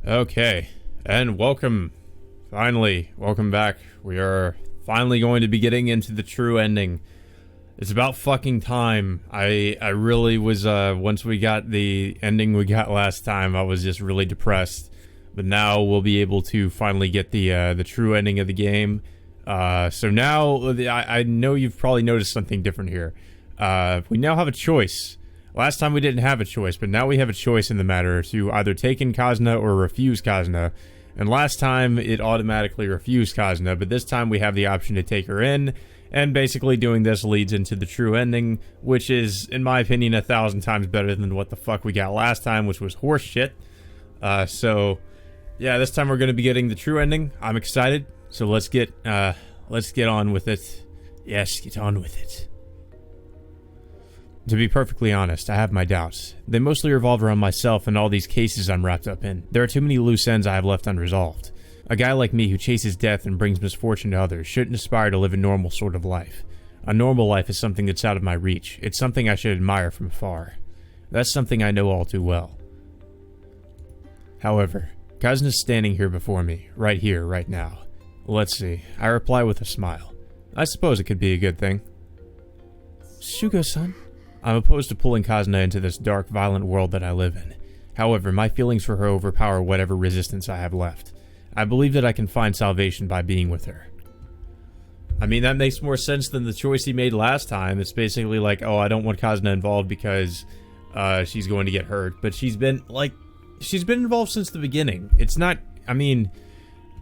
Okay, and welcome. Finally, welcome back. We are finally going to be getting into the true ending. It's about fucking time. I really was, once we got the ending we got last time, I was just really depressed. But now we'll be able to finally get the true ending of the game. So now, I know you've probably noticed something different here. We now have a choice. Last time we didn't have a choice, but now we have a choice in the matter to either take in Kazna or refuse Kazna. And last time it automatically refused Kazna, but this time we have the option to take her in. And basically doing this leads into the true ending, which is, in my opinion, 1,000 times better than what the fuck we got last time, which was horse shit. So yeah, this time we're going to be getting the true ending. I'm excited. So let's get on with it. Yes, get on with it. To be perfectly honest, I have my doubts. They mostly revolve around myself and all these cases I'm wrapped up in. There are too many loose ends I have left unresolved. A guy like me who chases death and brings misfortune to others shouldn't aspire to live a normal sort of life. A normal life is something that's out of my reach. It's something I should admire from afar. That's something I know all too well. However, Kazna's standing here before me, right here, right now. Let's see. I reply with a smile. I suppose it could be a good thing. Shugo-san? I'm opposed to pulling Kazna into this dark, violent world that I live in. However, my feelings for her overpower whatever resistance I have left. I believe that I can find salvation by being with her. I mean, that makes more sense than the choice he made last time. It's basically like, oh, I don't want Kazna involved because she's going to get hurt. But she's been involved since the beginning. It's not, I mean,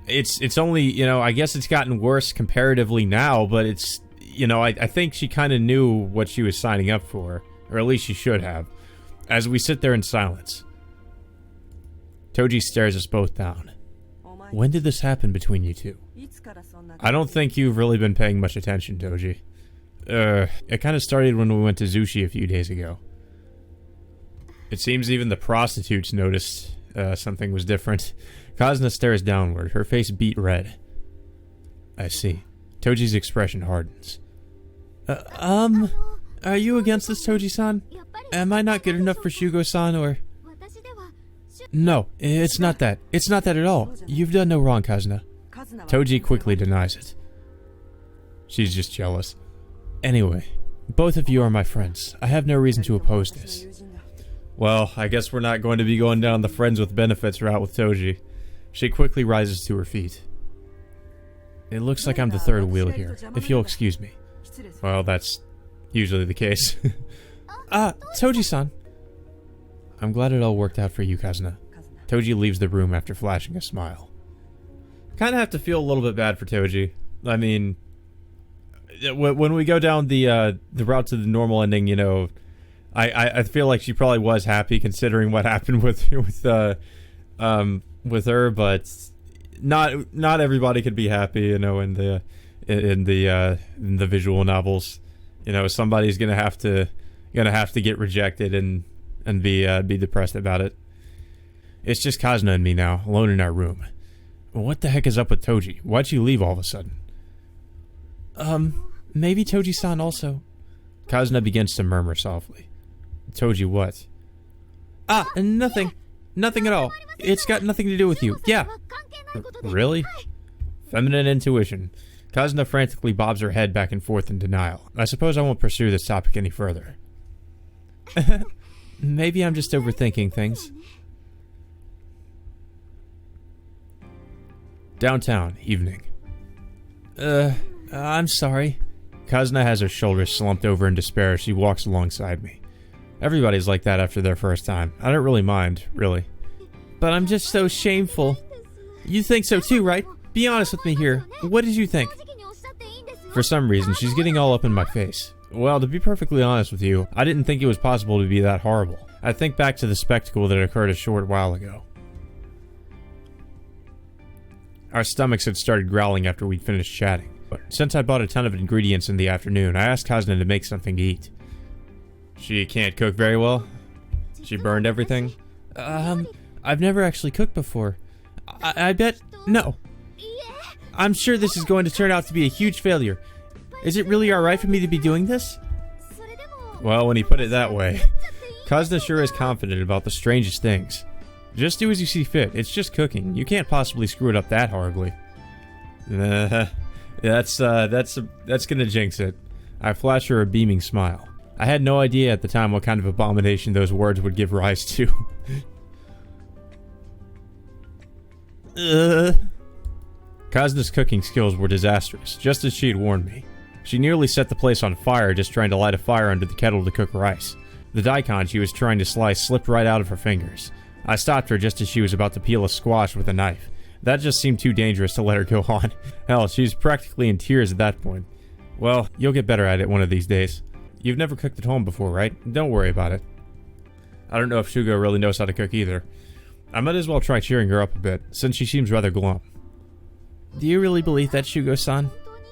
it's only, you know, I guess it's gotten worse comparatively now, but it's, you know, I think she kind of knew what she was signing up for, or at least she should have. As we sit there in silence, Toji stares us both down. When did this happen between you two? I don't think you've really been paying much attention, Toji. It kind of started when we went to Zushi a few days ago. It seems even the prostitutes noticed something was different. Kazna stares downward, her face beet red. I see. Toji's expression hardens. Are you against this, Toji-san? Am I not good enough for Shugo-san, or... No, it's not that. It's not that at all. You've done no wrong, Kazna. Toji quickly denies it. She's just jealous. Anyway, both of you are my friends. I have no reason to oppose this. Well, I guess we're not going to be going down the friends with benefits route with Toji. She quickly rises to her feet. It looks like I'm the third wheel here, if you'll excuse me. Well, that's usually the case. Toji-san. I'm glad it all worked out for you, Kazna. Toji leaves the room after flashing a smile. Kind of have to feel a little bit bad for Toji. I mean, when we go down the route to the normal ending, you know, I feel like she probably was happy considering what happened with her, but not everybody could be happy, you know, in the visual novels. You know, somebody's gonna have to get rejected and be depressed about it. It's just Kazna and me now, alone in our room. What the heck is up with Toji? Why'd you leave all of a sudden? Maybe Toji-san also. Kazna begins to murmur softly. Toji what? Nothing. Nothing at all. It's got nothing to do with you. Yeah. Really? Feminine intuition. Kazna frantically bobs her head back and forth in denial. I suppose I won't pursue this topic any further. Maybe I'm just overthinking things. Downtown, evening. I'm sorry. Kazna has her shoulders slumped over in despair as she walks alongside me. Everybody's like that after their first time. I don't really mind, really. But I'm just so shameful. You think so too, right? Be honest with me here. What did you think? For some reason, she's getting all up in my face. Well, to be perfectly honest with you, I didn't think it was possible to be that horrible. I think back to the spectacle that occurred a short while ago. Our stomachs had started growling after we'd finished chatting. But since I bought a ton of ingredients in the afternoon, I asked Kazna to make something to eat. She can't cook very well? She burned everything? I've never actually cooked before. I bet... No. I'm sure this is going to turn out to be a huge failure. Is it really alright for me to be doing this? Well, when you put it that way, Kazna sure is confident about the strangest things. Just do as you see fit. It's just cooking. You can't possibly screw it up that horribly. That's gonna jinx it. I flash her a beaming smile. I had no idea at the time what kind of abomination those words would give rise to. Kazuna's cooking skills were disastrous, just as she had warned me. She nearly set the place on fire just trying to light a fire under the kettle to cook rice. The daikon she was trying to slice slipped right out of her fingers. I stopped her just as she was about to peel a squash with a knife. That just seemed too dangerous to let her go on. Hell, she was practically in tears at that point. Well, you'll get better at it one of these days. You've never cooked at home before, right? Don't worry about it. I don't know if Shugo really knows how to cook either. I might as well try cheering her up a bit, since she seems rather glum. Do you really believe that, Shugo-san?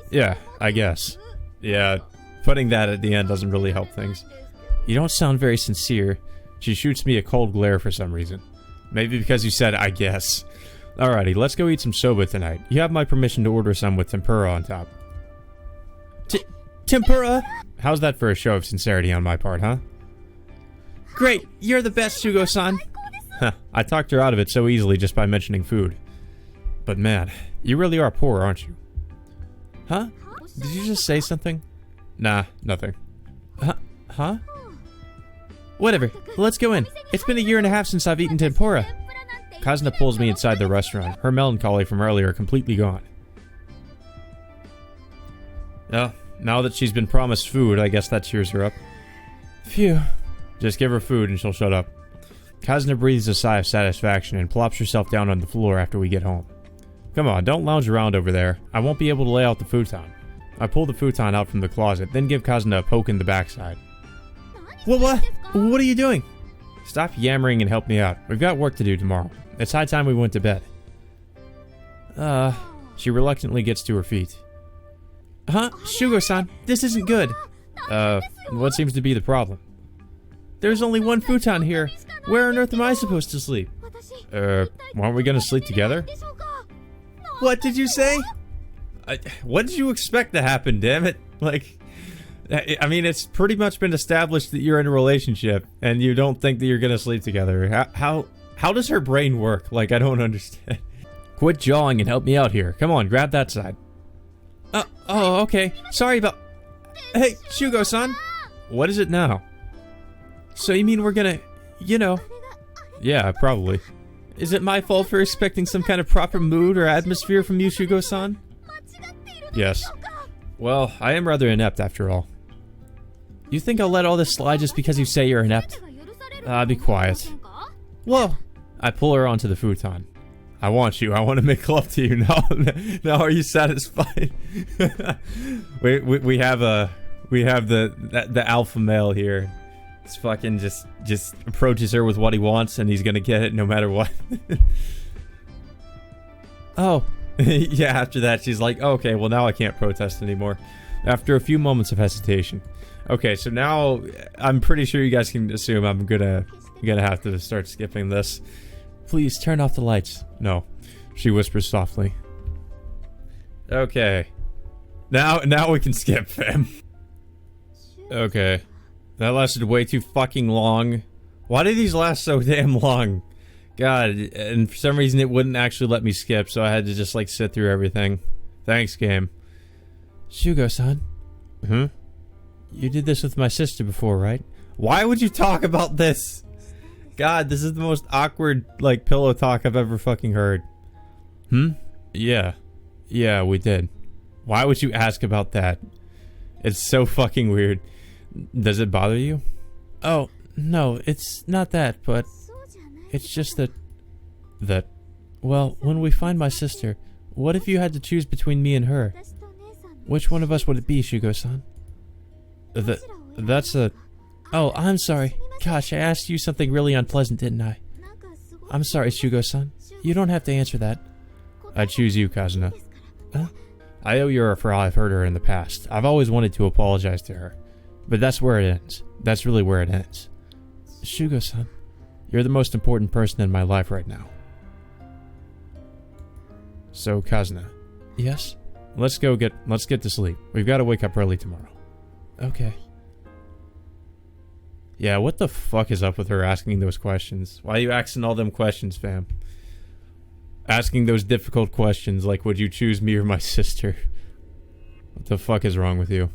Yeah, I guess. Yeah, putting that at the end doesn't really help things. You don't sound very sincere. She shoots me a cold glare for some reason. Maybe because you said, I guess. Alrighty, let's go eat some soba tonight. You have my permission to order some with tempura on top. Tempura? How's that for a show of sincerity on my part, huh? Great, you're the best, Shugo-san. Huh, I talked her out of it so easily just by mentioning food. But man, you really are poor, aren't you? Huh? Did you just say something? Nah, nothing. Huh? Whatever, let's go in. It's been a year and a half since I've eaten tempura. Kazuna pulls me inside the restaurant, her melancholy from earlier completely gone. Oh, now that she's been promised food, I guess that cheers her up. Phew. Just give her food and she'll shut up. Kazuna breathes a sigh of satisfaction and plops herself down on the floor after we get home. Come on, don't lounge around over there. I won't be able to lay out the futon. I pull the futon out from the closet, then give Kazuna a poke in the backside. What are you doing? Stop yammering and help me out. We've got work to do tomorrow. It's high time we went to bed. She reluctantly gets to her feet. Huh? Shugo-san, this isn't good. What seems to be the problem? There's only one futon here. Where on earth am I supposed to sleep? Aren't we gonna sleep together? What did you say? What did you expect to happen, damn it? Like, I mean, it's pretty much been established that you're in a relationship, and you don't think that you're gonna sleep together. How does her brain work? Like, I don't understand. Quit jawing and help me out here. Come on, grab that side. Oh, okay. Sorry about... Hey, Shugo-san! What is it now? So you mean we're gonna... you know... Yeah, probably. Is it my fault for expecting some kind of proper mood or atmosphere from you, Shugo-san? Yes. Well, I am rather inept after all. You think I'll let all this slide just because you say you're inept? Be quiet. Whoa! I pull her onto the futon. I want you. I want to make love to you. Now are you satisfied? we have the alpha male here. It's fucking just approaches her with what he wants and he's gonna get it no matter what. Oh. Yeah, after that she's like, oh, okay, well now I can't protest anymore. After a few moments of hesitation. Okay, so now I'm pretty sure you guys can assume I'm gonna have to start skipping this. Please turn off the lights. No, she whispers softly. Okay. Now we can skip, fam. Okay. That lasted way too fucking long. Why do these last so damn long? God, and for some reason it wouldn't actually let me skip, so I had to just like sit through everything. Thanks, game. Shugo-san. You did this with my sister before, right? Why would you talk about this? God, this is the most awkward, like, pillow talk I've ever fucking heard. Yeah. Yeah, we did. Why would you ask about that? It's so fucking weird. Does it bother you? Oh, no, it's not that, but... It's just that... Well, when we find my sister, what if you had to choose between me and her? Which one of us would it be, Shugo-san? That's a... Oh, I'm sorry. Gosh, I asked you something really unpleasant, didn't I? I'm sorry, Shugo-san. You don't have to answer that. I choose you, Kazuna. Huh? I owe her for how I've hurt her in the past. I've always wanted to apologize to her. But that's where it ends. That's really where it ends. Shugo-san, you're the most important person in my life right now. So, Kazuna. Yes? Let's get to sleep. We've got to wake up early tomorrow. Okay. Yeah, what the fuck is up with her asking those questions? Why are you asking all them questions, fam? Asking those difficult questions like, would you choose me or my sister? What the fuck is wrong with you?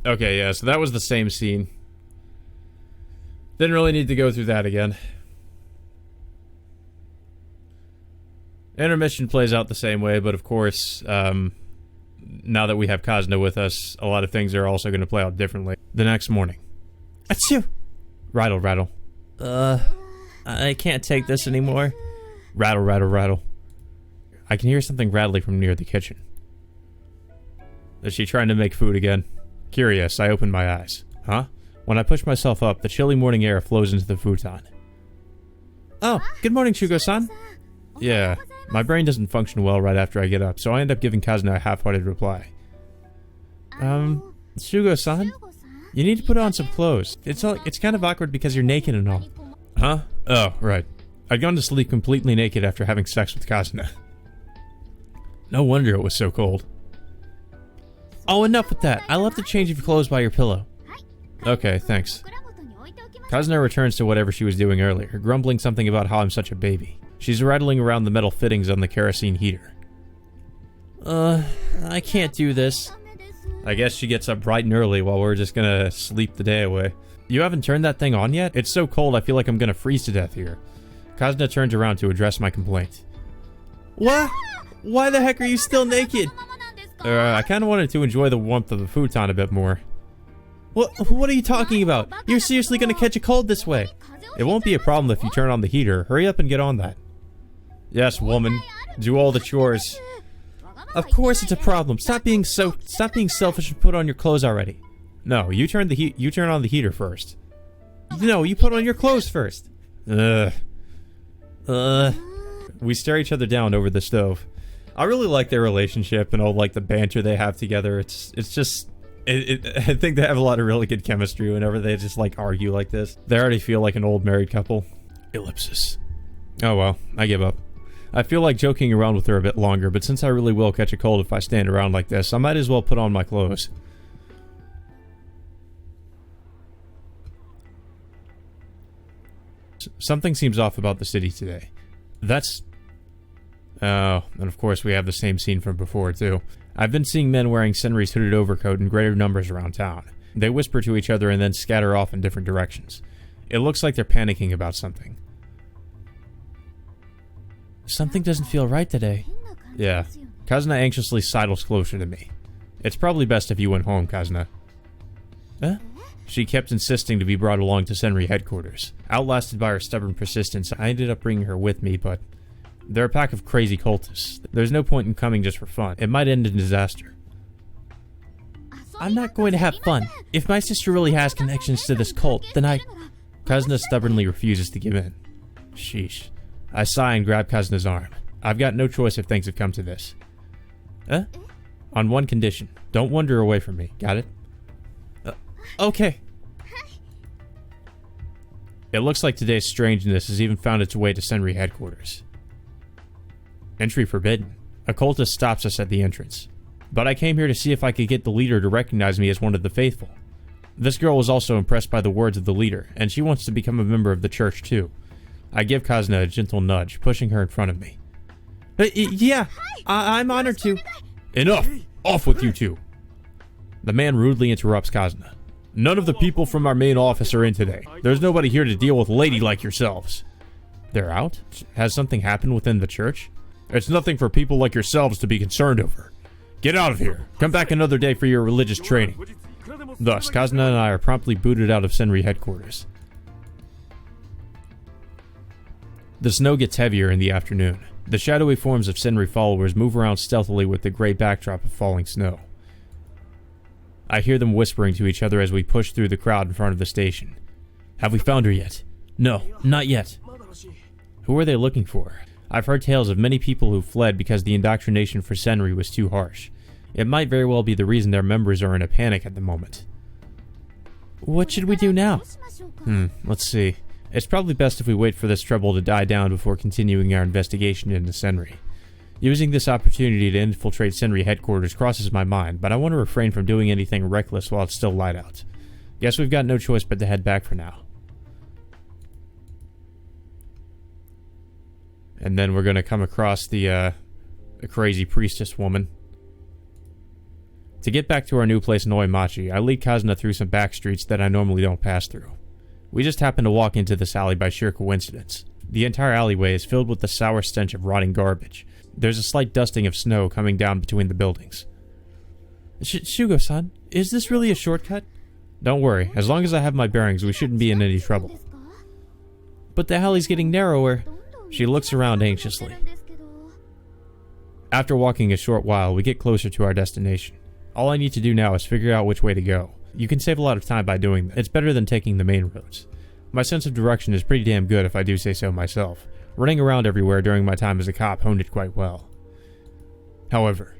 Okay, yeah, so that was the same scene. Didn't really need to go through that again. Intermission plays out the same way, but of course, now that we have Kazna with us, a lot of things are also going to play out differently. The next morning. Achoo! Rattle, rattle. I can't take this anymore. Rattle, rattle, rattle. I can hear something rattling from near the kitchen. Is she trying to make food again? Curious, I open my eyes. Huh? When I push myself up, the chilly morning air flows into the futon. Oh, good morning, Shugo-san. Yeah, my brain doesn't function well right after I get up, so I end up giving Kazna a half-hearted reply. Shugo-san? You need to put on some clothes. It's kind of awkward because you're naked and all. Huh? Oh, right. I'd gone to sleep completely naked after having sex with Kazna. No wonder it was so cold. Oh, enough with that. I'll have to change your clothes by your pillow. Okay, thanks. Kazna returns to whatever she was doing earlier, grumbling something about how I'm such a baby. She's rattling around the metal fittings on the kerosene heater. I can't do this. I guess she gets up bright and early while we're just gonna sleep the day away. You haven't turned that thing on yet? It's so cold I feel like I'm gonna freeze to death here. Kazna turns around to address my complaint. What? Why the heck are you still naked? I kinda wanted to enjoy the warmth of the futon a bit more. What are you talking about? You're seriously gonna catch a cold this way. It won't be a problem if you turn on the heater. Hurry up and get on that. Yes, woman. Do all the chores. Of course it's a problem. Stop being selfish and put on your clothes already. No, you turn on the heater first. No, you put on your clothes first. We stare each other down over the stove. I really like their relationship and all like the banter they have together. It's just I think they have a lot of really good chemistry whenever they just like argue like this. They already feel like an old married couple. Ellipsis. Oh well, I give up. I feel like joking around with her a bit longer, but since I really will catch a cold if I stand around like this, I might as well put on my clothes. Something seems off about the city today. Oh, and of course we have the same scene from before too. I've been seeing men wearing Senri's hooded overcoat in greater numbers around town. They whisper to each other and then scatter off in different directions. It looks like they're panicking about something. Something doesn't feel right today. Yeah. Kazna anxiously sidles closer to me. It's probably best if you went home, Kazna. Huh? She kept insisting to be brought along to Senri headquarters. Outlasted by her stubborn persistence, I ended up bringing her with me, but they're a pack of crazy cultists. There's no point in coming just for fun. It might end in disaster. I'm not going to have fun. If my sister really has connections to this cult, then Kazna stubbornly refuses to give in. Sheesh. I sigh and grab Kazna's arm. I've got no choice if things have come to this. Huh? On one condition. Don't wander away from me. Got it? Okay. It looks like today's strangeness has even found its way to Senri headquarters. Entry forbidden. A cultist stops us at the entrance. But I came here to see if I could get the leader to recognize me as one of the faithful. This girl was also impressed by the words of the leader, and she wants to become a member of the church too. I give Kazna a gentle nudge, pushing her in front of me. Yeah, I'm honored to. Enough! Off with you two! The man rudely interrupts Kazna. None of the people from our main office are in today. There's nobody here to deal with a lady like yourselves. They're out? Has something happened within the church? It's nothing for people like yourselves to be concerned over. Get out of here. Come back another day for your religious training. Thus, Kazna and I are promptly booted out of Senri headquarters. The snow gets heavier in the afternoon. The shadowy forms of Senri followers move around stealthily with the gray backdrop of falling snow. I hear them whispering to each other as we push through the crowd in front of the station. Have we found her yet? No, not yet. Who are they looking for? I've heard tales of many people who fled because the indoctrination for Senri was too harsh. It might very well be the reason their members are in a panic at the moment. What should we do now? Let's see. It's probably best if we wait for this trouble to die down before continuing our investigation into Senri. Using this opportunity to infiltrate Senri headquarters crosses my mind, but I want to refrain from doing anything reckless while it's still light out. Guess we've got no choice but to head back for now. And then we're gonna come across the crazy priestess woman. To get back to our new place in Oimachi, I lead Kazuna through some back streets that I normally don't pass through. We just happen to walk into this alley by sheer coincidence. The entire alleyway is filled with the sour stench of rotting garbage. There's a slight dusting of snow coming down between the buildings. Shugo-san, is this really a shortcut? Don't worry, as long as I have my bearings, we shouldn't be in any trouble. But the alley's getting narrower. She looks around anxiously. After walking a short while, we get closer to our destination. All I need to do now is figure out which way to go. You can save a lot of time by doing that. It's better than taking the main roads. My sense of direction is pretty damn good if I do say so myself. Running around everywhere during my time as a cop honed it quite well. However,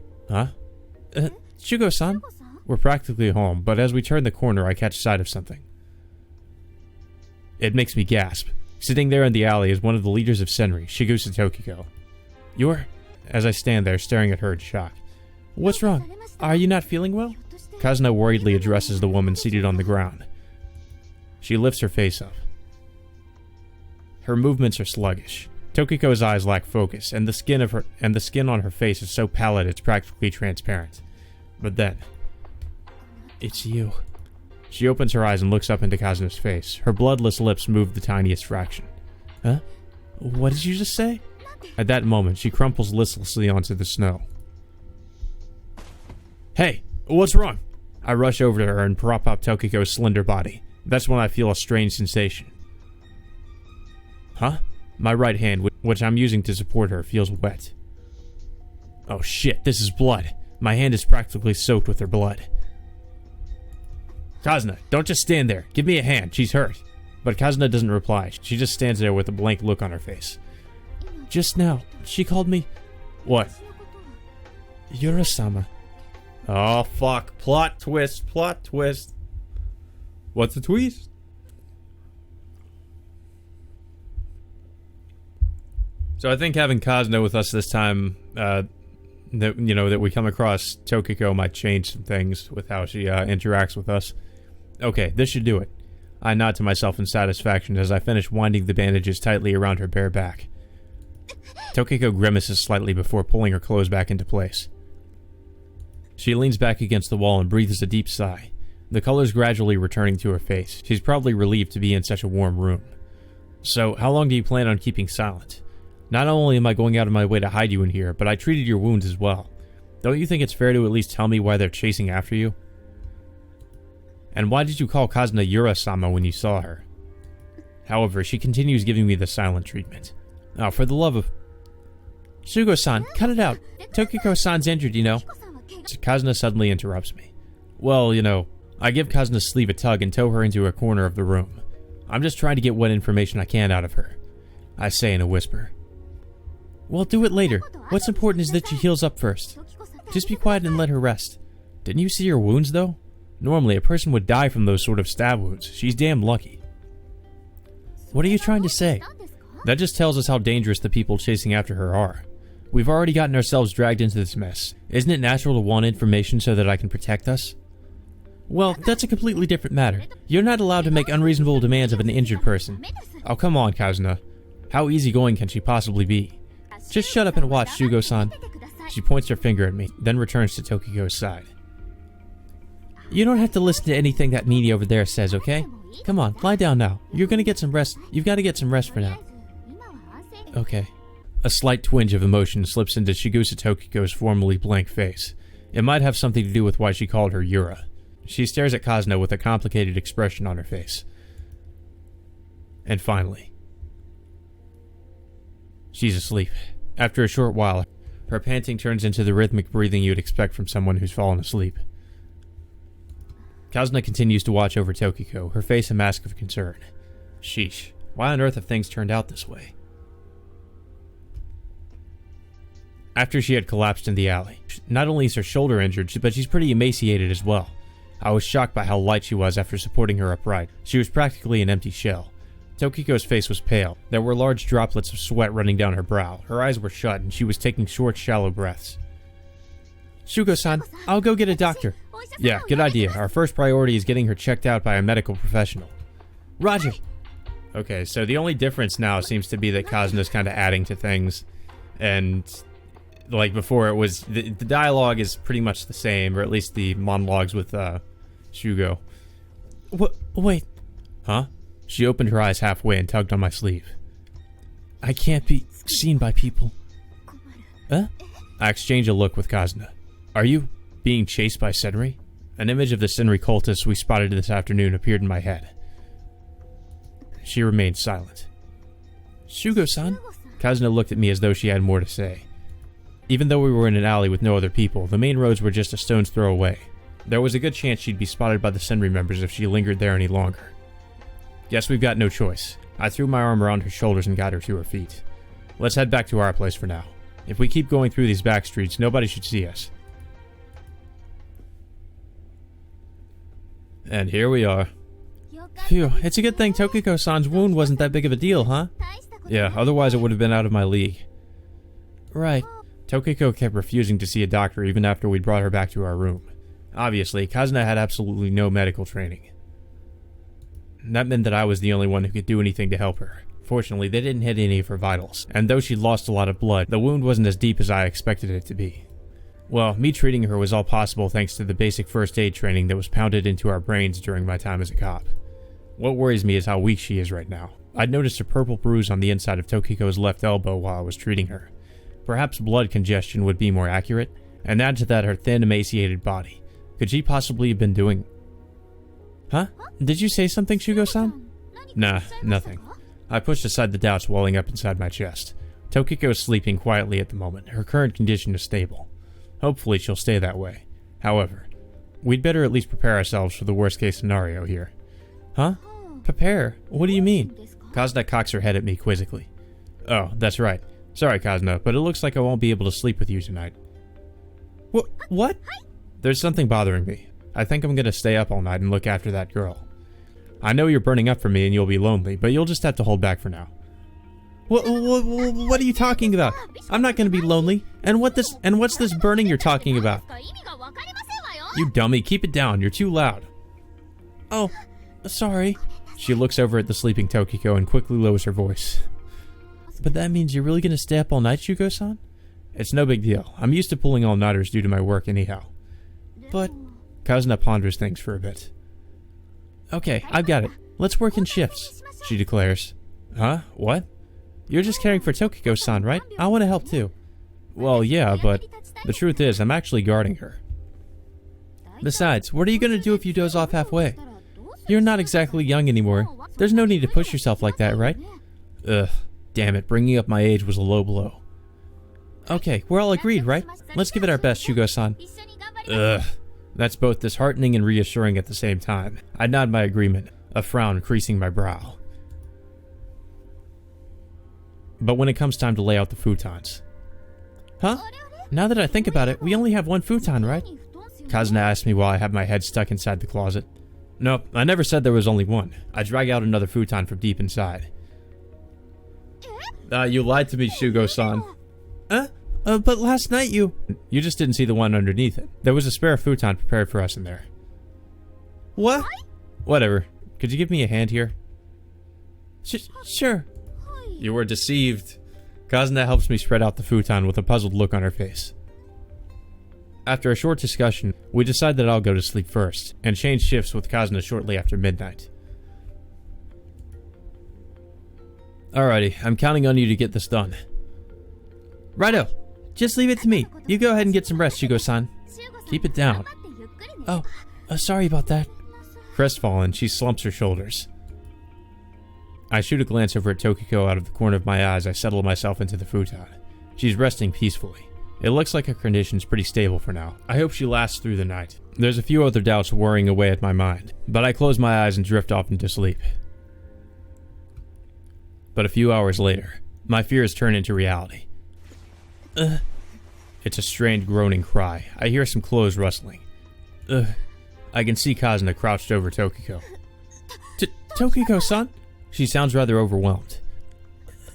Shugo-san? We're practically home, but as we turn the corner I catch sight of something. It makes me gasp. Sitting there in the alley is one of the leaders of Senri, Shigusa Tokiko. You're... As I stand there staring at her in shock. What's wrong? Are you not feeling well? Kazuna worriedly addresses the woman seated on the ground. She lifts her face up. Her movements are sluggish. Tokiko's eyes lack focus, and the skin on her face is so pallid it's practically transparent. But then, it's you. She opens her eyes and looks up into Kazuna's face. Her bloodless lips move the tiniest fraction. Huh? What did you just say? At that moment, she crumples listlessly onto the snow. Hey, what's wrong? I rush over to her and prop up Tokiko's slender body. That's when I feel a strange sensation. Huh? My right hand, which I'm using to support her, feels wet. Oh shit, this is blood. My hand is practically soaked with her blood. Kazuna, don't just stand there. Give me a hand. She's hurt. But Kazuna doesn't reply. She just stands there with a blank look on her face. Just now, she called me... What? Yura-sama. Oh, fuck. Plot twist, plot twist. What's the twist? So I think having Kazuna with us this time, that we come across Tokiko might change some things with how she interacts with us. Okay, this should do it. I nod to myself in satisfaction as I finish winding the bandages tightly around her bare back. Tokiko grimaces slightly before pulling her clothes back into place. She leans back against the wall and breathes a deep sigh, the colors gradually returning to her face. She's probably relieved to be in such a warm room. So, how long do you plan on keeping silent? Not only am I going out of my way to hide you in here, but I treated your wounds as well. Don't you think it's fair to at least tell me why they're chasing after you? And why did you call Kazuna Yura-sama when you saw her? However, she continues giving me the silent treatment. Oh, for the love of... Shugo-san, cut it out. Tokiko-san's injured, you know. Kazuna suddenly interrupts me. Well, I give Kazuna's sleeve a tug and tow her into a corner of the room. I'm just trying to get what information I can out of her. I say in a whisper. Well, do it later. What's important is that she heals up first. Just be quiet and let her rest. Didn't you see her wounds, though? Normally, a person would die from those sort of stab wounds. She's damn lucky. What are you trying to say? That just tells us how dangerous the people chasing after her are. We've already gotten ourselves dragged into this mess. Isn't it natural to want information so that I can protect us? Well, that's a completely different matter. You're not allowed to make unreasonable demands of an injured person. Oh, come on, Kazuna. How easygoing can she possibly be? Just shut up and watch, Shugo-san. She points her finger at me, then returns to Tokiko's side. You don't have to listen to anything that meanie over there says, okay? Come on, lie down now. You're gonna get some rest. You've got to get some rest for now. Okay. A slight twinge of emotion slips into Shigusa Tokiko's formerly blank face. It might have something to do with why she called her Yura. She stares at Kazuna with a complicated expression on her face. And finally, she's asleep. After a short while, her panting turns into the rhythmic breathing you'd expect from someone who's fallen asleep. Kazuna continues to watch over Tokiko, her face a mask of concern. Sheesh, why on earth have things turned out this way? After she had collapsed in the alley, not only is her shoulder injured, but she's pretty emaciated as well. I was shocked by how light she was after supporting her upright. She was practically an empty shell. Tokiko's face was pale. There were large droplets of sweat running down her brow. Her eyes were shut, and she was taking short, shallow breaths. Shugo-san, I'll go get a doctor. Yeah, good idea. Our first priority is getting her checked out by a medical professional. Roger. Okay, so the only difference now seems to be that Kazuna's kind of adding to things, and like before it was, the dialogue is pretty much the same, or at least the monologues with Shugo. Wait. Huh? She opened her eyes halfway and tugged on my sleeve. I can't be seen by people. Huh? I exchanged a look with Kazuna. Are you being chased by Senri? An image of the Senri cultists we spotted this afternoon appeared in my head. She remained silent. Shugo-san? Kazuna looked at me as though she had more to say. Even though we were in an alley with no other people, the main roads were just a stone's throw away. There was a good chance she'd be spotted by the Senri members if she lingered there any longer. Guess we've got no choice. I threw my arm around her shoulders and got her to her feet. Let's head back to our place for now. If we keep going through these back streets, nobody should see us. And here we are. Phew, it's a good thing Tokiko-san's wound wasn't that big of a deal, huh? Yeah, otherwise it would have been out of my league. Right. Tokiko kept refusing to see a doctor even after we'd brought her back to our room. Obviously, Kazuna had absolutely no medical training. That meant that I was the only one who could do anything to help her. Fortunately, they didn't hit any of her vitals, and though she'd lost a lot of blood, the wound wasn't as deep as I expected it to be. Well, me treating her was all possible thanks to the basic first aid training that was pounded into our brains during my time as a cop. What worries me is how weak she is right now. I'd noticed a purple bruise on the inside of Tokiko's left elbow while I was treating her. Perhaps blood congestion would be more accurate, and add to that her thin, emaciated body. Could she possibly have been doing... Huh? Did you say something, Shugo-san? Nah, nothing. I pushed aside the doubts welling up inside my chest. Tokiko is sleeping quietly at the moment. Her current condition is stable. Hopefully she'll stay that way. However, we'd better at least prepare ourselves for the worst case scenario here. Huh? Prepare? What do you mean? Kazuna cocks her head at me quizzically. Oh, that's right. Sorry, Kazuna, but it looks like I won't be able to sleep with you tonight. What? There's something bothering me. I think I'm gonna stay up all night and look after that girl. I know you're burning up for me and you'll be lonely, but you'll just have to hold back for now. What are you talking about? I'm not gonna be lonely. And what's this burning you're talking about? You dummy, keep it down. You're too loud. Oh, sorry. She looks over at the sleeping Tokiko and quickly lowers her voice. But that means you're really gonna stay up all night, Shugo-san? It's no big deal. I'm used to pulling all-nighters due to my work anyhow. But... Kazuna ponders things for a bit. Okay, I've got it. Let's work in shifts, she declares. Huh? What? You're just caring for Tokiko-san, right? I want to help too. Well, yeah, but the truth is, I'm actually guarding her. Besides, what are you going to do if you doze off halfway? You're not exactly young anymore. There's no need to push yourself like that, right? Ugh, damn it, bringing up my age was a low blow. Okay, we're all agreed, right? Let's give it our best, Shugo-san. Ugh. That's both disheartening and reassuring at the same time. I nod my agreement, a frown creasing my brow. But when it comes time to lay out the futons... Huh? Now that I think about it, we only have one futon, right? Kazuna asked me while I have my head stuck inside the closet. Nope, I never said there was only one. I drag out another futon from deep inside. You lied to me, Shugo-san. But last night you just didn't see the one underneath it. There was a spare futon prepared for us in there. What? Whatever. Could you give me a hand here? Sure. You were deceived. Kazuna helps me spread out the futon with a puzzled look on her face. After a short discussion, we decide that I'll go to sleep first, and change shifts with Kazuna shortly after midnight. Alrighty, I'm counting on you to get this done. Righto. Just leave it to me. You go ahead and get some rest, Shugo-san. Keep it down. Oh, sorry about that. Crestfallen, she slumps her shoulders. I shoot a glance over at Tokiko out of the corner of my eye as I settle myself into the futon. She's resting peacefully. It looks like her condition's pretty stable for now. I hope she lasts through the night. There's a few other doubts worrying away at my mind, but I close my eyes and drift off into sleep. But a few hours later, my fears turn into reality. It's a strained groaning cry. I hear some clothes rustling. I can see Kazuna crouched over Tokiko. Tokiko-san? She sounds rather overwhelmed.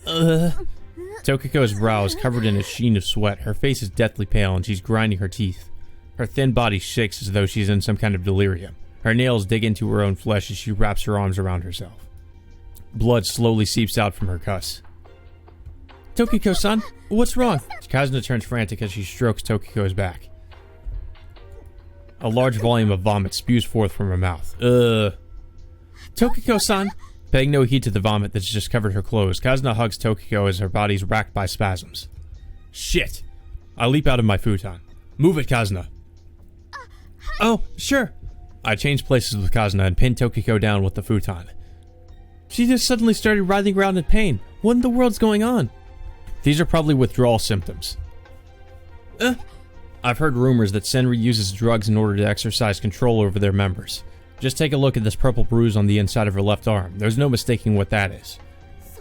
Tokiko's brow is covered in a sheen of sweat. Her face is deathly pale and she's grinding her teeth. Her thin body shakes as though she's in some kind of delirium. Her nails dig into her own flesh as she wraps her arms around herself. Blood slowly seeps out from her cuss. Tokiko-san, what's wrong? Kazuna turns frantic as she strokes Tokiko's back. A large volume of vomit spews forth from her mouth. Tokiko-san! Paying no heed to the vomit that's just covered her clothes, Kazuna hugs Tokiko as her body's racked by spasms. Shit! I leap out of my futon. Move it, Kazuna! Oh, sure. I change places with Kazuna and pin Tokiko down with the futon. She just suddenly started writhing around in pain. What in the world's going on? These are probably withdrawal symptoms. I've heard rumors that Senri uses drugs in order to exercise control over their members. Just take a look at this purple bruise on the inside of her left arm. There's no mistaking what that is.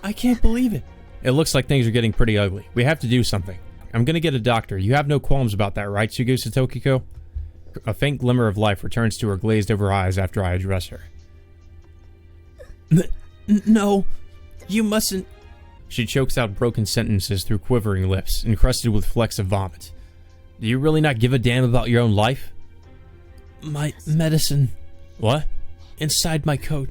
I can't believe it. It looks like things are getting pretty ugly. We have to do something. I'm gonna get a doctor. You have no qualms about that, right, Chigusa Tokiko? A faint glimmer of life returns to her glazed over eyes after I address her. No, you mustn't. She chokes out broken sentences through quivering lips, encrusted with flecks of vomit. Do you really not give a damn about your own life? My medicine. What? Inside my coat.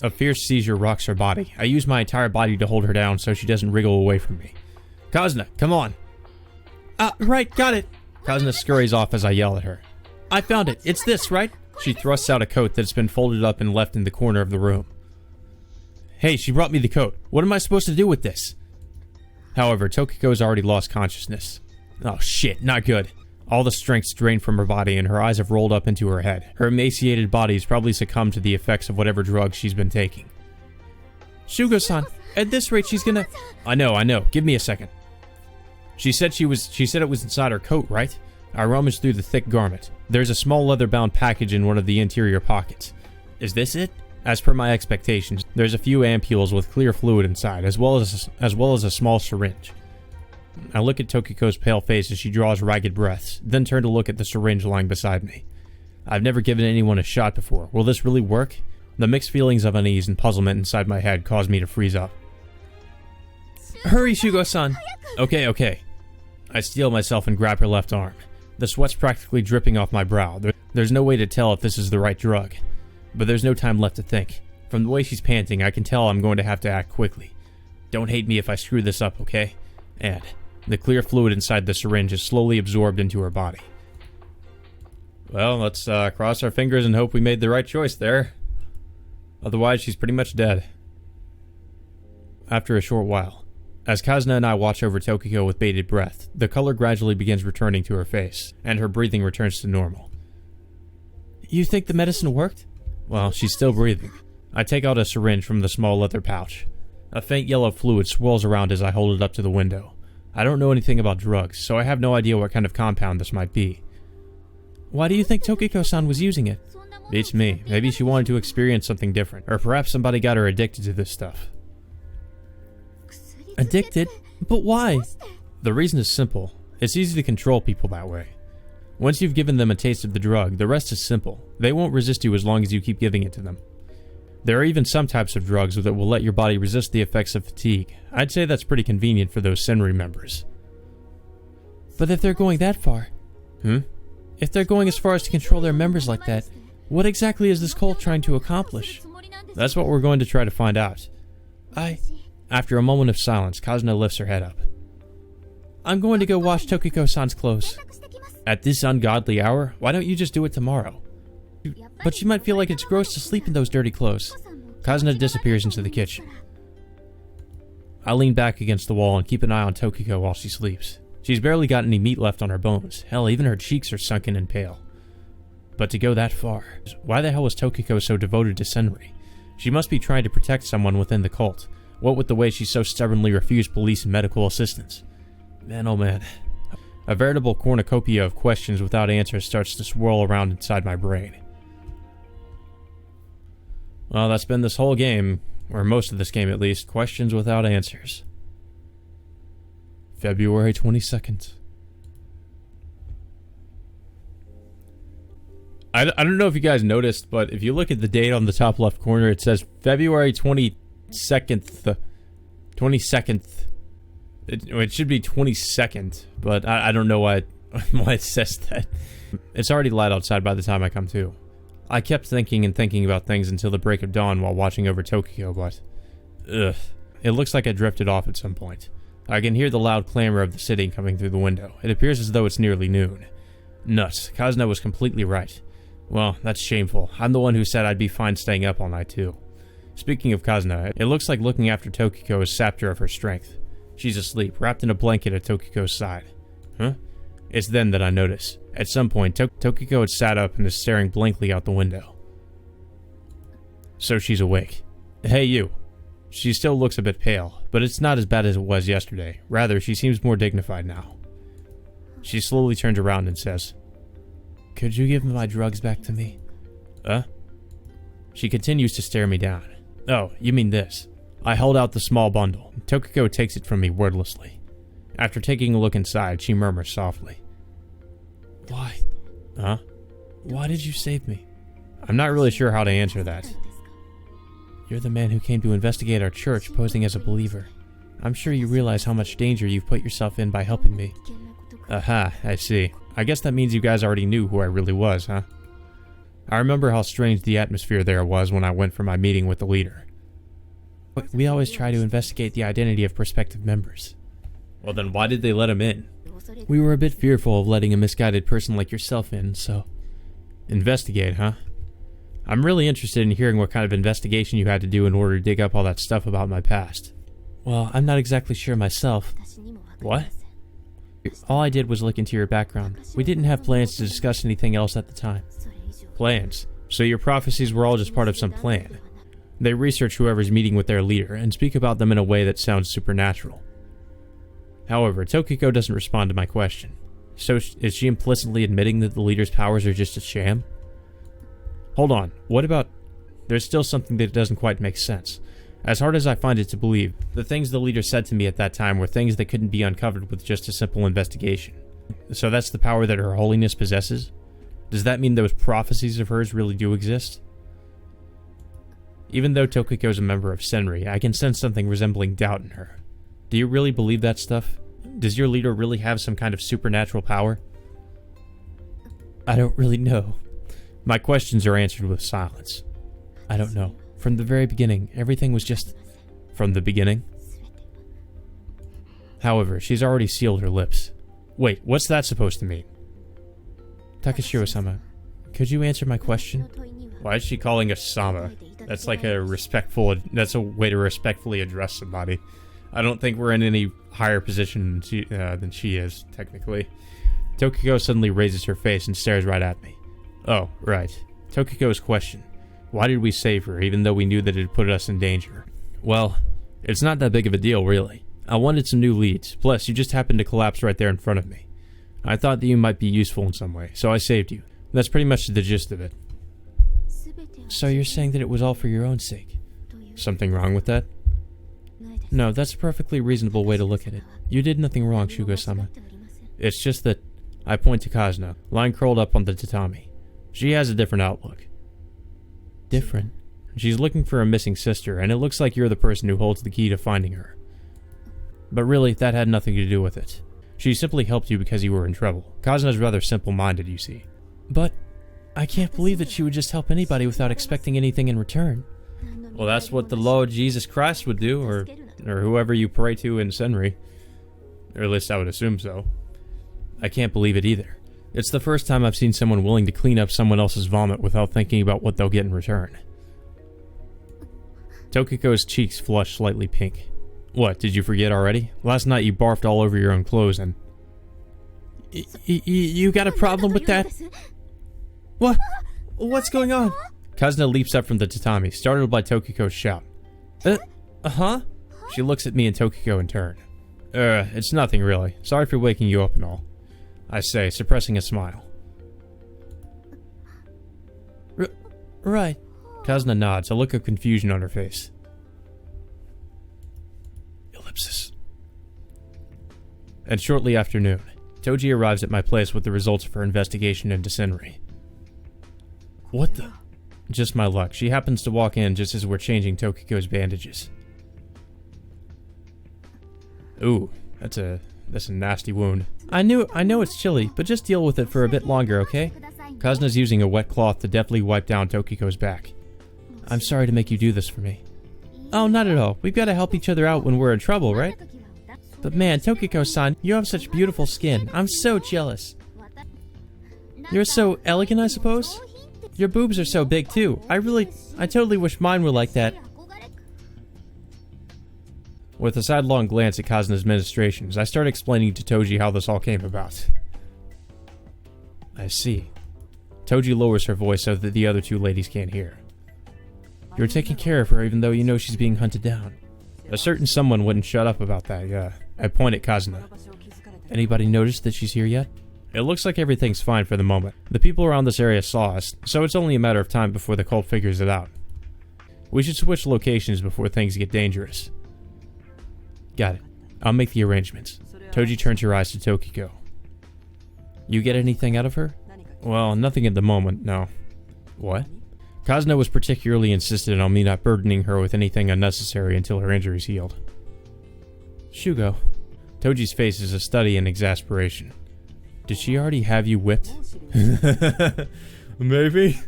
A fierce seizure rocks her body. I use my entire body to hold her down so she doesn't wriggle away from me. Kazuna, come on! Right, got it. Kazuna scurries off as I yell at her. I found it. It's this, right? She thrusts out a coat that's been folded up and left in the corner of the room. Hey, she brought me the coat. What am I supposed to do with this? However, Tokiko's already lost consciousness. Oh shit, not good. All the strength's drained from her body and her eyes have rolled up into her head. Her emaciated body's probably succumbed to the effects of whatever drugs she's been taking. Shugo-san, at this rate she's gonna... I know. Give me a second. She said it was inside her coat, right? I rummaged through the thick garment. There's a small leather-bound package in one of the interior pockets. Is this it? As per my expectations, there's a few ampules with clear fluid inside, as well as a small syringe. I look at Tokiko's pale face as she draws ragged breaths, then turn to look at the syringe lying beside me. I've never given anyone a shot before. Will this really work? The mixed feelings of unease and puzzlement inside my head cause me to freeze up. Hurry, Shugo-san! Okay. I steel myself and grab her left arm. The sweat's practically dripping off my brow. There's no way to tell if this is the right drug. But there's no time left to think. From the way she's panting, I can tell I'm going to have to act quickly. Don't hate me if I screw this up, okay? And the clear fluid inside the syringe is slowly absorbed into her body. Well, let's cross our fingers and hope we made the right choice there. Otherwise, she's pretty much dead. After a short while, as Kazuna and I watch over Tokiko with bated breath, the color gradually begins returning to her face, and her breathing returns to normal. You think the medicine worked? Well, she's still breathing. I take out a syringe from the small leather pouch. A faint yellow fluid swirls around as I hold it up to the window. I don't know anything about drugs, so I have no idea what kind of compound this might be. Why do you think Tokiko-san was using it? Beats me. Maybe she wanted to experience something different, or perhaps somebody got her addicted to this stuff. Addicted? But why? The reason is simple. It's easy to control people that way. Once you've given them a taste of the drug, the rest is simple. They won't resist you as long as you keep giving it to them. There are even some types of drugs that will let your body resist the effects of fatigue. I'd say that's pretty convenient for those Senri members. But if they're going that far... If they're going as far as to control their members like that, what exactly is this cult trying to accomplish? That's what we're going to try to find out. After a moment of silence, Kazuna lifts her head up. I'm going to go wash Tokiko-san's clothes. At this ungodly hour? Why don't you just do it tomorrow? But she might feel like it's gross to sleep in those dirty clothes. Kazuna disappears into the kitchen. I lean back against the wall and keep an eye on Tokiko while she sleeps. She's barely got any meat left on her bones. Hell, even her cheeks are sunken and pale. But to go that far, why the hell was Tokiko so devoted to Senri? She must be trying to protect someone within the cult. What with the way she so stubbornly refused police and medical assistance? Man, oh man. A veritable cornucopia of questions without answers starts to swirl around inside my brain. Well, that's been this whole game, or most of this game at least, questions without answers. February 22nd. I don't know if you guys noticed, but if you look at the date on the top left corner, it says February 22nd. 22nd. It should be 22nd, but I don't know why it says that. It's already light outside by the time I come to. I kept thinking and thinking about things until the break of dawn while watching over Tokiko, but... Ugh. It looks like I drifted off at some point. I can hear the loud clamor of the city coming through the window. It appears as though it's nearly noon. Nuts. Kazna was completely right. Well, that's shameful. I'm the one who said I'd be fine staying up all night too. Speaking of Kazna, it looks like looking after Tokiko has sapped her of her strength. She's asleep, wrapped in a blanket at Tokiko's side. Huh? It's then that I notice. At some point, Tokiko had sat up and is staring blankly out the window. So she's awake. Hey, you. She still looks a bit pale, but it's not as bad as it was yesterday. Rather, she seems more dignified now. She slowly turns around and says, "Could you give my drugs back to me?" She continues to stare me down. Oh, you mean this. I hold out the small bundle. Tokiko takes it from me wordlessly. After taking a look inside, she murmurs softly. "Why? Huh? Why did you save me?" I'm not really sure how to answer that. "You're the man who came to investigate our church posing as a believer. I'm sure you realize how much danger you've put yourself in by helping me." Aha, I see. I guess that means you guys already knew who I really was, huh? I remember how strange the atmosphere there was when I went for my meeting with the leader. We always try to investigate the identity of prospective members. Well then why did they let him in? We were a bit fearful of letting a misguided person like yourself in, so... Investigate, huh? I'm really interested in hearing what kind of investigation you had to do in order to dig up all that stuff about my past. Well, I'm not exactly sure myself. What? All I did was look into your background. We didn't have plans to discuss anything else at the time. Plans? So your prophecies were all just part of some plan? They research whoever's meeting with their leader and speak about them in a way that sounds supernatural. However, Tokiko doesn't respond to my question. So is she implicitly admitting that the leader's powers are just a sham? Hold on, what about... There's still something that doesn't quite make sense. As hard as I find it to believe, the things the leader said to me at that time were things that couldn't be uncovered with just a simple investigation. So that's the power that Her Holiness possesses? Does that mean those prophecies of hers really do exist? Even though Tokiko is a member of Senri, I can sense something resembling doubt in her. Do you really believe that stuff? Does your leader really have some kind of supernatural power? I don't really know. My questions are answered with silence. I don't know. From the very beginning, everything was just... From the beginning? However, she's already sealed her lips. Wait, what's that supposed to mean? Takashiro-sama, could you answer my question? Why is she calling us Sama? That's like that's a way to respectfully address somebody. I don't think we're in any higher position than she is, technically. Tokiko suddenly raises her face and stares right at me. Oh, right. Tokiko's question. Why did we save her, even though we knew that it had put us in danger? Well, it's not that big of a deal, really. I wanted some new leads, plus you just happened to collapse right there in front of me. I thought that you might be useful in some way, so I saved you. That's pretty much the gist of it. So you're saying that it was all for your own sake? Something wrong with that? No, that's a perfectly reasonable way to look at it. You did nothing wrong, Shugo-sama. It's just that I point to Kazna, lying curled up on the tatami. She has a different outlook. Different? She's looking for a missing sister, and it looks like you're the person who holds the key to finding her. But really, that had nothing to do with it. She simply helped you because you were in trouble. Kazuna's rather simple-minded, you see. But I can't believe that she would just help anybody without expecting anything in return. Well, that's what the Lord Jesus Christ would do, or whoever you pray to in Senri. Or at least I would assume so. I can't believe it either. It's the first time I've seen someone willing to clean up someone else's vomit without thinking about what they'll get in return. Tokiko's cheeks flush slightly pink. What, did you forget already? Last night you barfed all over your own clothes and... You got a problem with that? What? What's going on? Kazuna leaps up from the tatami, startled by Tokiko's shout. Huh? She looks at me and Tokiko in turn. It's nothing really. Sorry for waking you up and all. I say, suppressing a smile. Right. Kazuna nods, a look of confusion on her face. Ellipsis. And shortly after noon, Toji arrives at my place with the results of her investigation into Senri. What the? Just my luck. She happens to walk in just as we're changing Tokiko's bandages. Ooh, that's That's a nasty wound. I know it's chilly, but just deal with it for a bit longer, okay? Kazuna's using a wet cloth to deftly wipe down Tokiko's back. I'm sorry to make you do this for me. Oh, not at all. We've got to help each other out when we're in trouble, right? But man, Tokiko-san, you have such beautiful skin. I'm so jealous. You're so elegant, I suppose? Your boobs are so big, too. I totally wish mine were like that. With a sidelong glance at Kazuna's ministrations, I start explaining to Toji how this all came about. I see. Toji lowers her voice so that the other two ladies can't hear. You're taking care of her even though you know she's being hunted down. A certain someone wouldn't shut up about that, yeah. I point at Kazuna. Anybody noticed that she's here yet? It looks like everything's fine for the moment. The people around this area saw us, so it's only a matter of time before the cult figures it out. We should switch locations before things get dangerous. Got it. I'll make the arrangements. Toji turns her eyes to Tokiko. You get anything out of her? Well, nothing at the moment, no. What? Kazuna was particularly insistent on me not burdening her with anything unnecessary until her injuries healed. Shugo. Toji's face is a study in exasperation. Did she already have you whipped? Maybe?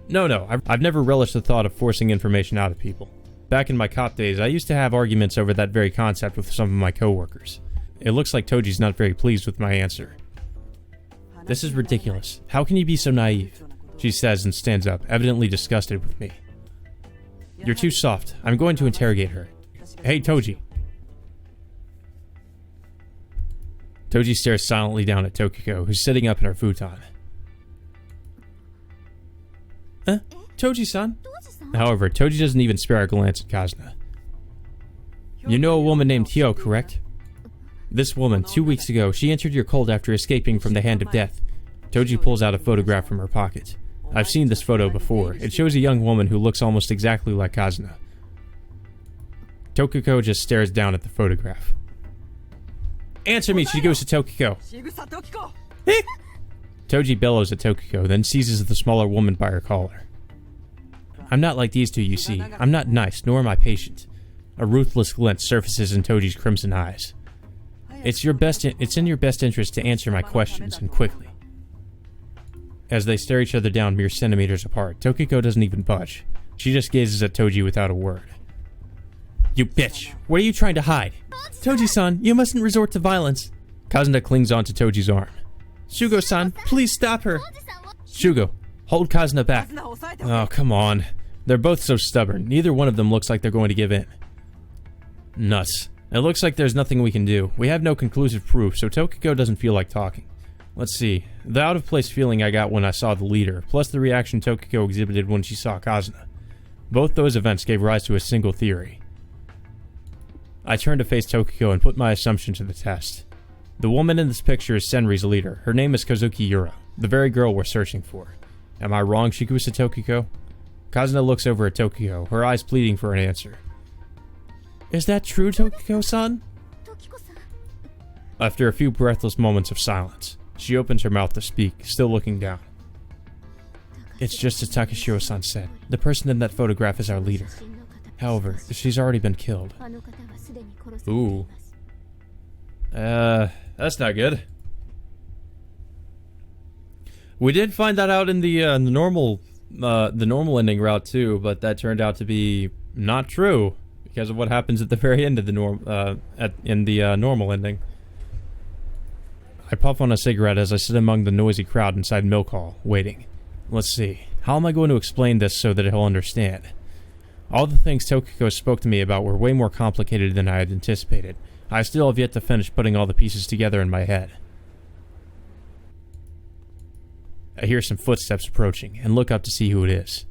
No, I've never relished the thought of forcing information out of people. Back in my cop days, I used to have arguments over that very concept with some of my coworkers. It looks like Toji's not very pleased with my answer. This is ridiculous. How can you be so naive? She says and stands up, evidently disgusted with me. You're too soft. I'm going to interrogate her. Hey, Toji. Toji stares silently down at Tokiko, who's sitting up in her futon. Toji-san? However, Toji doesn't even spare a glance at Kazuna. You know a woman named Hyo, correct? This woman, 2 weeks ago, she entered your cult after escaping from the hand of death. Toji pulls out a photograph from her pocket. I've seen this photo before. It shows a young woman who looks almost exactly like Kazuna. Tokiko just stares down at the photograph. Answer me, she goes to Tokiko. Toji bellows at Tokiko, then seizes the smaller woman by her collar. I'm not like these two, you see. I'm not nice, nor am I patient. A ruthless glint surfaces in Toji's crimson eyes. It's in your best interest to answer my questions, and quickly. As they stare each other down mere centimeters apart, Tokiko doesn't even budge. She just gazes at Toji without a word. You bitch! What are you trying to hide? Toji-san, you mustn't resort to violence. Kazuna clings onto Toji's arm. Shugo-san, please stop her. Shugo, hold Kazuna back. Oh, come on. They're both so stubborn. Neither one of them looks like they're going to give in. Nuts. It looks like there's nothing we can do. We have no conclusive proof, so Tokiko doesn't feel like talking. Let's see. The out-of-place feeling I got when I saw the leader, plus the reaction Tokiko exhibited when she saw Kazuna. Both those events gave rise to a single theory. I turned to face Tokiko and put my assumption to the test. The woman in this picture is Senri's leader. Her name is Kazuki Yura, the very girl we're searching for. Am I wrong, Shikusa Tokiko? Kazuna looks over at Tokiko, her eyes pleading for an answer. Is that true, Tokiko-san? After a few breathless moments of silence, she opens her mouth to speak, still looking down. It's just as Takashiro-san said. The person in that photograph is our leader. However, she's already been killed. Ooh. That's not good. We did find that out in the normal ending route too, but that turned out to be not true because of what happens at the very end of the normal ending. I puff on a cigarette as I sit among the noisy crowd inside Milk Hall, waiting. Let's see. How am I going to explain this so that he'll understand? All the things Tokiko spoke to me about were way more complicated than I had anticipated. I still have yet to finish putting all the pieces together in my head. I hear some footsteps approaching, and look up to see who it is.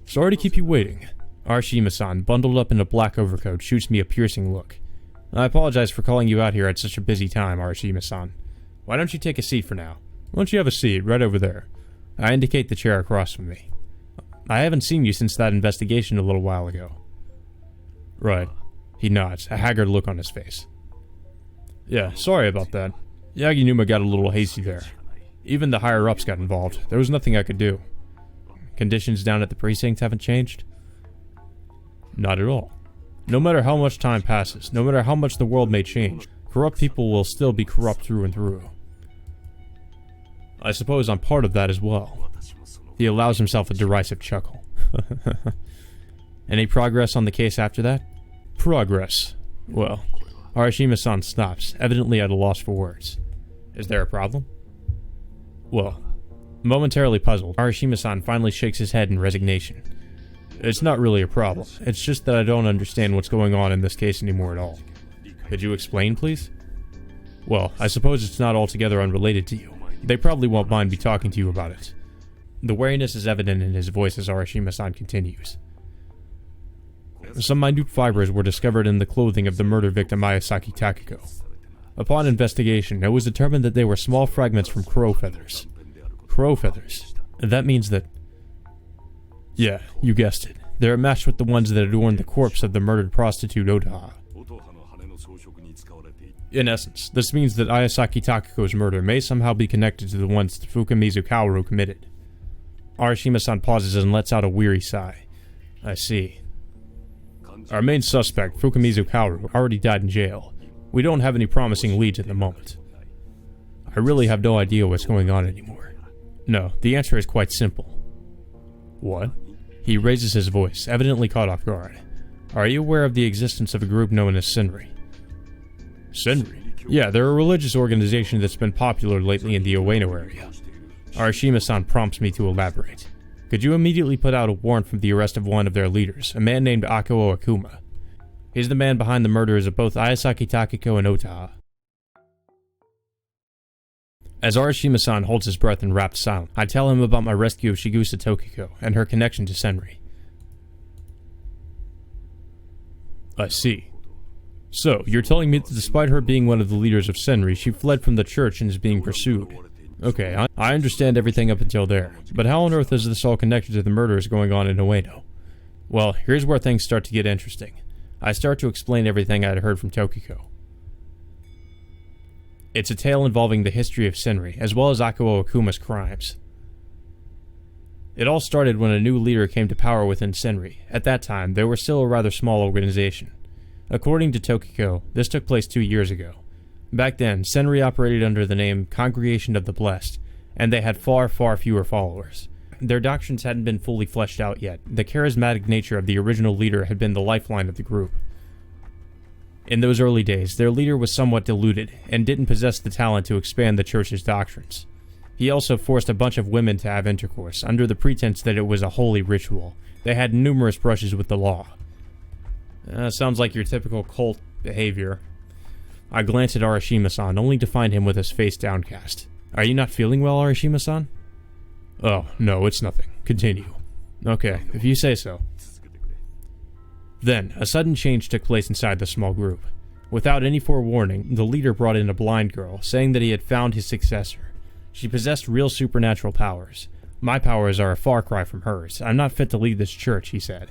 Sorry to keep you waiting. Arashima-san, bundled up in a black overcoat, shoots me a piercing look. I apologize for calling you out here at such a busy time, Arashima-san. Why don't you take a seat for now? Why don't you have a seat, right over there? I indicate the chair across from me. I haven't seen you since that investigation a little while ago. Right. He nods, a haggard look on his face. Yeah, sorry about that. Yaginuma got a little hasty there. Even the higher-ups got involved. There was nothing I could do. Conditions down at the precinct haven't changed? Not at all. No matter how much time passes, no matter how much the world may change, Corrupt people will still be corrupt through and through. I suppose I'm part of that as well. He allows himself a derisive chuckle. Any progress on the case after that? Progress. Well, Arashima-san stops, evidently at a loss for words. Is there a problem? Well, momentarily puzzled, Arashima-san finally shakes his head in resignation. It's not really a problem. It's just that I don't understand what's going on in this case anymore at all. Could you explain, please? Well, I suppose it's not altogether unrelated to you. They probably won't mind me talking to you about it. The wariness is evident in his voice as Arashima-san continues. Some minute fibers were discovered in the clothing of the murder victim Ayasaki Tokiko. Upon investigation, it was determined that they were small fragments from crow feathers. Crow feathers? That means that... Yeah, you guessed it. They're matched with the ones that adorned the corpse of the murdered prostitute Otaha. In essence, this means that Ayasaki Takiko's murder may somehow be connected to the ones that Fukamizu Kaoru committed. Arashima-san pauses and lets out a weary sigh. I see. Our main suspect, Fukamizu Kaoru, already died in jail. We don't have any promising leads at the moment. I really have no idea what's going on anymore. No, the answer is quite simple. What? He raises his voice, evidently caught off guard. Are you aware of the existence of a group known as Senri? Senri? Yeah, they're a religious organization that's been popular lately in the Ueno area. Arashima-san prompts me to elaborate. Could you immediately put out a warrant for the arrest of one of their leaders, a man named Akuo Akuma? He's the man behind the murders of both Ayasaki Tokiko and Otaha. As Arashima-san holds his breath in rapt silence, I tell him about my rescue of Shigusa Tokiko and her connection to Senri. I see. So, you're telling me that despite her being one of the leaders of Senri, she fled from the church and is being pursued. Okay, I understand everything up until there, but how on earth is this all connected to the murders going on in Ueno? Well, here's where things start to get interesting. I start to explain everything I had heard from Tokiko. It's a tale involving the history of Senri, as well as Akuo Akuma's crimes. It all started when a new leader came to power within Senri. At that time, they were still a rather small organization. According to Tokiko, this took place 2 years ago. Back then, Senri operated under the name Congregation of the Blessed, and they had far, far fewer followers. Their doctrines hadn't been fully fleshed out yet. The charismatic nature of the original leader had been the lifeline of the group. In those early days, their leader was somewhat deluded, and didn't possess the talent to expand the church's doctrines. He also forced a bunch of women to have intercourse, under the pretense that it was a holy ritual. They had numerous brushes with the law. Sounds like your typical cult behavior. I glance at Arashima-san, only to find him with his face downcast. Are you not feeling well, Arashima-san? Oh, no, it's nothing. Continue. Okay, if you say so. Then, a sudden change took place inside the small group. Without any forewarning, the leader brought in a blind girl, saying that he had found his successor. She possessed real supernatural powers. My powers are a far cry from hers. I'm not fit to lead this church, he said.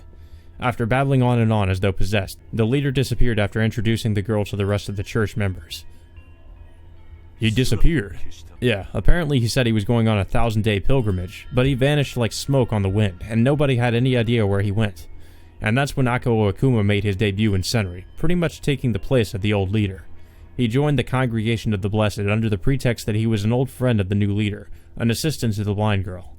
After babbling on and on as though possessed, the leader disappeared after introducing the girl to the rest of the church members. He disappeared? Yeah, apparently he said he was going on a 1,000-day pilgrimage, but he vanished like smoke on the wind, and nobody had any idea where he went. And that's when Akuo Akuma made his debut in Senri, pretty much taking the place of the old leader. He joined the Congregation of the Blessed under the pretext that he was an old friend of the new leader, an assistant to the blind girl.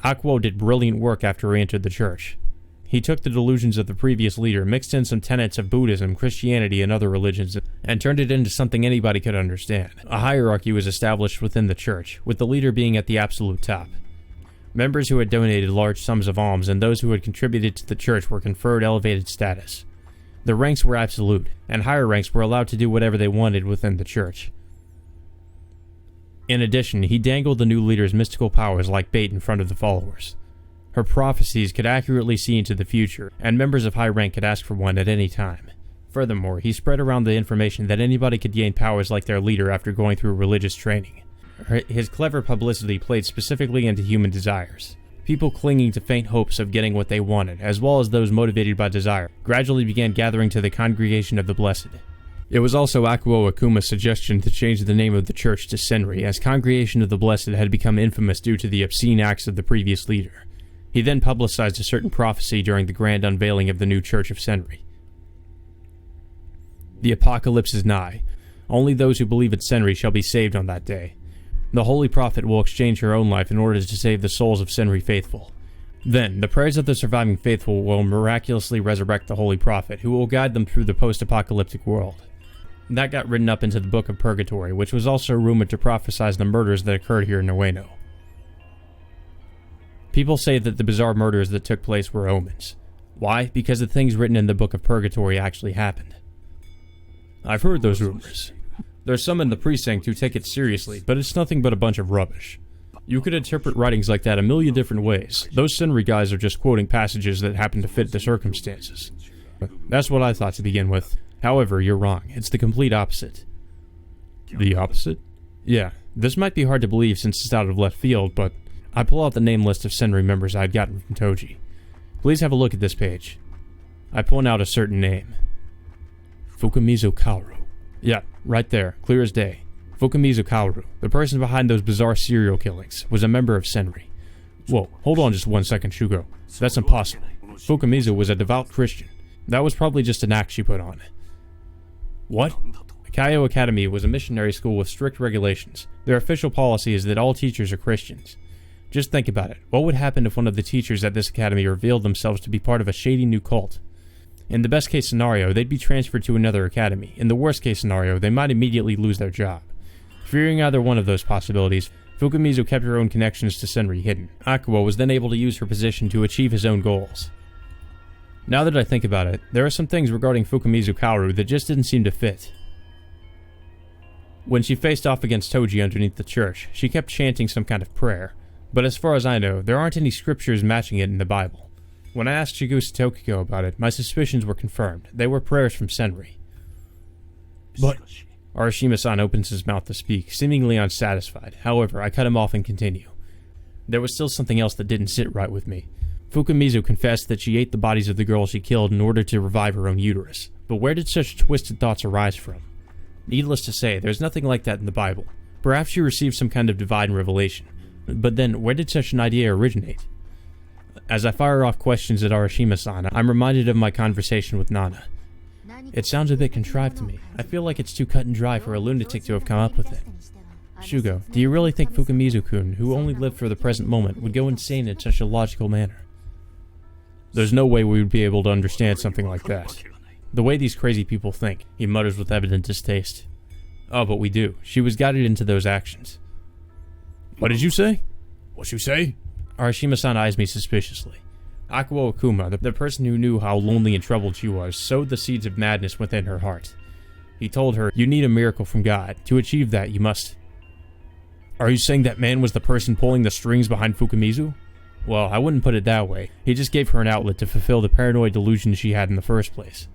Akuo did brilliant work after he entered the church. He took the delusions of the previous leader, mixed in some tenets of Buddhism, Christianity, and other religions, and turned it into something anybody could understand. A hierarchy was established within the church, with the leader being at the absolute top. Members who had donated large sums of alms and those who had contributed to the church were conferred elevated status. The ranks were absolute, and higher ranks were allowed to do whatever they wanted within the church. In addition, he dangled the new leader's mystical powers like bait in front of the followers. Her prophecies could accurately see into the future, and members of high rank could ask for one at any time. Furthermore, he spread around the information that anybody could gain powers like their leader after going through religious training. His clever publicity played specifically into human desires. People clinging to faint hopes of getting what they wanted, as well as those motivated by desire, gradually began gathering to the Congregation of the Blessed. It was also Akuo Akuma's suggestion to change the name of the church to Senri, as Congregation of the Blessed had become infamous due to the obscene acts of the previous leader. He then publicized a certain prophecy during the grand unveiling of the new church of Senri. The apocalypse is nigh. Only those who believe in Senri shall be saved on that day. The Holy Prophet will exchange her own life in order to save the souls of Senri faithful. Then, the prayers of the surviving faithful will miraculously resurrect the Holy Prophet, who will guide them through the post-apocalyptic world. That got written up into the Book of Purgatory, which was also rumored to prophesize the murders that occurred here in Ueno. People say that the bizarre murders that took place were omens. Why? Because the things written in the Book of Purgatory actually happened. I've heard those rumors. There's some in the precinct who take it seriously, but it's nothing but a bunch of rubbish. You could interpret writings like that a million different ways. Those Senri guys are just quoting passages that happen to fit the circumstances. That's what I thought to begin with. However, you're wrong. It's the complete opposite. The opposite? Yeah, this might be hard to believe since it's out of left field, but I pull out the name list of Senri members I'd gotten from Toji. Please have a look at this page. I point out a certain name. Fukamizu Kaoru. Yeah, right there, clear as day. Fukamizu Kaoru, the person behind those bizarre serial killings, was a member of Senri. Whoa, hold on just 1 second, Shugo. That's impossible. Fukamizu was a devout Christian. That was probably just an act she put on. What? Kaiyo Academy was a missionary school with strict regulations. Their official policy is that all teachers are Christians. Just think about it. What would happen if one of the teachers at this academy revealed themselves to be part of a shady new cult? In the best case scenario, they'd be transferred to another academy. In the worst case scenario, they might immediately lose their job. Fearing either one of those possibilities, Fukamizu kept her own connections to Senri hidden. Akuo was then able to use her position to achieve his own goals. Now that I think about it, there are some things regarding Fukamizu Kaoru that just didn't seem to fit. When she faced off against Toji underneath the church, she kept chanting some kind of prayer, but as far as I know, there aren't any scriptures matching it in the Bible. When I asked Chigusa Tokiko about it, my suspicions were confirmed. They were prayers from Senri. But Arashima-san opens his mouth to speak, seemingly unsatisfied. However, I cut him off and continue. There was still something else that didn't sit right with me. Fukamizu confessed that she ate the bodies of the girls she killed in order to revive her own uterus. But where did such twisted thoughts arise from? Needless to say, there's nothing like that in the Bible. Perhaps she received some kind of divine revelation. But then, where did such an idea originate? As I fire off questions at Arashima-san, I'm reminded of my conversation with Nana. It sounds a bit contrived to me. I feel like it's too cut and dry for a lunatic to have come up with it. Shugo, do you really think Fukamizu-kun, who only lived for the present moment, would go insane in such a logical manner? There's no way we would be able to understand something like that. The way these crazy people think, he mutters with evident distaste. Oh, but we do. She was guided into those actions. What did you say? What'd you say? Arashima-san eyes me suspiciously. Akuo Akuma, the person who knew how lonely and troubled she was, sowed the seeds of madness within her heart. He told her, you need a miracle from God. To achieve that, you must... Are you saying that man was the person pulling the strings behind Fukamizu? Well, I wouldn't put it that way. He just gave her an outlet to fulfill the paranoid delusion she had in the first place.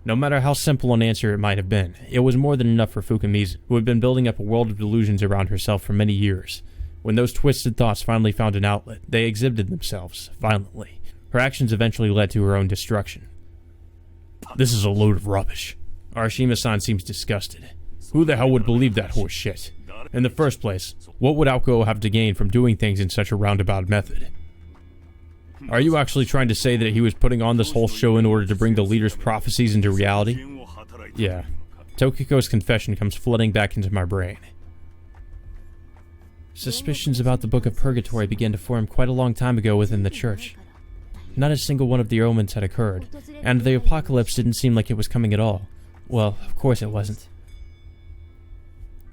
No matter how simple an answer it might have been, it was more than enough for Fukamizu, who had been building up a world of delusions around herself for many years. When those twisted thoughts finally found an outlet, they exhibited themselves, violently. Her actions eventually led to her own destruction. This is a load of rubbish. Arashima-san seems disgusted. Who the hell would believe that horse shit? In the first place, what would Akuo have to gain from doing things in such a roundabout method? Are you actually trying to say that he was putting on this whole show in order to bring the leader's prophecies into reality? Yeah. Tokiko's confession comes flooding back into my brain. Suspicions about the Book of Purgatory began to form quite a long time ago within the church. Not a single one of the omens had occurred, and the apocalypse didn't seem like it was coming at all. Well, of course it wasn't.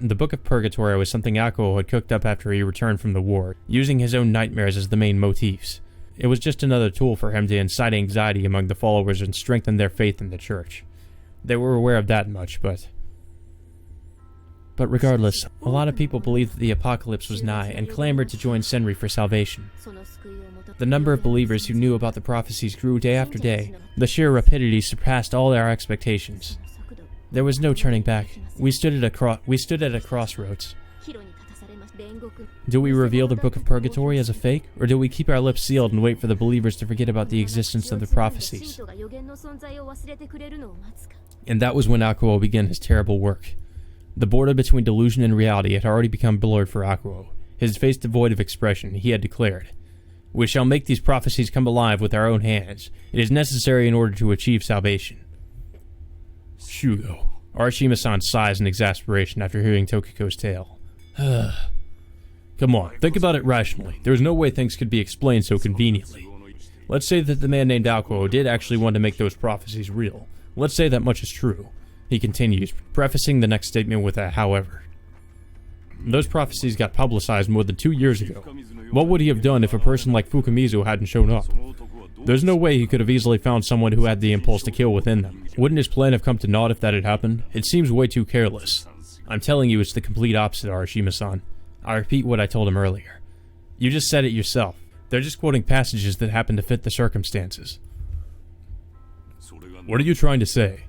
The Book of Purgatory was something Akuo had cooked up after he returned from the war, using his own nightmares as the main motifs. It was just another tool for him to incite anxiety among the followers and strengthen their faith in the church. They were aware of that much, but regardless, a lot of people believed that the apocalypse was nigh and clamored to join Senri for salvation. The number of believers who knew about the prophecies grew day after day. The sheer rapidity surpassed all our expectations. There was no turning back. We stood at a crossroads. Do we reveal the Book of Purgatory as a fake, or do we keep our lips sealed and wait for the believers to forget about the existence of the prophecies? And that was when Akuo began his terrible work. The border between delusion and reality had already become blurred for Akuo. His face devoid of expression, he had declared, "We shall make these prophecies come alive with our own hands. It is necessary in order to achieve salvation." Shugo, Arashima-san sighs in exasperation after hearing Tokiko's tale. Come on, think about it rationally. There's no way things could be explained so conveniently. Let's say that the man named Akuo did actually want to make those prophecies real. Let's say that much is true. He continues, prefacing the next statement with a however. Those prophecies got publicized more than 2 years ago. What would he have done if a person like Fukamizu hadn't shown up? There's no way he could have easily found someone who had the impulse to kill within them. Wouldn't his plan have come to naught if that had happened? It seems way too careless. I'm telling you, it's the complete opposite, Arashima-san. I repeat what I told him earlier. You just said it yourself. They're just quoting passages that happen to fit the circumstances. What are you trying to say?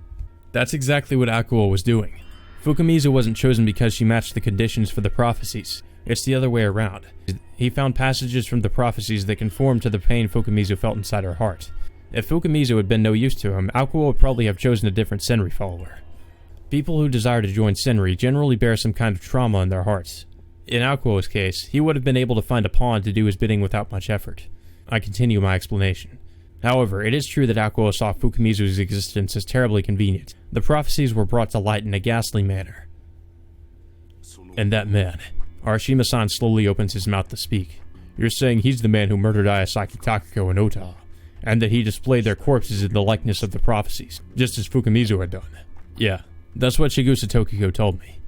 That's exactly what Akuo was doing. Fukamizu wasn't chosen because she matched the conditions for the prophecies. It's the other way around. He found passages from the prophecies that conformed to the pain Fukamizu felt inside her heart. If Fukamizu had been no use to him, Akuo would probably have chosen a different Senri follower. People who desire to join Senri generally bear some kind of trauma in their hearts. In Akuo's case, he would have been able to find a pawn to do his bidding without much effort. I continue my explanation. However, it is true that Akuo saw Fukamizu's existence as terribly convenient. The prophecies were brought to light in a ghastly manner. And that man, Arashima-san slowly opens his mouth to speak. You're saying he's the man who murdered Ayasaki Takiko and Ota, and that he displayed their corpses in the likeness of the prophecies, just as Fukamizu had done. Yeah, that's what Shigusa Tokiko told me.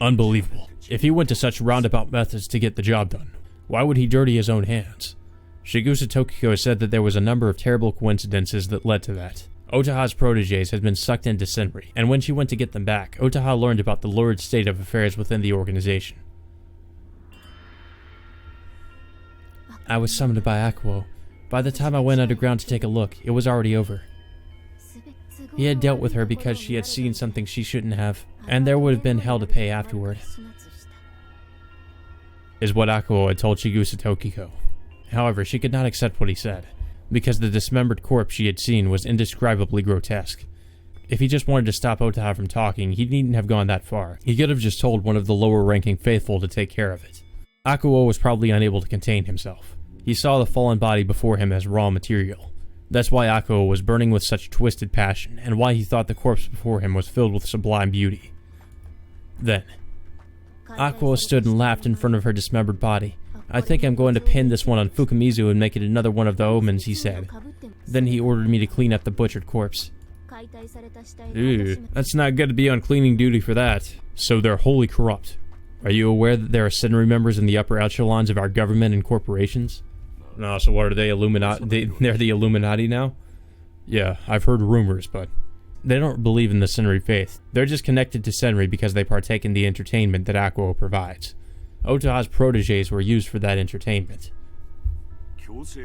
Unbelievable. If he went to such roundabout methods to get the job done, why would he dirty his own hands? Shigusa Tokiko said that there was a number of terrible coincidences that led to that. Otaha's protégés had been sucked into Senri, and when she went to get them back, Otaha learned about the lurid state of affairs within the organization. I was summoned by Akuo. By the time I went underground to take a look, it was already over. He had dealt with her because she had seen something she shouldn't have, and there would have been hell to pay afterward. Is what Akuo had told Shigusa Tokiko. However, she could not accept what he said, because the dismembered corpse she had seen was indescribably grotesque. If he just wanted to stop Otaha from talking, he needn't have gone that far. He could have just told one of the lower-ranking faithful to take care of it. Akuo was probably unable to contain himself. He saw the fallen body before him as raw material. That's why Akuo was burning with such twisted passion, and why he thought the corpse before him was filled with sublime beauty. Then, Akuo stood and laughed in front of her dismembered body. I think I'm going to pin this one on Fukamizu and make it another one of the omens, he said. Then he ordered me to clean up the butchered corpse. Ew, that's not good to be on cleaning duty for that. So they're wholly corrupt. Are you aware that there are Senri members in the upper echelons of our government and corporations? No, so what are they, Illuminati? They're the Illuminati now? Yeah, I've heard rumors, but they don't believe in the Senri faith. They're just connected to Senri because they partake in the entertainment that Akuo provides. Otaha's protégés were used for that entertainment.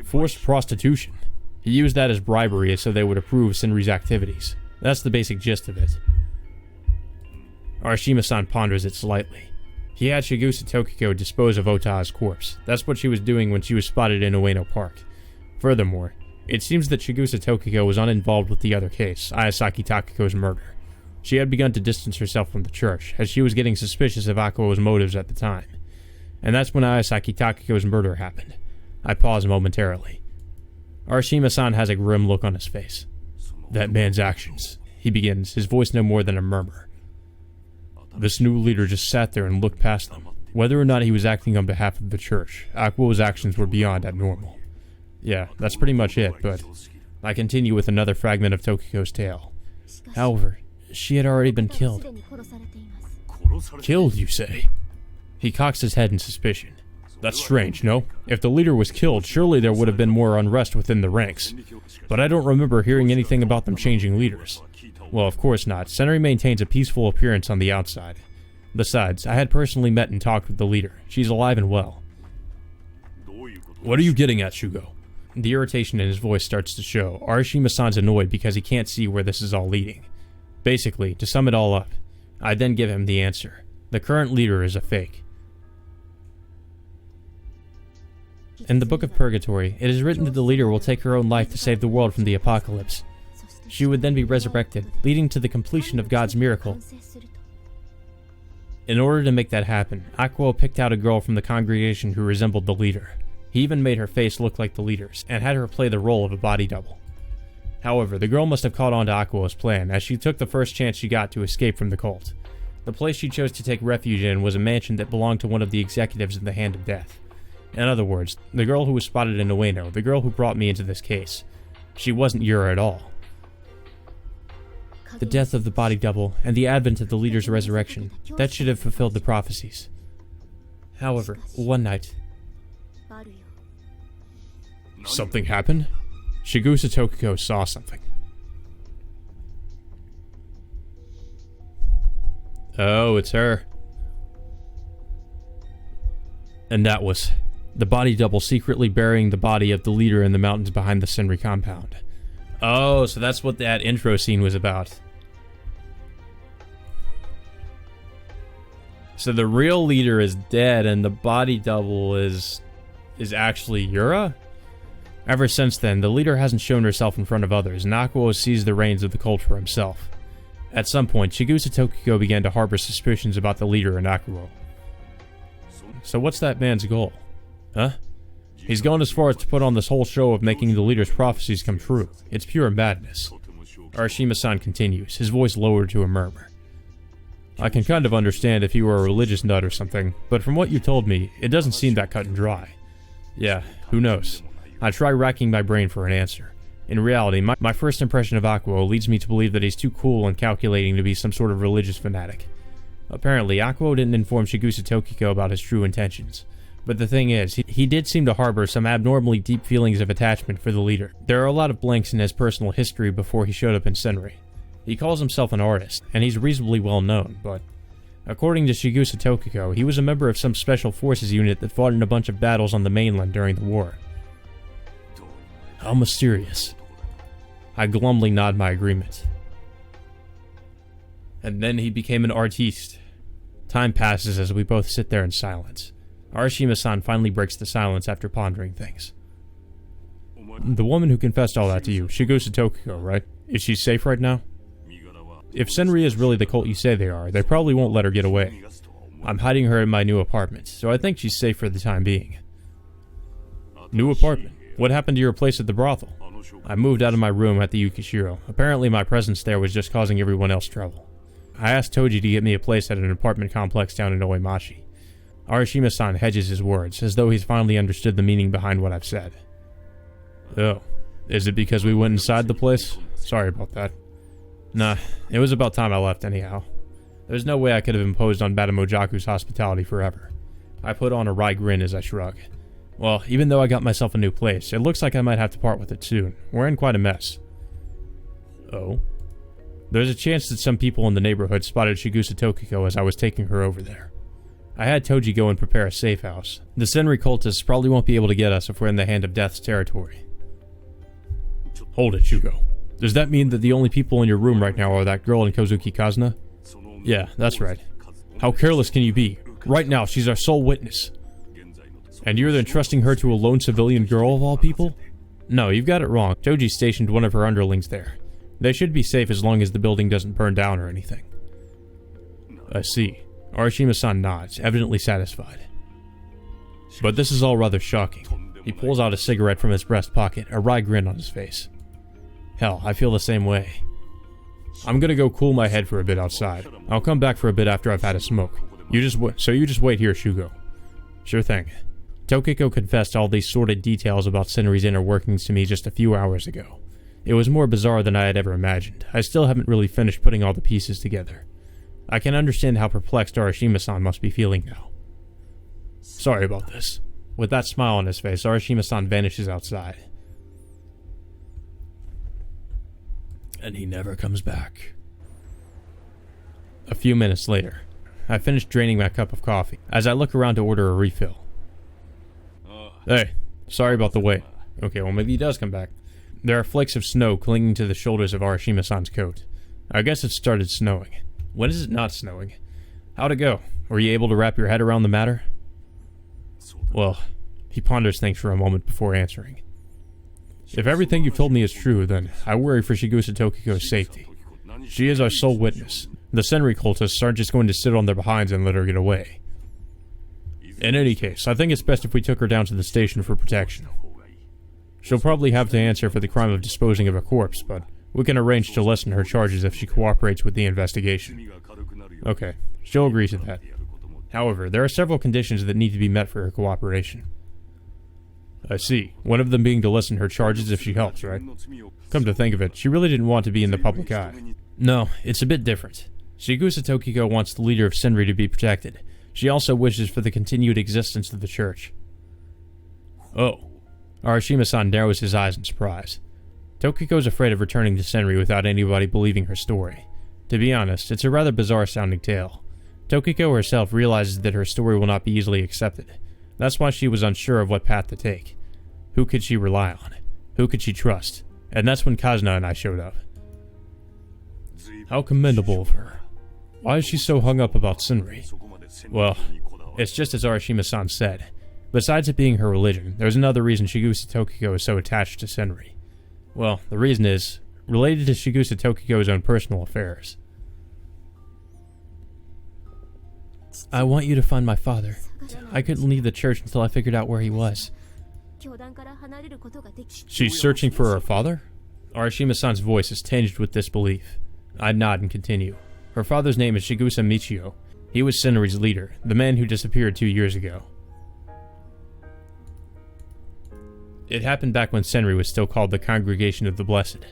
Forced prostitution. He used that as bribery so they would approve Senri's activities. That's the basic gist of it. Arashima-san ponders it slightly. He had Shigusa Tokiko dispose of Otaha's corpse. That's what she was doing when she was spotted in Ueno Park. Furthermore, it seems that Shigusa Tokiko was uninvolved with the other case, Ayasaki Takiko's murder. She had begun to distance herself from the church, as she was getting suspicious of Akuo's motives at the time. And that's when Ayasaki Takiko's murder happened. I pause momentarily. Arashima-san has a grim look on his face. That man's actions, he begins, his voice no more than a murmur. This new leader just sat there and looked past them. Whether or not he was acting on behalf of the church, Akuo's actions were beyond abnormal. Yeah, that's pretty much it, but I continue with another fragment of Tokiko's tale. However, she had already been killed. Killed, you say? He cocks his head in suspicion. That's strange, no? If the leader was killed, surely there would have been more unrest within the ranks. But I don't remember hearing anything about them changing leaders. Well, of course not. Senri maintains a peaceful appearance on the outside. Besides, I had personally met and talked with the leader. She's alive and well. What are you getting at, Shugo? The irritation in his voice starts to show. Arashima-san's annoyed because he can't see where this is all leading. Basically, to sum it all up, I then give him the answer. The current leader is a fake. In the Book of Purgatory, it is written that the leader will take her own life to save the world from the apocalypse. She would then be resurrected, leading to the completion of God's miracle. In order to make that happen, Akuo picked out a girl from the congregation who resembled the leader. He even made her face look like the leader's, and had her play the role of a body double. However, the girl must have caught on to Aqua's plan, as she took the first chance she got to escape from the cult. The place she chose to take refuge in was a mansion that belonged to one of the executives in the Hand of Death. In other words, the girl who was spotted in Ueno, the girl who brought me into this case. She wasn't Yura at all. The death of the body double, and the advent of the leader's resurrection, that should have fulfilled the prophecies. However, one night... Something happened? Shigusa Tokiko saw something. Oh, it's her. And that was the body double secretly burying the body of the leader in the mountains behind the Senri compound. Oh, so that's what that intro scene was about. So the real leader is dead and the body double is actually Yura? Ever since then, the leader hasn't shown herself in front of others, and Aqua seized the reins of the cult for himself. At some point, Shigusa Tokiko began to harbor suspicions about the leader and Aqua. So what's that man's goal? Huh? He's gone as far as to put on this whole show of making the leader's prophecies come true. It's pure madness. Arashima-san continues, his voice lowered to a murmur. I can kind of understand if you were a religious nut or something, but from what you told me, it doesn't seem that cut and dry. Yeah, who knows? I try racking my brain for an answer. In reality, my first impression of Aqua leads me to believe that he's too cool and calculating to be some sort of religious fanatic. Apparently, Aqua didn't inform Shigusa Tokiko about his true intentions. But the thing is, he did seem to harbor some abnormally deep feelings of attachment for the leader. There are a lot of blanks in his personal history before he showed up in Senri. He calls himself an artist, and he's reasonably well known, but... According to Shigusa Tokiko, he was a member of some special forces unit that fought in a bunch of battles on the mainland during the war. How mysterious. I glumly nod my agreement. And then he became an artiste. Time passes as we both sit there in silence. Arashima-san finally breaks the silence after pondering things. The woman who confessed all that to you, Shigusa Tokiko, right? Is she safe right now? If Senri is really the cult you say they are, they probably won't let her get away. I'm hiding her in my new apartment, so I think she's safe for the time being. New apartment? What happened to your place at the brothel? I moved out of my room at the Yukishiro. Apparently my presence there was just causing everyone else trouble. I asked Toji to get me a place at an apartment complex down in Oimachi. Arashima-san hedges his words, as though he's finally understood the meaning behind what I've said. Oh, is it because we went inside the place? Sorry about that. Nah, it was about time I left anyhow. There's no way I could have imposed on Madame Ojaku's hospitality forever. I put on a wry grin as I shrug. Well, even though I got myself a new place, it looks like I might have to part with it soon. We're in quite a mess. Oh? There's a chance that some people in the neighborhood spotted Shigusa Tokiko as I was taking her over there. I had Toji go and prepare a safe house. The Senri cultists probably won't be able to get us if we're in the Hand of Death's territory. Hold it, Shugo. Does that mean that the only people in your room right now are that girl and Kozuki Kazuna? Yeah, that's right. How careless can you be? Right now, she's our sole witness. And you're then trusting her to a lone civilian girl of all people? No, you've got it wrong. Toji stationed one of her underlings there. They should be safe as long as the building doesn't burn down or anything. I see. Arashima-san nods, evidently satisfied. But this is all rather shocking. He pulls out a cigarette from his breast pocket, a wry grin on his face. Hell, I feel the same way. I'm gonna go cool my head for a bit outside. I'll come back for a bit after I've had a smoke. You just wait here, Shugo. Sure thing. Tokiko confessed all these sordid details about Senri's inner workings to me just a few hours ago. It was more bizarre than I had ever imagined. I still haven't really finished putting all the pieces together. I can understand how perplexed Arashima-san must be feeling now. Sorry about this. With that smile on his face, Arashima-san vanishes outside. And he never comes back. A few minutes later, I finish draining my cup of coffee as I look around to order a refill. Hey, sorry about the wait. Okay, well maybe he does come back. There are flakes of snow clinging to the shoulders of Arashima-san's coat. I guess it started snowing. When is it not snowing? How'd it go? Were you able to wrap your head around the matter? Well, he ponders things for a moment before answering. If everything you've told me is true, then I worry for Shigusa Tokiko's safety. She is our sole witness. The Senri cultists aren't just going to sit on their behinds and let her get away. In any case, I think it's best if we took her down to the station for protection. She'll probably have to answer for the crime of disposing of a corpse, but we can arrange to lessen her charges if she cooperates with the investigation. Okay, she'll agree to that. However, there are several conditions that need to be met for her cooperation. I see. One of them being to lessen her charges if she helps, right? Come to think of it, she really didn't want to be in the public eye. No, it's a bit different. Shigusa Tokiko wants the leader of Senri to be protected. She also wishes for the continued existence of the church. Oh. Arashima-san narrows his eyes in surprise. Tokiko's afraid of returning to Senri without anybody believing her story. To be honest, it's a rather bizarre-sounding tale. Tokiko herself realizes that her story will not be easily accepted. That's why she was unsure of what path to take. Who could she rely on? Who could she trust? And that's when Kazuna and I showed up. How commendable of her. Why is she so hung up about Senri? Well, it's just as Arashima-san said. Besides it being her religion, there's another reason Shigusa Tokiko is so attached to Senri. Well, the reason is related to Shigusa Tokiko's own personal affairs. I want you to find my father. I couldn't leave the church until I figured out where he was. She's searching for her father? Arashima-san's voice is tinged with disbelief. I nod and continue. Her father's name is Shigusa Michio. He was Senri's leader, the man who disappeared 2 years ago. It happened back when Senri was still called the Congregation of the Blessed.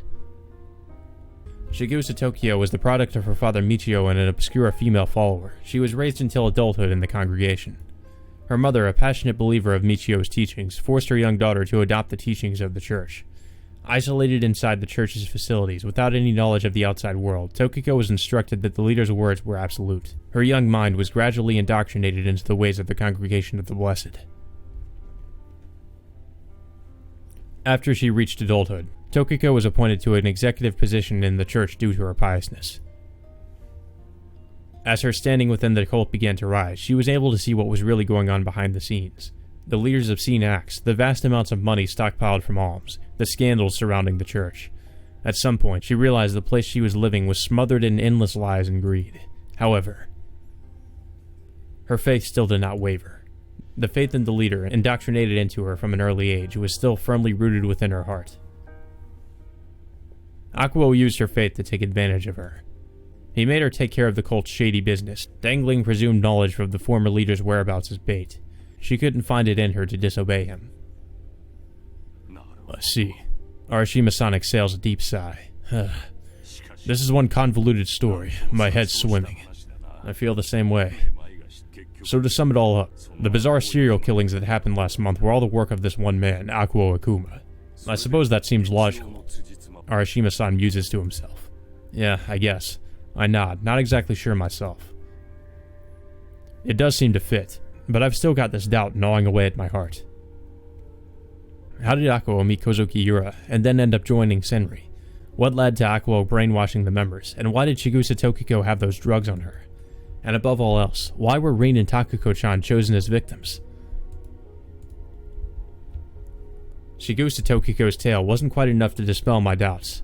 Shigusa Tokiko was the product of her father Michio and an obscure female follower. She was raised until adulthood in the congregation. Her mother, a passionate believer of Michio's teachings, forced her young daughter to adopt the teachings of the church. Isolated inside the church's facilities, without any knowledge of the outside world, Tokiko was instructed that the leader's words were absolute. Her young mind was gradually indoctrinated into the ways of the Congregation of the Blessed. After she reached adulthood, Tokiko was appointed to an executive position in the church due to her piousness. As her standing within the cult began to rise, she was able to see what was really going on behind the scenes. The leader's obscene acts, the vast amounts of money stockpiled from alms, the scandals surrounding the church. At some point, she realized the place she was living was smothered in endless lies and greed. However, her faith still did not waver. The faith in the leader, indoctrinated into her from an early age, was still firmly rooted within her heart. Akuo used her faith to take advantage of her. He made her take care of the cult's shady business, dangling presumed knowledge of the former leader's whereabouts as bait. She couldn't find it in her to disobey him. I see. Arashima-san exhales a deep sigh. This is one convoluted story. My head's swimming. I feel the same way. So to sum it all up, the bizarre serial killings that happened last month were all the work of this one man, Akuo Akuma. I suppose that seems logical. Arashima-san muses to himself. Yeah, I guess. I nod, not exactly sure myself. It does seem to fit, but I've still got this doubt gnawing away at my heart. How did Akuo meet Kozuki Yura, and then end up joining Senri? What led to Akuo brainwashing the members, and why did Shigusa Tokiko have those drugs on her? And above all else, why were Rin and Takuko-chan chosen as victims? Shigusa Tokiko's tale wasn't quite enough to dispel my doubts.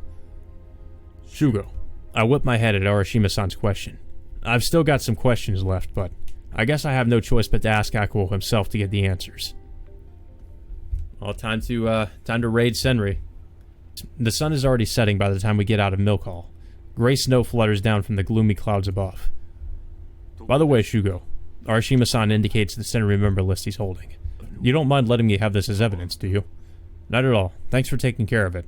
Shugo. I whipped my head at Arashima-san's question. I've still got some questions left, but I guess I have no choice but to ask Akuo himself to get the answers. Well, time to raid Senri. The sun is already setting by the time we get out of Milk Hall. Gray snow flutters down from the gloomy clouds above. By the way, Shugo, Arashima-san indicates the Senri member list he's holding. You don't mind letting me have this as evidence, do you? Not at all. Thanks for taking care of it.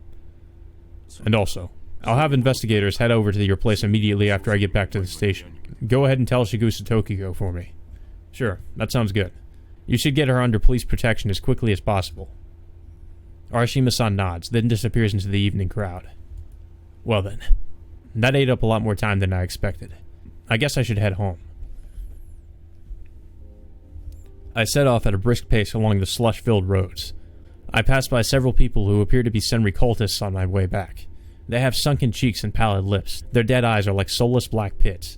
And also, I'll have investigators head over to your place immediately after I get back to the station. Go ahead and tell Shigusa Tokiko for me. Sure, that sounds good. You should get her under police protection as quickly as possible. Arashima-san nods, then disappears into the evening crowd. Well then, that ate up a lot more time than I expected. I guess I should head home. I set off at a brisk pace along the slush-filled roads. I pass by several people who appear to be Senri cultists on my way back. They have sunken cheeks and pallid lips. Their dead eyes are like soulless black pits.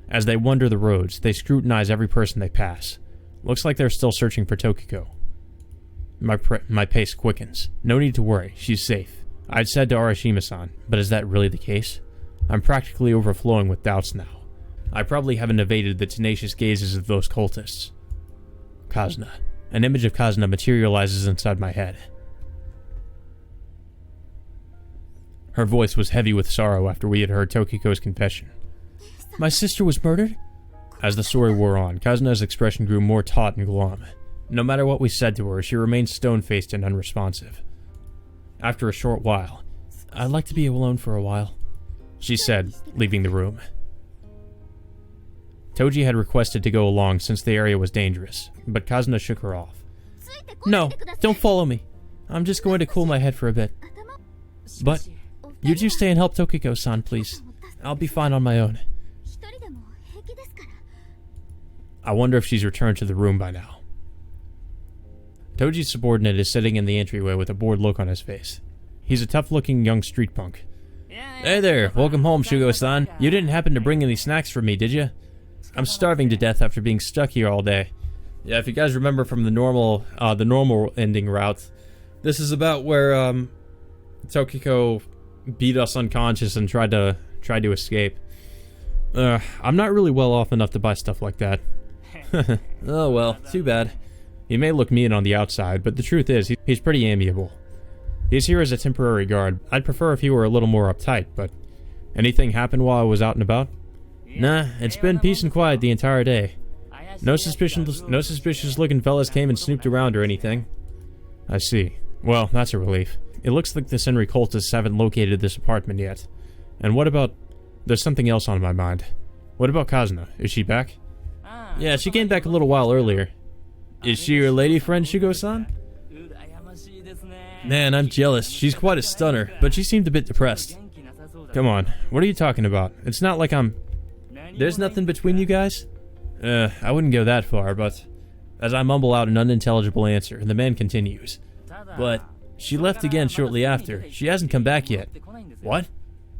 As they wander the roads, they scrutinize every person they pass. Looks like they're still searching for Tokiko. My pace quickens. No need to worry, she's safe. I'd said to Arashima-san, but is that really the case? I'm practically overflowing with doubts now. I probably haven't evaded the tenacious gazes of those cultists. Kazuna. An image of Kazuna materializes inside my head. Her voice was heavy with sorrow after we had heard Tokiko's confession. My sister was murdered? As the story wore on, Kazuna's expression grew more taut and glum. No matter what we said to her, she remained stone-faced and unresponsive. After a short while, I'd like to be alone for a while, she said, leaving the room. Toji had requested to go along since the area was dangerous, but Kazuna shook her off. No, don't follow me. I'm just going to cool my head for a bit. But, you two stay and help Tokiko-san, please. I'll be fine on my own. I wonder if she's returned to the room by now. Toji's subordinate is sitting in the entryway with a bored look on his face. He's a tough-looking young street punk. Hey there, welcome home, Shugo-san. You didn't happen to bring any snacks for me, did you? I'm starving to death after being stuck here all day. Yeah, if you guys remember from the normal ending route, this is about where Tokiko beat us unconscious and tried to escape. I'm not really well off enough to buy stuff like that. Oh well, too bad. He may look mean on the outside, but the truth is, he's pretty amiable. He's here as a temporary guard. I'd prefer if he were a little more uptight, but... Anything happened while I was out and about? Nah, it's been peace and quiet the entire day. No suspicious looking fellas came and snooped around or anything. I see. Well, that's a relief. It looks like the Senri cultists haven't located this apartment yet. And what about... There's something else on my mind. What about Kazuna? Is she back? Yeah, she came back a little while earlier. Is she your lady friend, Shugo-san? Man, I'm jealous. She's quite a stunner, but she seemed a bit depressed. Come on, what are you talking about? It's not like I'm... There's nothing between you guys? I wouldn't go that far, but... As I mumble out an unintelligible answer, the man continues. But, she left again shortly after. She hasn't come back yet. What?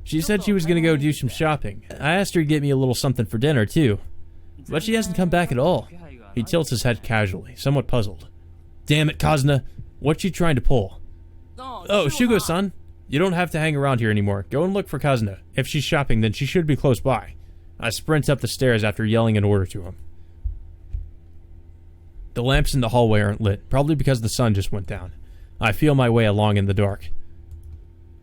She said she was gonna go do some shopping. I asked her to get me a little something for dinner, too. But she hasn't come back at all. He tilts his head casually, somewhat puzzled. Damn it, Kazuna. What's she trying to pull? Oh, Shugo-san. You don't have to hang around here anymore. Go and look for Kazuna. If she's shopping, then she should be close by. I sprint up the stairs after yelling an order to him. The lamps in the hallway aren't lit, probably because the sun just went down. I feel my way along in the dark.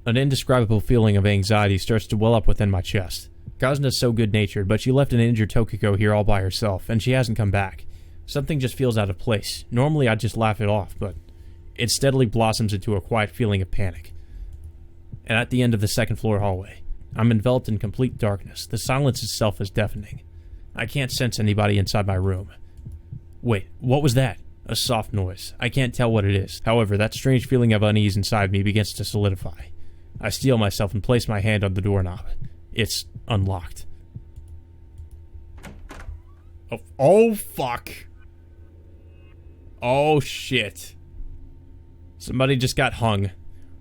An indescribable feeling of anxiety starts to well up within my chest. Kazuna's so good-natured, but she left an injured Tokiko here all by herself, and she hasn't come back. Something just feels out of place. Normally I'd just laugh it off, but it steadily blossoms into a quiet feeling of panic. And at the end of the second-floor hallway, I'm enveloped in complete darkness. The silence itself is deafening. I can't sense anybody inside my room. Wait, what was that? A soft noise. I can't tell what it is. However, that strange feeling of unease inside me begins to solidify. I steel myself and place my hand on the doorknob. It's unlocked. Oh, fuck. Oh, shit. Somebody just got hung.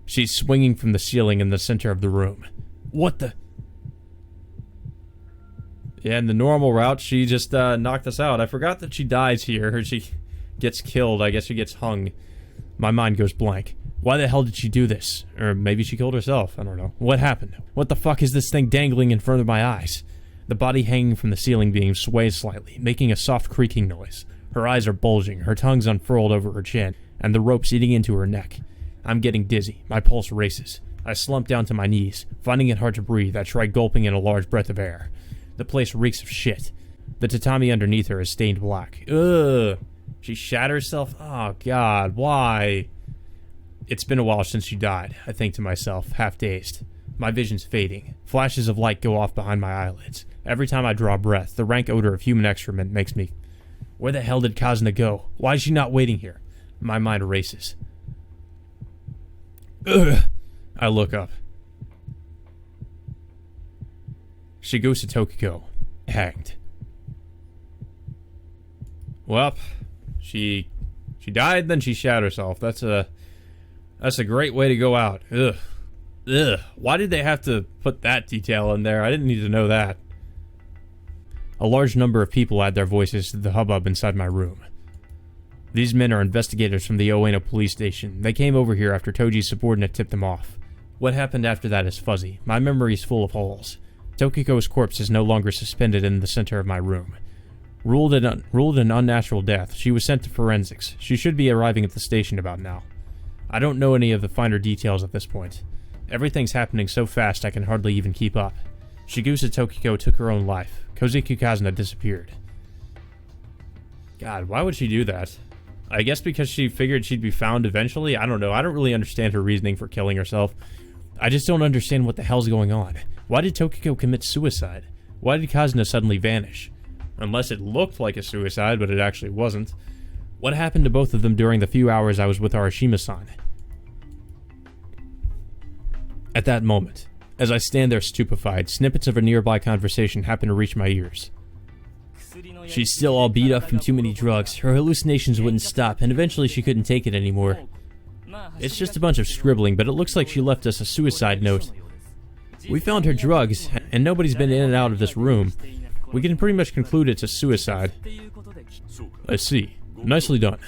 She's swinging from the ceiling in the center of the room. What the... Yeah, in the normal route, she just knocked us out. I forgot that she dies here, or she gets killed. I guess she gets hung. My mind goes blank. Why the hell did she do this? Or maybe she killed herself. I don't know. What happened? What the fuck is this thing dangling in front of my eyes? The body hanging from the ceiling beam sways slightly, making a soft creaking noise. Her eyes are bulging, her tongue's unfurled over her chin, and the rope's eating into her neck. I'm getting dizzy. My pulse races. I slump down to my knees. Finding it hard to breathe, I try gulping in a large breath of air. The place reeks of shit. The tatami underneath her is stained black. Ugh. She shat herself? Oh, God. Why? It's been a while since she died, I think to myself, half dazed. My vision's fading. Flashes of light go off behind my eyelids. Every time I draw breath, the rank odor of human excrement makes me... Where the hell did Kazuna go? Why is she not waiting here? My mind races. Ugh. I look up. Shigusa Tokiko, hanged. Well, she died, then she shot herself. That's a great way to go out. Ugh. Ugh. Why did they have to put that detail in there? I didn't need to know that. A large number of people add their voices to the hubbub inside my room. These men are investigators from the Ueno police station. They came over here after Toji's subordinate tipped them off. What happened after that is fuzzy. My memory's full of holes. Tokiko's corpse is no longer suspended in the center of my room. Ruled an unnatural death, she was sent to forensics. She should be arriving at the station about now. I don't know any of the finer details at this point. Everything's happening so fast I can hardly even keep up. Shigusa Tokiko took her own life. Kozuki Kazuna disappeared. God, why would she do that? I guess because she figured she'd be found eventually? I don't know. I don't really understand her reasoning for killing herself. I just don't understand what the hell's going on. Why did Tokiko commit suicide? Why did Kazuna suddenly vanish? Unless it looked like a suicide, but it actually wasn't. What happened to both of them during the few hours I was with Arashima-san? At that moment, as I stand there stupefied, snippets of a nearby conversation happen to reach my ears. She's still all beat up from too many drugs. Her hallucinations wouldn't stop, and eventually she couldn't take it anymore. It's just a bunch of scribbling, but it looks like she left us a suicide note. We found her drugs, and nobody's been in and out of this room. We can pretty much conclude it's a suicide. I see. Nicely done.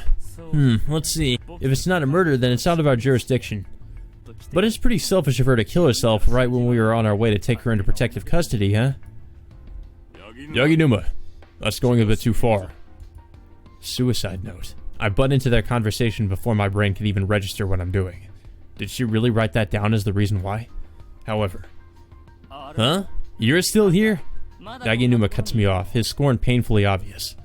Let's see. If it's not a murder, then it's out of our jurisdiction. But it's pretty selfish of her to kill herself right when we were on our way to take her into protective custody, huh? Yaginuma, that's going a bit too far. Suicide note. I butt into their conversation before my brain can even register what I'm doing. Did she really write that down as the reason why? However... Huh? You're still here? Yaginuma cuts me off, his scorn painfully obvious.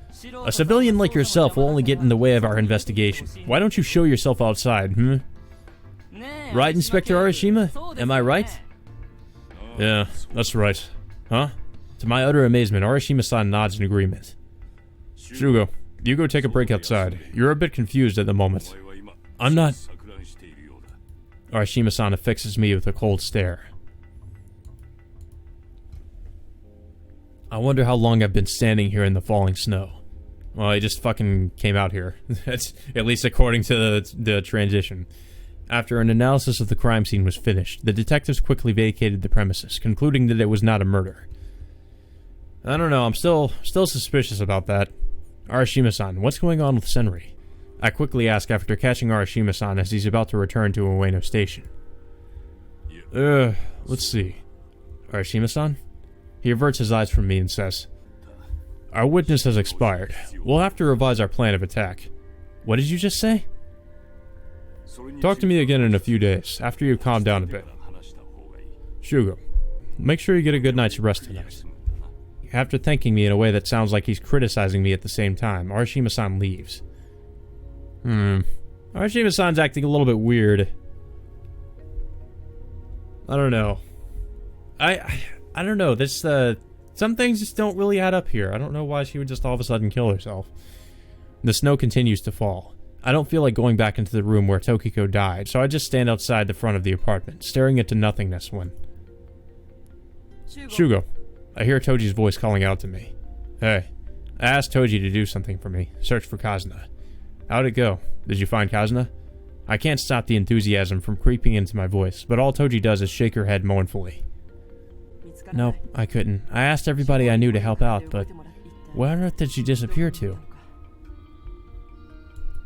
A civilian like yourself will only get in the way of our investigation. Why don't you show yourself outside, Right, Inspector Arashima? Am I right? Yeah, that's right. Huh? To my utter amazement, Arashima-san nods in agreement. Shugo, you go take a break outside. You're a bit confused at the moment. I'm not... Arashima-san affixes me with a cold stare. I wonder how long I've been standing here in the falling snow. Well, I just fucking came out here. That's at least according to the transition. After an analysis of the crime scene was finished, the detectives quickly vacated the premises, concluding that it was not a murder. I don't know, I'm still suspicious about that. Arashima-san, what's going on with Senri? I quickly ask after catching Arashima-san as he's about to return to Ueno Station. Let's see. Arashima-san? He averts his eyes from me and says, Our witness has expired. We'll have to revise our plan of attack. What did you just say? Talk to me again in a few days, after you've calmed down a bit. Shugo, make sure you get a good night's rest tonight. After thanking me in a way that sounds like he's criticizing me at the same time, Arashima-san leaves. Arashima-san's acting a little bit weird. I don't know. I don't know, this, some things just don't really add up here. I don't know why she would just all of a sudden kill herself. The snow continues to fall. I don't feel like going back into the room where Tokiko died, so I just stand outside the front of the apartment, staring into nothingness when... Shugo. I hear Toji's voice calling out to me. Hey, I asked Toji to do something for me, search for Kazuna. How'd it go? Did you find Kazuna? I can't stop the enthusiasm from creeping into my voice, but all Toji does is shake her head mournfully. Nope, I couldn't. I asked everybody I knew to help out, but where on earth did she disappear to?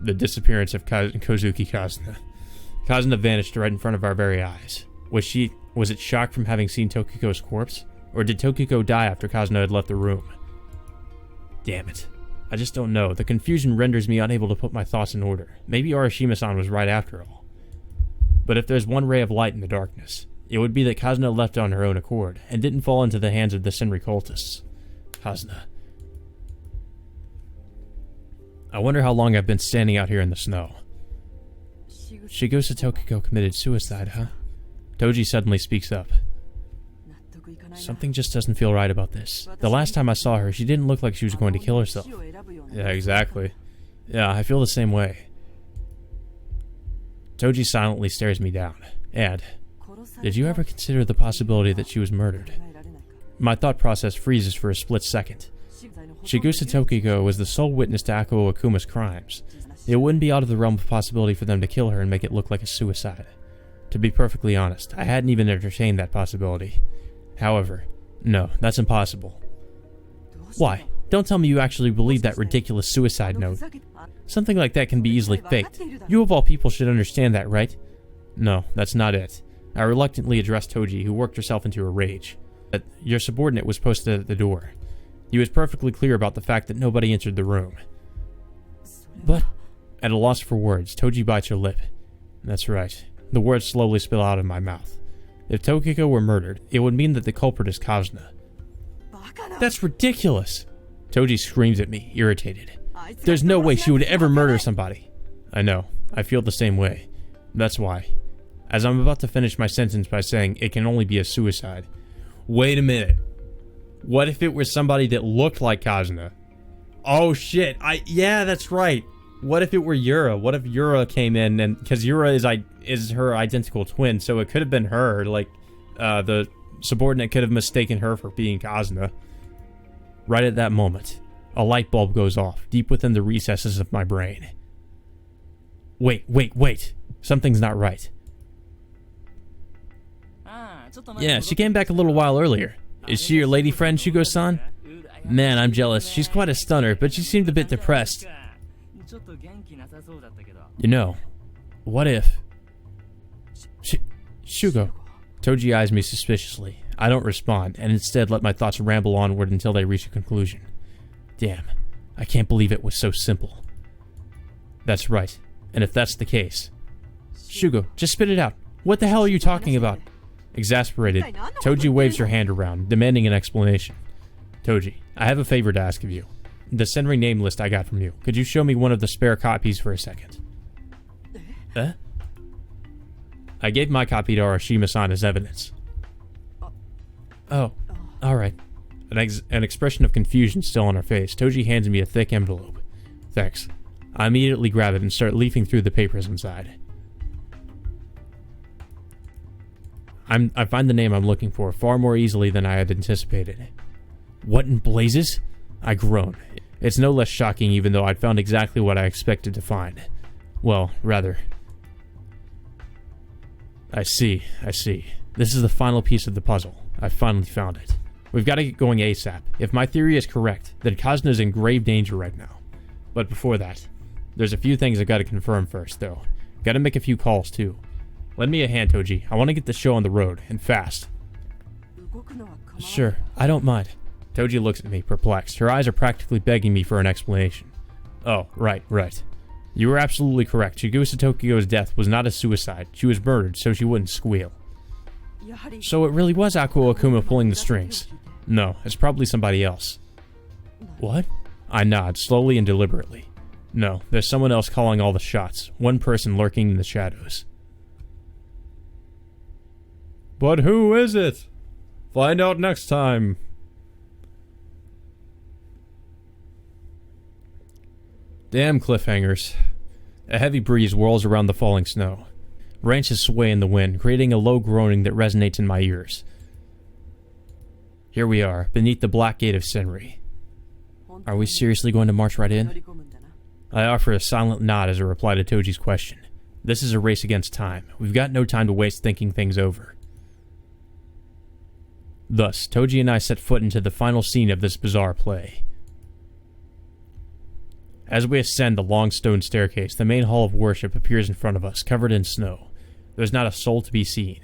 The disappearance of Kozuki Kazuna. Kazuna vanished right in front of our very eyes. Was it shock from having seen Tokiko's corpse? Or did Tokiko die after Kazuna had left the room? Damn it. I just don't know. The confusion renders me unable to put my thoughts in order. Maybe Arashima-san was right after all. But if there's one ray of light in the darkness, it would be that Kazuna left on her own accord, and didn't fall into the hands of the Senri cultists. Kazuna. I wonder how long I've been standing out here in the snow. Shigusa Tokiko committed suicide, huh? Toji suddenly speaks up. Something just doesn't feel right about this. The last time I saw her, she didn't look like she was going to kill herself. Yeah, exactly. Yeah, I feel the same way. Toji silently stares me down. And, did you ever consider the possibility that she was murdered? My thought process freezes for a split second. Shigusa Tokiko was the sole witness to Akio Akuma's crimes. It wouldn't be out of the realm of possibility for them to kill her and make it look like a suicide. To be perfectly honest, I hadn't even entertained that possibility. However, no, that's impossible. Why? Don't tell me you actually believe that ridiculous suicide note. Something like that can be easily faked. You of all people should understand that, right? No, that's not it. I reluctantly addressed Toji, who worked herself into a rage. That your subordinate was posted at the door. He was perfectly clear about the fact that nobody entered the room. But, at a loss for words, Toji bites her lip. That's right. The words slowly spill out of my mouth. If Tokiko were murdered, it would mean that the culprit is Kazuna. That's ridiculous! Toji screams at me, irritated. There's no way she would ever murder somebody. I know. I feel the same way. That's why. As I'm about to finish my sentence by saying it can only be a suicide. Wait a minute. What if it were somebody that looked like Kazuna? Oh shit, yeah, that's right. What if it were Yura? What if Yura came in and, because Yura is her identical twin, so it could have been her, like, the subordinate could have mistaken her for being Kazuna. Right at that moment, a light bulb goes off, deep within the recesses of my brain. Wait. Something's not right. Yeah, she came back a little while earlier. Is she your lady friend, Shugo-san? Man, I'm jealous. She's quite a stunner, but she seemed a bit depressed. You know, what if... Shugo. Toji eyes me suspiciously. I don't respond, and instead let my thoughts ramble onward until they reach a conclusion. Damn, I can't believe it was so simple. That's right, and if that's the case... Shugo, just spit it out. What the hell are you talking about? Exasperated, Toji waves her hand around, demanding an explanation. Toji, I have a favor to ask of you. The Senri name list I got from you. Could you show me one of the spare copies for a second? I gave my copy to Arashima-san as evidence. Oh, alright. An expression of confusion still on her face, Toji hands me a thick envelope. Thanks. I immediately grab it and start leafing through the papers inside. I find the name I'm looking for far more easily than I had anticipated. What in blazes? I groan. It's no less shocking even though I'd found exactly what I expected to find. Well, rather... I see. This is the final piece of the puzzle. I've finally found it. We've got to get going ASAP. If my theory is correct, then Kazuna's in grave danger right now. But before that, there's a few things I've got to confirm first, though. Got to make a few calls, too. Lend me a hand, Toji. I want to get the show on the road, and fast. Sure, I don't mind. Toji looks at me, perplexed. Her eyes are practically begging me for an explanation. Oh, right. You were absolutely correct. Chigusa Tokiko's death was not a suicide. She was murdered, so she wouldn't squeal. So it really was Akuo Akuma pulling the strings? No, it's probably somebody else. What? I nod, slowly and deliberately. No, there's someone else calling all the shots. One person lurking in the shadows. But who is it? Find out next time. Damn cliffhangers. A heavy breeze whirls around the falling snow. Branches sway in the wind, creating a low groaning that resonates in my ears. Here we are, beneath the black gate of Senri. Are we seriously going to march right in? I offer a silent nod as a reply to Toji's question. This is a race against time. We've got no time to waste thinking things over. Thus, Toji and I set foot into the final scene of this bizarre play. As we ascend the long stone staircase, the main hall of worship appears in front of us, covered in snow. There's not a soul to be seen.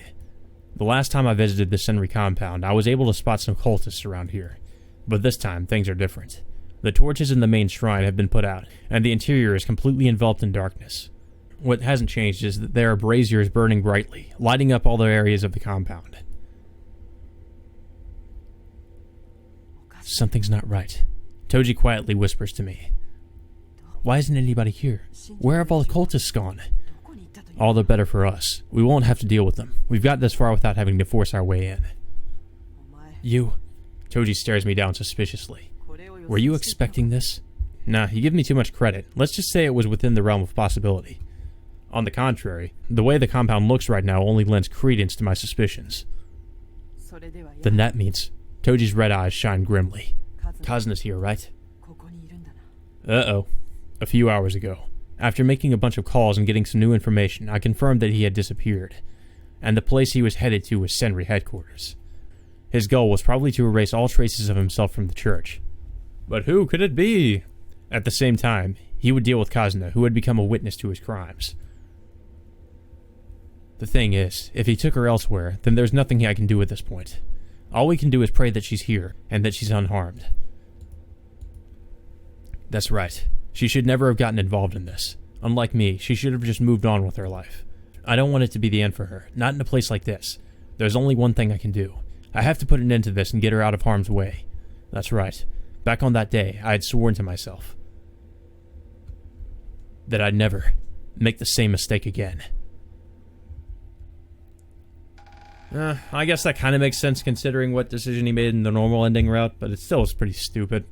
The last time I visited the Senri compound, I was able to spot some cultists around here. But this time, things are different. The torches in the main shrine have been put out, and the interior is completely enveloped in darkness. What hasn't changed is that there are braziers burning brightly, lighting up all the areas of the compound. Something's not right. Toji quietly whispers to me. Why isn't anybody here? Where have all the cultists gone? All the better for us. We won't have to deal with them. We've got this far without having to force our way in. You... Toji stares me down suspiciously. Were you expecting this? Nah, you give me too much credit. Let's just say it was within the realm of possibility. On the contrary, the way the compound looks right now only lends credence to my suspicions. Then that means... Toji's red eyes shine grimly. Kazuna's here, right? Uh-oh. A few hours ago, after making a bunch of calls and getting some new information, I confirmed that he had disappeared, and the place he was headed to was Senri headquarters. His goal was probably to erase all traces of himself from the church. But who could it be? At the same time, he would deal with Kazuna, who had become a witness to his crimes. The thing is, if he took her elsewhere, then there's nothing I can do at this point. All we can do is pray that she's here, and that she's unharmed. That's right. She should never have gotten involved in this. Unlike me, she should have just moved on with her life. I don't want it to be the end for her, not in a place like this. There's only one thing I can do. I have to put an end to this and get her out of harm's way. That's right. Back on that day, I had sworn to myself that I'd never make the same mistake again. I guess that kind of makes sense considering what decision he made in the normal ending route, but it still is pretty stupid.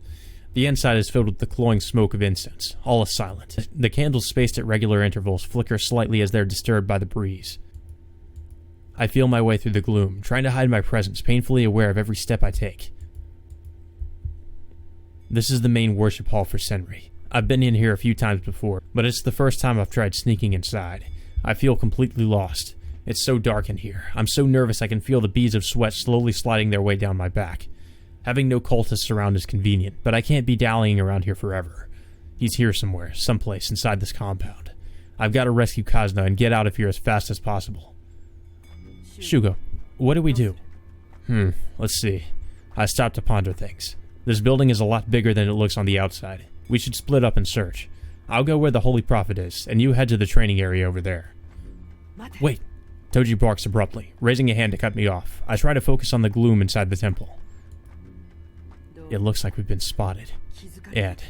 The inside is filled with the cloying smoke of incense. All is silent. The candles spaced at regular intervals flicker slightly as they're disturbed by the breeze. I feel my way through the gloom, trying to hide my presence, painfully aware of every step I take. This is the main worship hall for Senri. I've been in here a few times before, but it's the first time I've tried sneaking inside. I feel completely lost. It's so dark in here. I'm so nervous I can feel the beads of sweat slowly sliding their way down my back. Having no cultists around is convenient, but I can't be dallying around here forever. He's here somewhere, someplace inside this compound. I've got to rescue Kazna and get out of here as fast as possible. Shugo, what do we do? Let's see. I stopped to ponder things. This building is a lot bigger than it looks on the outside. We should split up and search. I'll go where the Holy Prophet is, and you head to the training area over there. Wait! Toji barks abruptly, raising a hand to cut me off. I try to focus on the gloom inside the temple. It looks like we've been spotted. And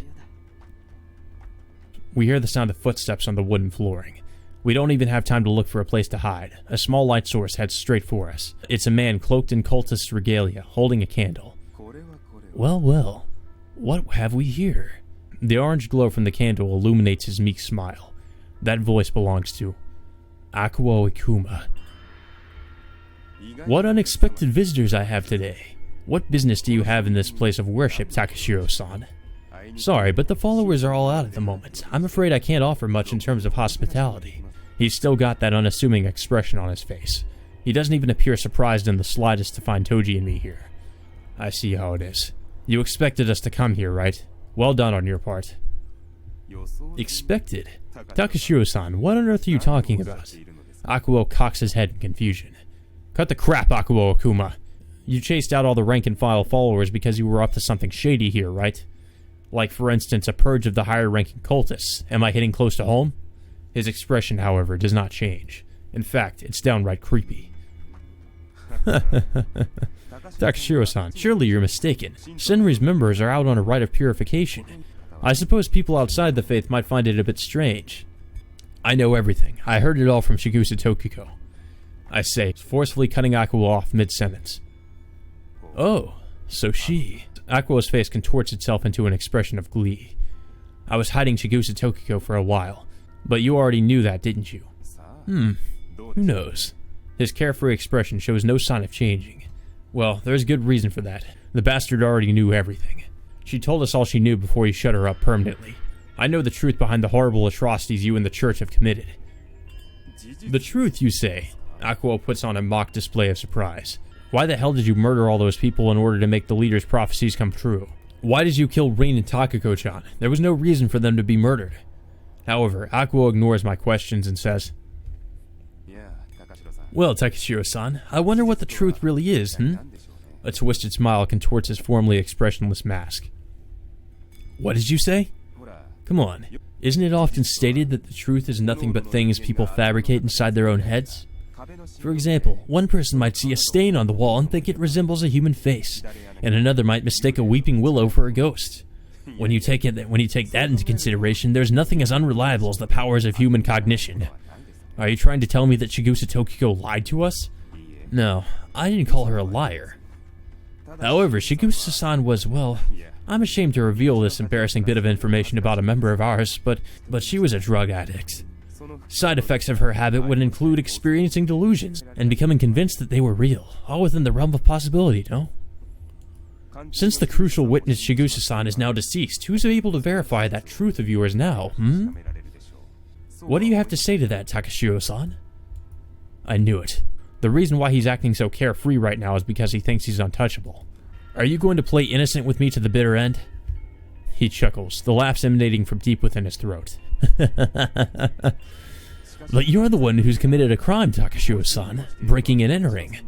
we hear the sound of footsteps on the wooden flooring. We don't even have time to look for a place to hide. A small light source heads straight for us. It's a man cloaked in cultist regalia, holding a candle. Well, well, what have we here? The orange glow from the candle illuminates his meek smile. That voice belongs to Akuo Ikuma. What unexpected visitors I have today. What business do you have in this place of worship, Takashiro-san? Sorry, but the followers are all out at the moment. I'm afraid I can't offer much in terms of hospitality. He's still got that unassuming expression on his face. He doesn't even appear surprised in the slightest to find Toji and me here. I see how it is. You expected us to come here, right? Well done on your part. Expected? Takashiro-san, what on earth are you talking about? Akuo cocks his head in confusion. Cut the crap, Akuo Akuma. You chased out all the rank-and-file followers because you were up to something shady here, right? Like, for instance, a purge of the higher-ranking cultists. Am I hitting close to home? His expression, however, does not change. In fact, it's downright creepy. Takashiro-san, surely you're mistaken. Senri's members are out on a rite of purification. I suppose people outside the faith might find it a bit strange. I know everything. I heard it all from Shigusa Tokiko. I say, forcefully cutting Akuo off mid-sentence. Oh, so she... Akuo's face contorts itself into an expression of glee. I was hiding Shigusa Tokiko for a while, but you already knew that, didn't you? Who knows? His carefree expression shows no sign of changing. Well, there's good reason for that. The bastard already knew everything. She told us all she knew before he shut her up permanently. I know the truth behind the horrible atrocities you and the church have committed. The truth, you say? Akuo puts on a mock display of surprise. Why the hell did you murder all those people in order to make the leader's prophecies come true? Why did you kill Rin and Takako-chan? There was no reason for them to be murdered. However, Akuo ignores my questions and says, Well, Takashiro-san, I wonder what the truth really is, A twisted smile contorts his formerly expressionless mask. What did you say? Come on, isn't it often stated that the truth is nothing but things people fabricate inside their own heads? For example, one person might see a stain on the wall and think it resembles a human face, and another might mistake a weeping willow for a ghost. When you take that into consideration, there's nothing as unreliable as the powers of human cognition. Are you trying to tell me that Shigusa Tokiko lied to us? No, I didn't call her a liar. However, Shigusa-san was, well, I'm ashamed to reveal this embarrassing bit of information about a member of ours, but she was a drug addict. Side effects of her habit would include experiencing delusions and becoming convinced that they were real, all within the realm of possibility, no? Since the crucial witness Shigusa-san is now deceased, who's able to verify that truth of yours now, What do you have to say to that, Takashiro-san? I knew it. The reason why he's acting so carefree right now is because he thinks he's untouchable. Are you going to play innocent with me to the bitter end? He chuckles, the laughs emanating from deep within his throat. But you're the one who's committed a crime, Takashiro-san, breaking and entering.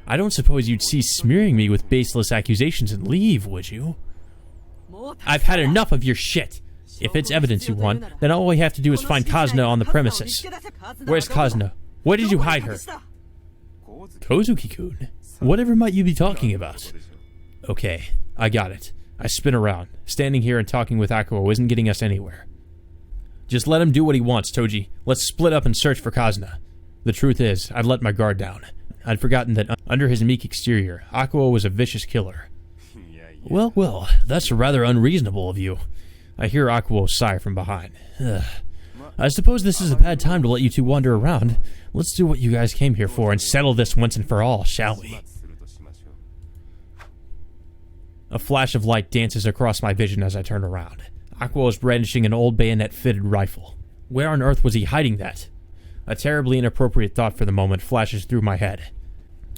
I don't suppose you'd cease smearing me with baseless accusations and leave, would you? I've had enough of your shit. If it's evidence you want, then all we have to do is find Kazna on the premises. Where's Kazna? Where did you hide her? Kozuki-kun? Whatever might you be talking about? Okay, I got it. I spin around. Standing here and talking with Akuo isn't getting us anywhere. Just let him do what he wants, Toji. Let's split up and search for Kazuna. The truth is, I'd let my guard down. I'd forgotten that under his meek exterior, Akuo was a vicious killer. Well, that's rather unreasonable of you. I hear Akuo sigh from behind. Ugh. I suppose this is a bad time to let you two wander around. Let's do what you guys came here for and settle this once and for all, shall we? A flash of light dances across my vision as I turn around. Akuo is brandishing an old bayonet-fitted rifle. Where on earth was he hiding that? A terribly inappropriate thought for the moment flashes through my head.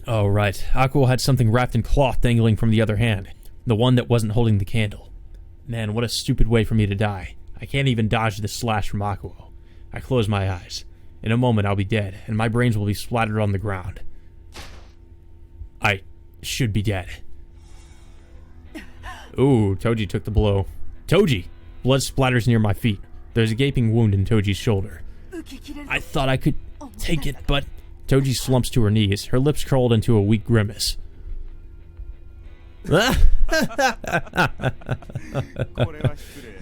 Oh, right. Akuo had something wrapped in cloth dangling from the other hand. The one that wasn't holding the candle. Man, what a stupid way for me to die. I can't even dodge this slash from Akuo. I close my eyes. In a moment, I'll be dead, and my brains will be splattered on the ground. I should be dead. Ooh, Toji took the blow. Toji! Blood splatters near my feet. There's a gaping wound in Toji's shoulder. I thought I could take it, but... Toji slumps to her knees, her lips curled into a weak grimace.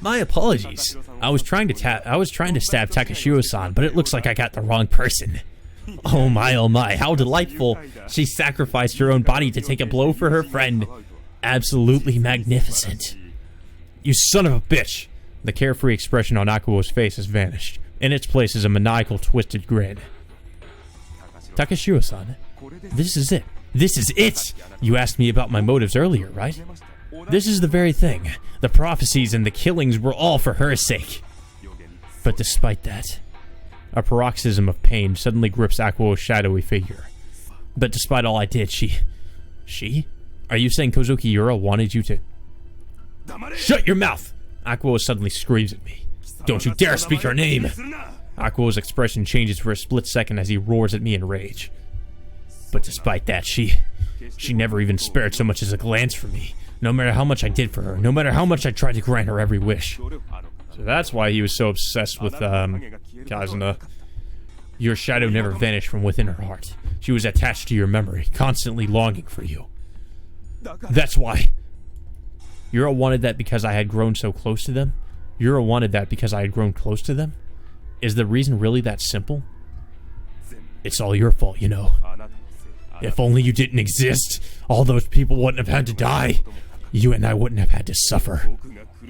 My apologies. I was trying to stab Takashio-san, but it looks like I got the wrong person. Oh my, how delightful. She sacrificed her own body to take a blow for her friend. Absolutely magnificent. You son of a bitch. The carefree expression on Akuo's face has vanished. In its place is a maniacal, twisted grin. Takashio-san, this is it. This is it! You asked me about my motives earlier, right? This is the very thing. The prophecies and the killings were all for her sake. But despite that, a paroxysm of pain suddenly grips Akuo's shadowy figure. But despite all I did, she? Are you saying Kozuki Yura wanted you to... Shut your mouth! Akuo suddenly screams at me. Don't you dare speak her name! Akuo's expression changes for a split second as he roars at me in rage. But despite that, she never even spared so much as a glance for me. No matter how much I did for her, no matter how much I tried to grant her every wish. So that's why he was so obsessed with, Kazuna. Your shadow never vanished from within her heart. She was attached to your memory, constantly longing for you. That's why. Yura wanted that because I had grown so close to them? Yura wanted that because I had grown close to them? Is the reason really that simple? It's all your fault, you know. If only you didn't exist, all those people wouldn't have had to die. You and I wouldn't have had to suffer.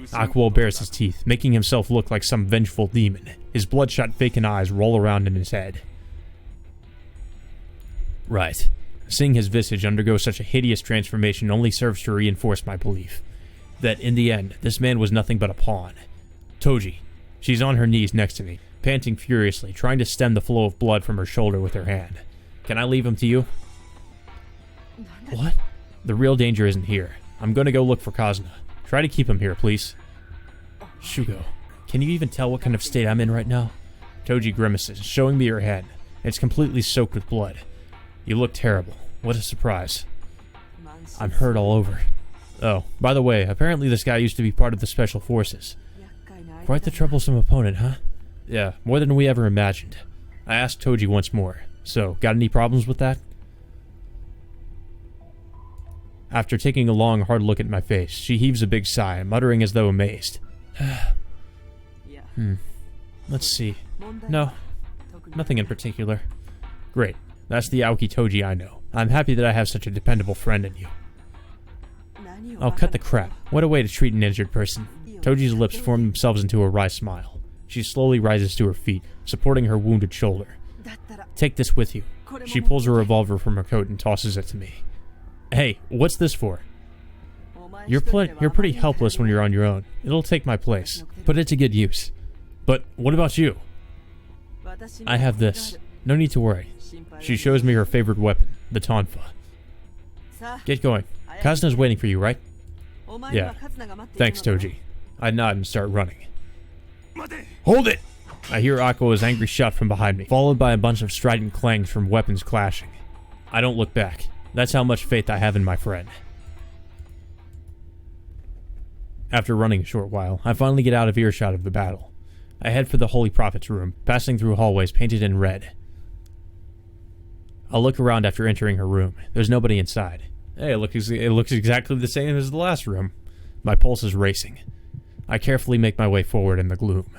Akuo bares his teeth, making himself look like some vengeful demon. His bloodshot vacant eyes roll around in his head. Right. Seeing his visage undergo such a hideous transformation only serves to reinforce my belief that, in the end, this man was nothing but a pawn. Toji. She's on her knees next to me, panting furiously, trying to stem the flow of blood from her shoulder with her hand. Can I leave him to you? What? The real danger isn't here. I'm gonna go look for Kazuna. Try to keep him here, please. Shugo, can you even tell what kind of state I'm in right now? Toji grimaces, showing me her head. It's completely soaked with blood. You look terrible. What a surprise. I'm hurt all over. Oh, by the way, apparently this guy used to be part of the Special Forces. Quite the troublesome opponent, huh? Yeah, more than we ever imagined. I asked Toji once more. So, got any problems with that? After taking a long, hard look at my face, she heaves a big sigh, muttering as though amazed. Let's see. No, nothing in particular. Great. That's the Aoki Toji I know. I'm happy that I have such a dependable friend in you. Oh, cut the crap. What a way to treat an injured person. Toji's lips form themselves into a wry smile. She slowly rises to her feet, supporting her wounded shoulder. Take this with you. She pulls her revolver from her coat and tosses it to me. Hey, what's this for? You're pretty helpless when you're on your own. It'll take my place. Put it to good use. But what about you? I have this. No need to worry. She shows me her favorite weapon, the tonfa. Get going. Kazuna's waiting for you, right? Yeah. Thanks, Toji. I nod and start running. Hold it! I hear Akuo's angry shout from behind me, followed by a bunch of strident clangs from weapons clashing. I don't look back. That's how much faith I have in my friend. After running a short while, I finally get out of earshot of the battle. I head for the Holy Prophet's room, passing through hallways painted in red. I'll look around after entering her room. There's nobody inside. Hey, it looks exactly the same as the last room. My pulse is racing. I carefully make my way forward in the gloom.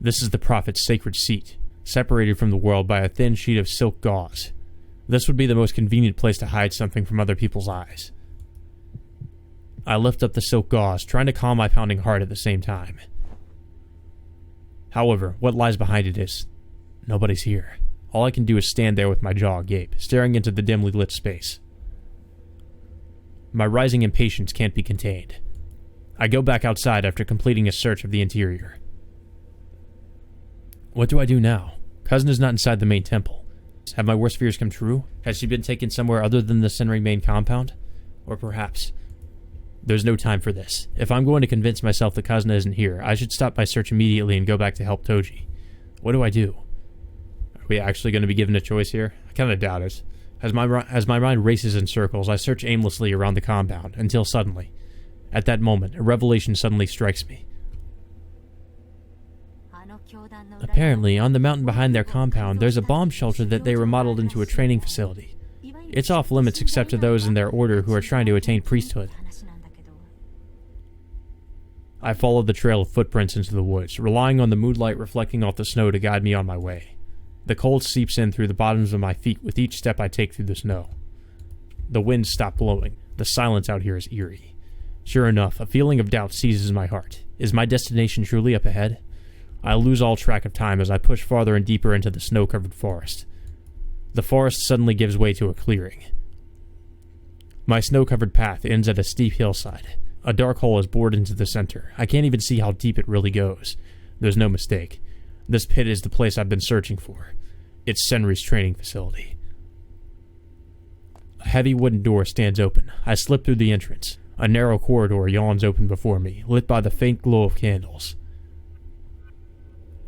This is the prophet's sacred seat, separated from the world by a thin sheet of silk gauze. This would be the most convenient place to hide something from other people's eyes. I lift up the silk gauze, trying to calm my pounding heart at the same time. However, what lies behind it is, nobody's here. All I can do is stand there with my jaw agape, staring into the dimly lit space. My rising impatience can't be contained. I go back outside after completing a search of the interior. What do I do now? Cousin is not inside the main temple. Have my worst fears come true? Has she been taken somewhere other than the Senri main compound? Or perhaps... There's no time for this. If I'm going to convince myself that Kazuna isn't here, I should stop my search immediately and go back to help Toji. What do I do? Are we actually going to be given a choice here? I kind of doubt it. As my mind races in circles, I search aimlessly around the compound, until suddenly, at that moment, a revelation suddenly strikes me. Apparently, on the mountain behind their compound, there's a bomb shelter that they remodeled into a training facility. It's off limits except to those in their order who are trying to attain priesthood. I followed the trail of footprints into the woods, relying on the moonlight reflecting off the snow to guide me on my way. The cold seeps in through the bottoms of my feet with each step I take through the snow. The wind stopped blowing. The silence out here is eerie. Sure enough, a feeling of doubt seizes my heart. Is my destination truly up ahead? I lose all track of time as I push farther and deeper into the snow-covered forest. The forest suddenly gives way to a clearing. My snow-covered path ends at a steep hillside. A dark hole is bored into the center. I can't even see how deep it really goes. There's no mistake. This pit is the place I've been searching for. It's Senri's training facility. A heavy wooden door stands open. I slip through the entrance. A narrow corridor yawns open before me, lit by the faint glow of candles.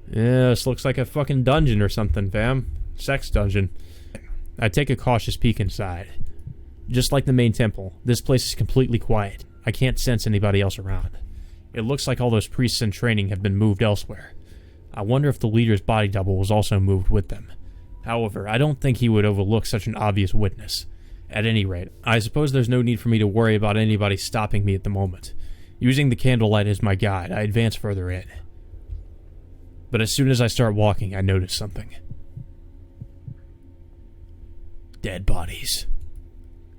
Yeah, this looks like a fucking dungeon or something, fam. Sex dungeon. I take a cautious peek inside. Just like the main temple, this place is completely quiet. I can't sense anybody else around. It looks like all those priests in training have been moved elsewhere. I wonder if the leader's body double was also moved with them. However, I don't think he would overlook such an obvious witness. At any rate, I suppose there's no need for me to worry about anybody stopping me at the moment. Using the candlelight as my guide, I advance further in. But as soon as I start walking, I notice something. Dead bodies.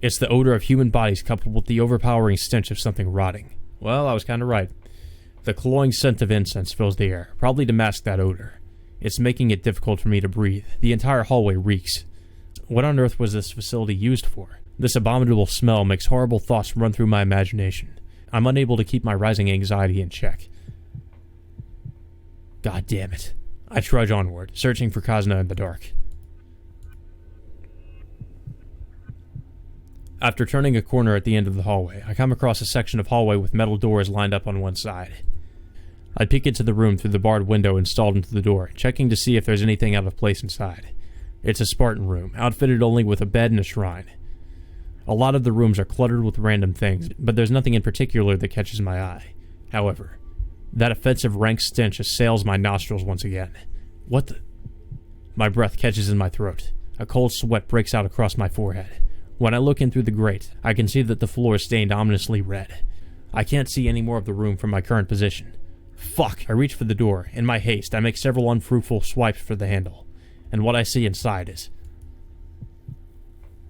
It's the odor of human bodies coupled with the overpowering stench of something rotting. Well, I was kind of right. The cloying scent of incense fills the air, probably to mask that odor. It's making it difficult for me to breathe. The entire hallway reeks. What on earth was this facility used for? This abominable smell makes horrible thoughts run through my imagination. I'm unable to keep my rising anxiety in check. God damn it. I trudge onward, searching for Kazuna in the dark. After turning a corner at the end of the hallway, I come across a section of hallway with metal doors lined up on one side. I peek into the room through the barred window installed into the door, checking to see if there's anything out of place inside. It's a Spartan room, outfitted only with a bed and a shrine. A lot of the rooms are cluttered with random things, but there's nothing in particular that catches my eye. However, that offensive rank stench assails my nostrils once again. What the... My breath catches in my throat. A cold sweat breaks out across my forehead. When I look in through the grate, I can see that the floor is stained ominously red. I can't see any more of the room from my current position. Fuck! I reach for the door. In my haste, I make several unfruitful swipes for the handle. And what I see inside is...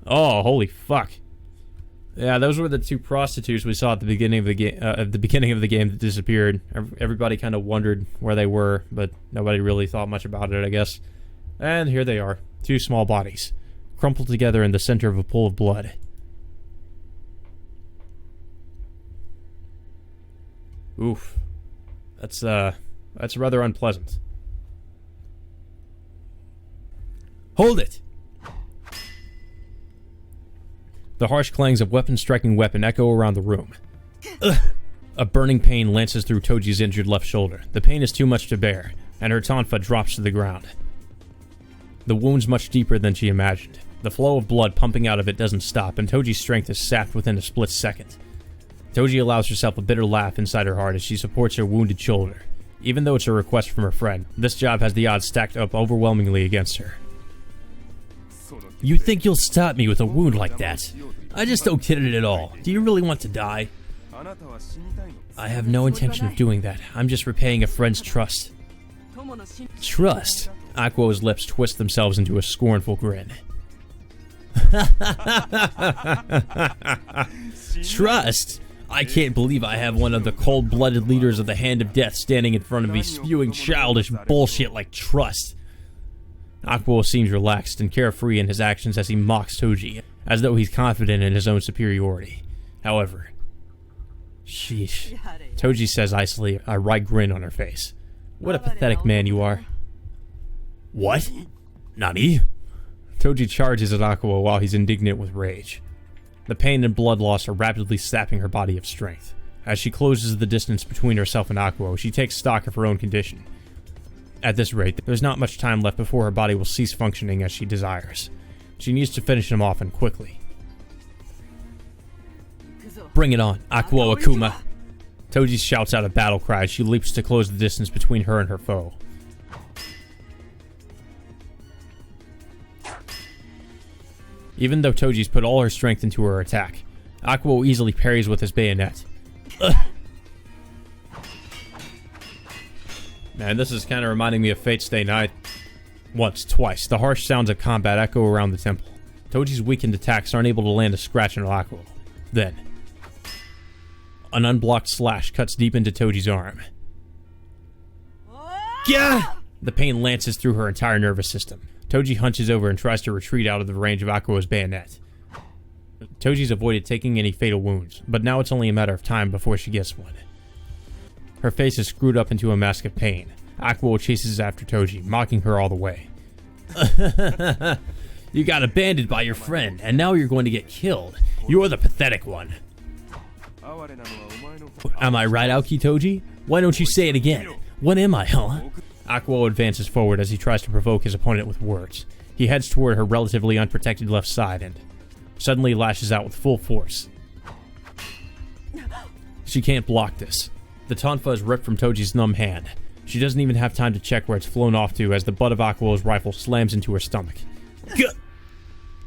Oh, holy fuck. Yeah, those were the two prostitutes we saw at the beginning of the game. That disappeared. Everybody kind of wondered where they were, but nobody really thought much about it, I guess. And here they are, two small bodies, crumpled together in the center of a pool of blood. Oof, that's rather unpleasant. Hold it! The harsh clangs of weapon striking weapon echo around the room. Ugh. A burning pain lances through Toji's injured left shoulder. The pain is too much to bear, and her tonfa drops to the ground. The wound's much deeper than she imagined. The flow of blood pumping out of it doesn't stop, and Toji's strength is sapped within a split second. Toji allows herself a bitter laugh inside her heart as she supports her wounded shoulder. Even though it's a request from her friend, this job has the odds stacked up overwhelmingly against her. You think you'll stop me with a wound like that? I just don't get it at all. Do you really want to die? I have no intention of doing that. I'm just repaying a friend's trust. Trust? Aquo's lips twist themselves into a scornful grin. Trust? I can't believe I have one of the cold-blooded leaders of the Hand of Death standing in front of me spewing childish bullshit like trust. Aquo seems relaxed and carefree in his actions as he mocks Toji, as though he's confident in his own superiority. However, sheesh. Toji says icily, a wry grin on her face. What a pathetic man you are. What? Nani? Toji charges at Aqua while he's indignant with rage. The pain and blood loss are rapidly sapping her body of strength. As she closes the distance between herself and Aqua, she takes stock of her own condition. At this rate, there's not much time left before her body will cease functioning as she desires. She needs to finish him off and quickly. Bring it on, Aqua Akuma! Toji shouts out a battle cry as she leaps to close the distance between her and her foe. Even though Toji's put all her strength into her attack, Aqua easily parries with his bayonet. Ugh. Man, this is kind of reminding me of Fate Stay Night. Once, twice, the harsh sounds of combat echo around the temple. Toji's weakened attacks aren't able to land a scratch on Aqua. Then, an unblocked slash cuts deep into Toji's arm. Gah! The pain lances through her entire nervous system. Toji hunches over and tries to retreat out of the range of Aqua's bayonet. Toji's avoided taking any fatal wounds, but now it's only a matter of time before she gets one. Her face is screwed up into a mask of pain. Aqua chases after Toji, mocking her all the way. You got abandoned by your friend, and now you're going to get killed. You're the pathetic one. Am I right, Aoki Toji? Why don't you say it again? What am I, huh? Aqua advances forward as he tries to provoke his opponent with words. He heads toward her relatively unprotected left side and suddenly lashes out with full force. She can't block this. The tonfa is ripped from Toji's numb hand. She doesn't even have time to check where it's flown off to as the butt of Aqua's rifle slams into her stomach.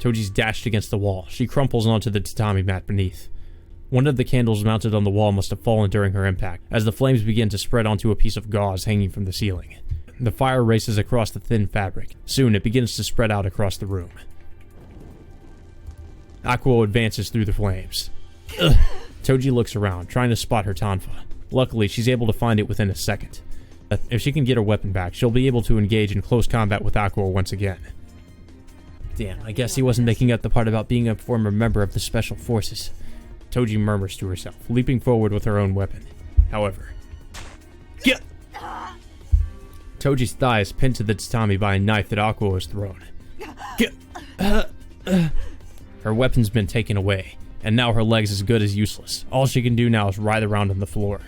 Toji's dashed against the wall. She crumples onto the tatami mat beneath. One of the candles mounted on the wall must have fallen during her impact, as the flames begin to spread onto a piece of gauze hanging from the ceiling. The fire races across the thin fabric. Soon it begins to spread out across the room. Aqua advances through the flames. Ugh. Toji looks around, trying to spot her tonfa. Luckily, she's able to find it within a second. If she can get her weapon back, she'll be able to engage in close combat with Aqua once again. Damn, I guess he wasn't making up the part about being a former member of the Special Forces. Toji murmurs to herself, leaping forward with her own weapon. However, get! Toji's thigh is pinned to the tatami by a knife that Aqua has thrown. Get! Her weapon's been taken away, and now her leg's as good as useless. All she can do now is writhe around on the floor.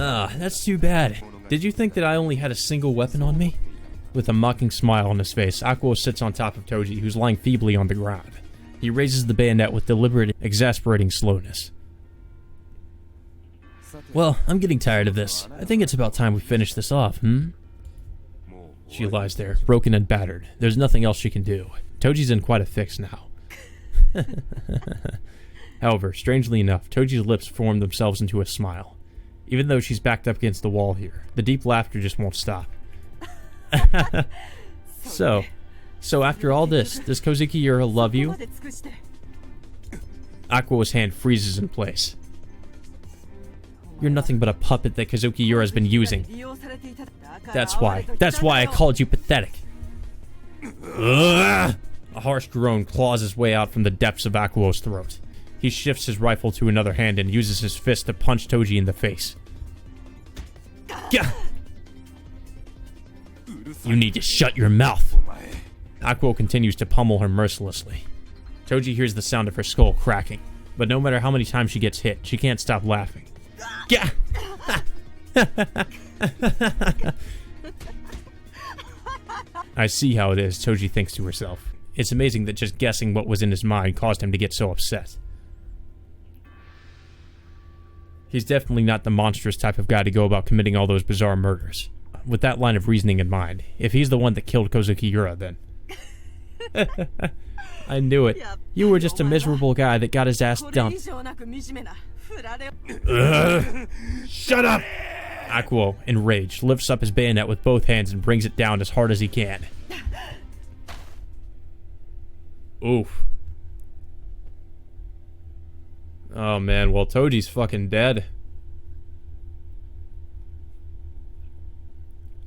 Ah, that's too bad. Did you think that I only had a single weapon on me? With a mocking smile on his face, Aqua sits on top of Toji, who's lying feebly on the ground. He raises the bayonet with deliberate, exasperating slowness. Well, I'm getting tired of this. I think it's about time we finish this off, She lies there, broken and battered. There's nothing else she can do. Toji's in quite a fix now. However, strangely enough, Toji's lips form themselves into a smile. Even though she's backed up against the wall here, the deep laughter just won't stop. So after all this, does Kozukiyura love you? Aqua's hand freezes in place. You're nothing but a puppet that Kozukiyura's been using. That's why I called you pathetic. Ugh! A harsh groan claws his way out from the depths of Aqua's throat. He shifts his rifle to another hand and uses his fist to punch Toji in the face. Gah! You need to shut your mouth. Aqua continues to pummel her mercilessly. Toji hears the sound of her skull cracking, but no matter how many times she gets hit, she can't stop laughing. Gah! I see how it is, Toji thinks to herself. It's amazing that just guessing what was in his mind caused him to get so upset. He's definitely not the monstrous type of guy to go about committing all those bizarre murders. with that line of reasoning in mind. If he's the one that killed Kozuki-yura, then. I knew it. You were just a miserable guy that got his ass dumped. Shut up! Akuo, enraged, lifts up his bayonet with both hands and brings it down as hard as he can. Oof. Oh man, well Toji's fucking dead.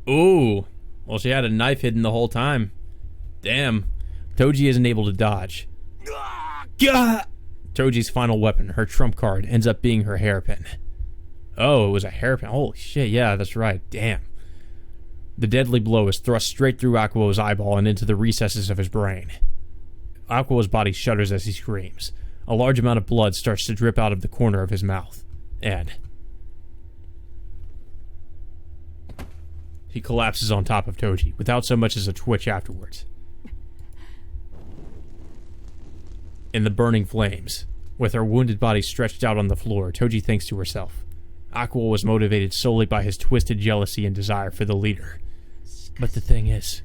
Ooh. Well, she had a knife hidden the whole time. Damn. Toji isn't able to dodge. Gah! Toji's final weapon, her trump card, ends up being her hairpin. Oh, it was a hairpin. Holy shit, yeah, that's right. Damn. The deadly blow is thrust straight through Akuo's eyeball and into the recesses of his brain. Akuo's body shudders as he screams. A large amount of blood starts to drip out of the corner of his mouth. And he collapses on top of Toji, without so much as a twitch afterwards. In the burning flames, with her wounded body stretched out on the floor, Toji thinks to herself, Akuo was motivated solely by his twisted jealousy and desire for the leader. But the thing is,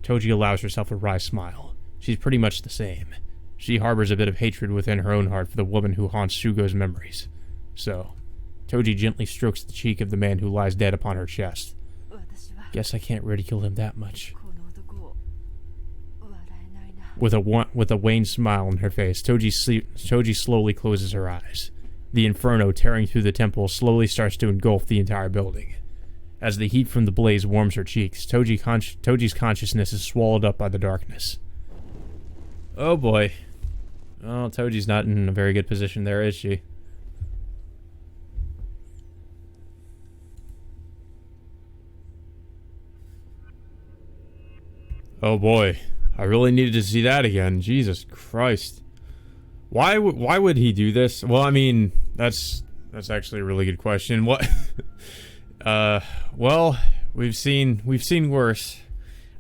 Toji allows herself a wry smile. She's pretty much the same. She harbors a bit of hatred within her own heart for the woman who haunts Shugo's memories. So, Toji gently strokes the cheek of the man who lies dead upon her chest. Guess I can't ridicule him that much. With a wan smile on her face, Toji slowly closes her eyes. The inferno tearing through the temple slowly starts to engulf the entire building. As the heat from the blaze warms her cheeks, Toji's consciousness is swallowed up by the darkness. Oh boy. Oh, Toji's not in a very good position there, is she? Oh boy. I really needed to see that again. Jesus Christ. Why would he do this? Well, I mean, that's actually a really good question. What? Well, we've seen worse.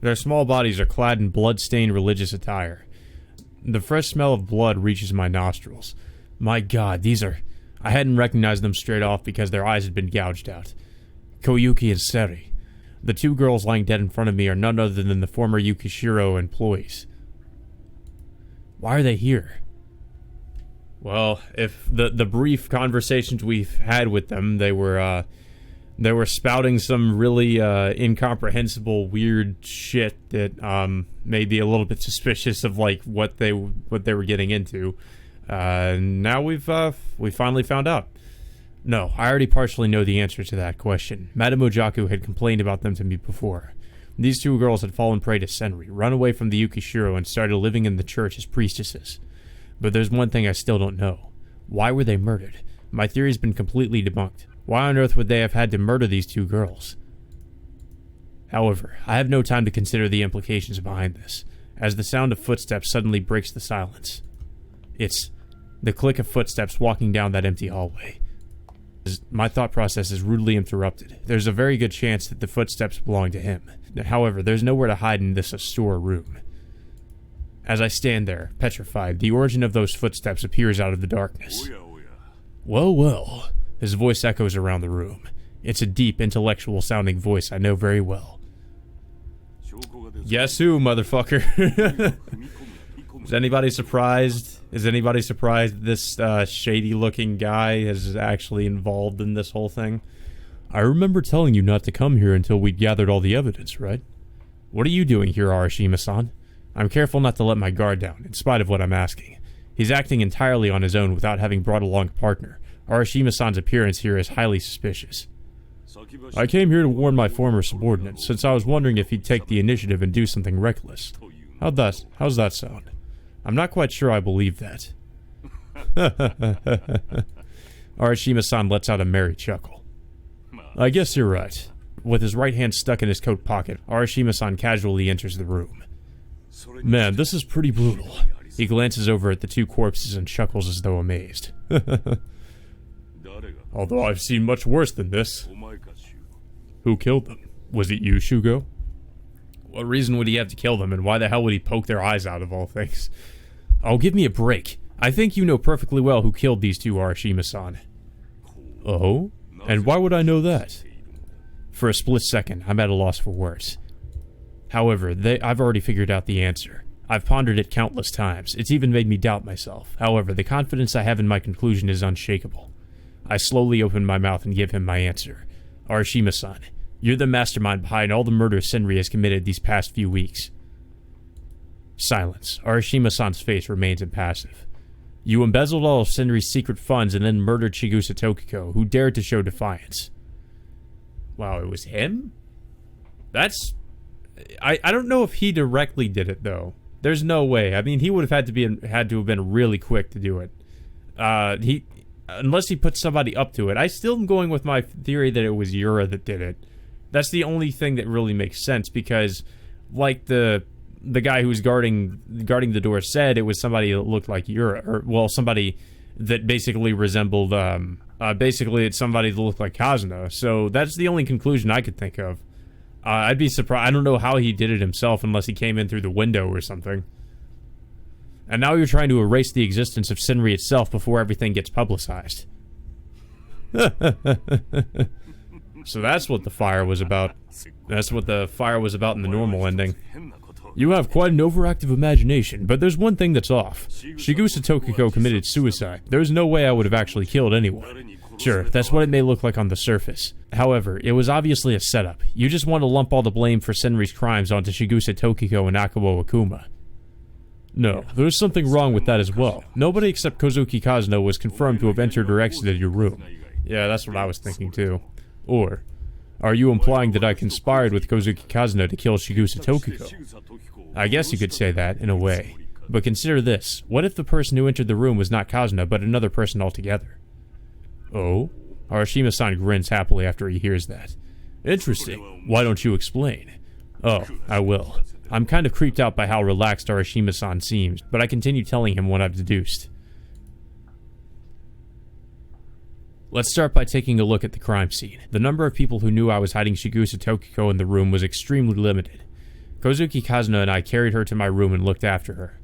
Their small bodies are clad in blood-stained religious attire. The fresh smell of blood reaches my nostrils. My God, I hadn't recognized them straight off because their eyes had been gouged out. Koyuki and Seri. The two girls lying dead in front of me are none other than the former Yukishiro employees. Why are they here? Well, if the brief conversations we've had with them, they were spouting some really incomprehensible, weird shit that made me a little bit suspicious of like what they were getting into. Now we finally found out. No, I already partially know the answer to that question. Madame Ojaku had complained about them to me before. These two girls had fallen prey to Senri, run away from the Yukishiro, and started living in the church as priestesses. But there's one thing I still don't know. Why were they murdered? My theory's been completely debunked. Why on earth would they have had to murder these two girls? However, I have no time to consider the implications behind this, as the sound of footsteps suddenly breaks the silence. It's the click of footsteps walking down that empty hallway. My thought process is rudely interrupted. There's a very good chance that the footsteps belong to him. However, there's nowhere to hide in this store room. As I stand there, petrified, the origin of those footsteps appears out of the darkness. Well, well, his voice echoes around the room. It's a deep, intellectual-sounding voice I know very well. Guess who, motherfucker? Is anybody surprised? Is anybody surprised this shady-looking guy is actually involved in this whole thing? I remember telling you not to come here until we'd gathered all the evidence, right? What are you doing here, Arashima-san? I'm careful not to let my guard down, in spite of what I'm asking. He's acting entirely on his own without having brought along a partner. Arashima-san's appearance here is highly suspicious. I came here to warn my former subordinate, since I was wondering if he'd take the initiative and do something reckless. How's that sound? I'm not quite sure I believe that. Arashima-san lets out a merry chuckle. I guess you're right. With his right hand stuck in his coat pocket, Arashima-san casually enters the room. Man, this is pretty brutal. He glances over at the two corpses and chuckles as though amazed. Although I've seen much worse than this. Who killed them? Was it you, Shugo? What reason would he have to kill them, and why the hell would he poke their eyes out of all things? Oh, give me a break. I think you know perfectly well who killed these two, Arashima-san. Oh? And why would I know that? For a split second, I'm at a loss for words. However, I've already figured out the answer. I've pondered it countless times. It's even made me doubt myself. However, the confidence I have in my conclusion is unshakable. I slowly open my mouth and give him my answer. Arashima-san, you're the mastermind behind all the murders Senri has committed these past few weeks. Silence. Arashima-san's face remains impassive. You embezzled all of Senri's secret funds and then murdered Chigusa Tokiko, who dared to show defiance. Wow, it was him? That's... I don't know if he directly did it, though. There's no way. I mean, he would have had to have been really quick to do it. Unless he put somebody up to it. I still am going with my theory that it was Yura that did it. That's the only thing that really makes sense, because, like the guy who was guarding the door said, it was somebody that looked like Yura, or, well, somebody that basically resembled, basically it's somebody that looked like Kazuna. So that's the only conclusion I could think of. I'd be surprised. I don't know how he did it himself unless he came in through the window or something. And now you're trying to erase the existence of Senri itself before everything gets publicized. So that's what the fire was about. That's what the fire was about in the normal ending. You have quite an overactive imagination, but there's one thing that's off. Chigusa Tokiko committed suicide. There's no way I would have actually killed anyone. Sure, that's what it may look like on the surface. However, it was obviously a setup. You just want to lump all the blame for Senri's crimes onto Chigusa Tokiko and Akuo Akuma. No, there's something wrong with that as well. Nobody except Kozuki Kazuna was confirmed to have entered or exited your room. Yeah, that's what I was thinking too. Or, are you implying that I conspired with Kozuki Kazuna to kill Chigusa Tokiko? I guess you could say that, in a way. But consider this. What if the person who entered the room was not Kazuna, but another person altogether? Oh? Arashima-san grins happily after he hears that. Interesting. Why don't you explain? Oh, I will. I'm kind of creeped out by how relaxed Arashima-san seems, but I continue telling him what I've deduced. Let's start by taking a look at the crime scene. The number of people who knew I was hiding Chigusa Tokiko in the room was extremely limited. Kozuki Kazuna and I carried her to my room and looked after her.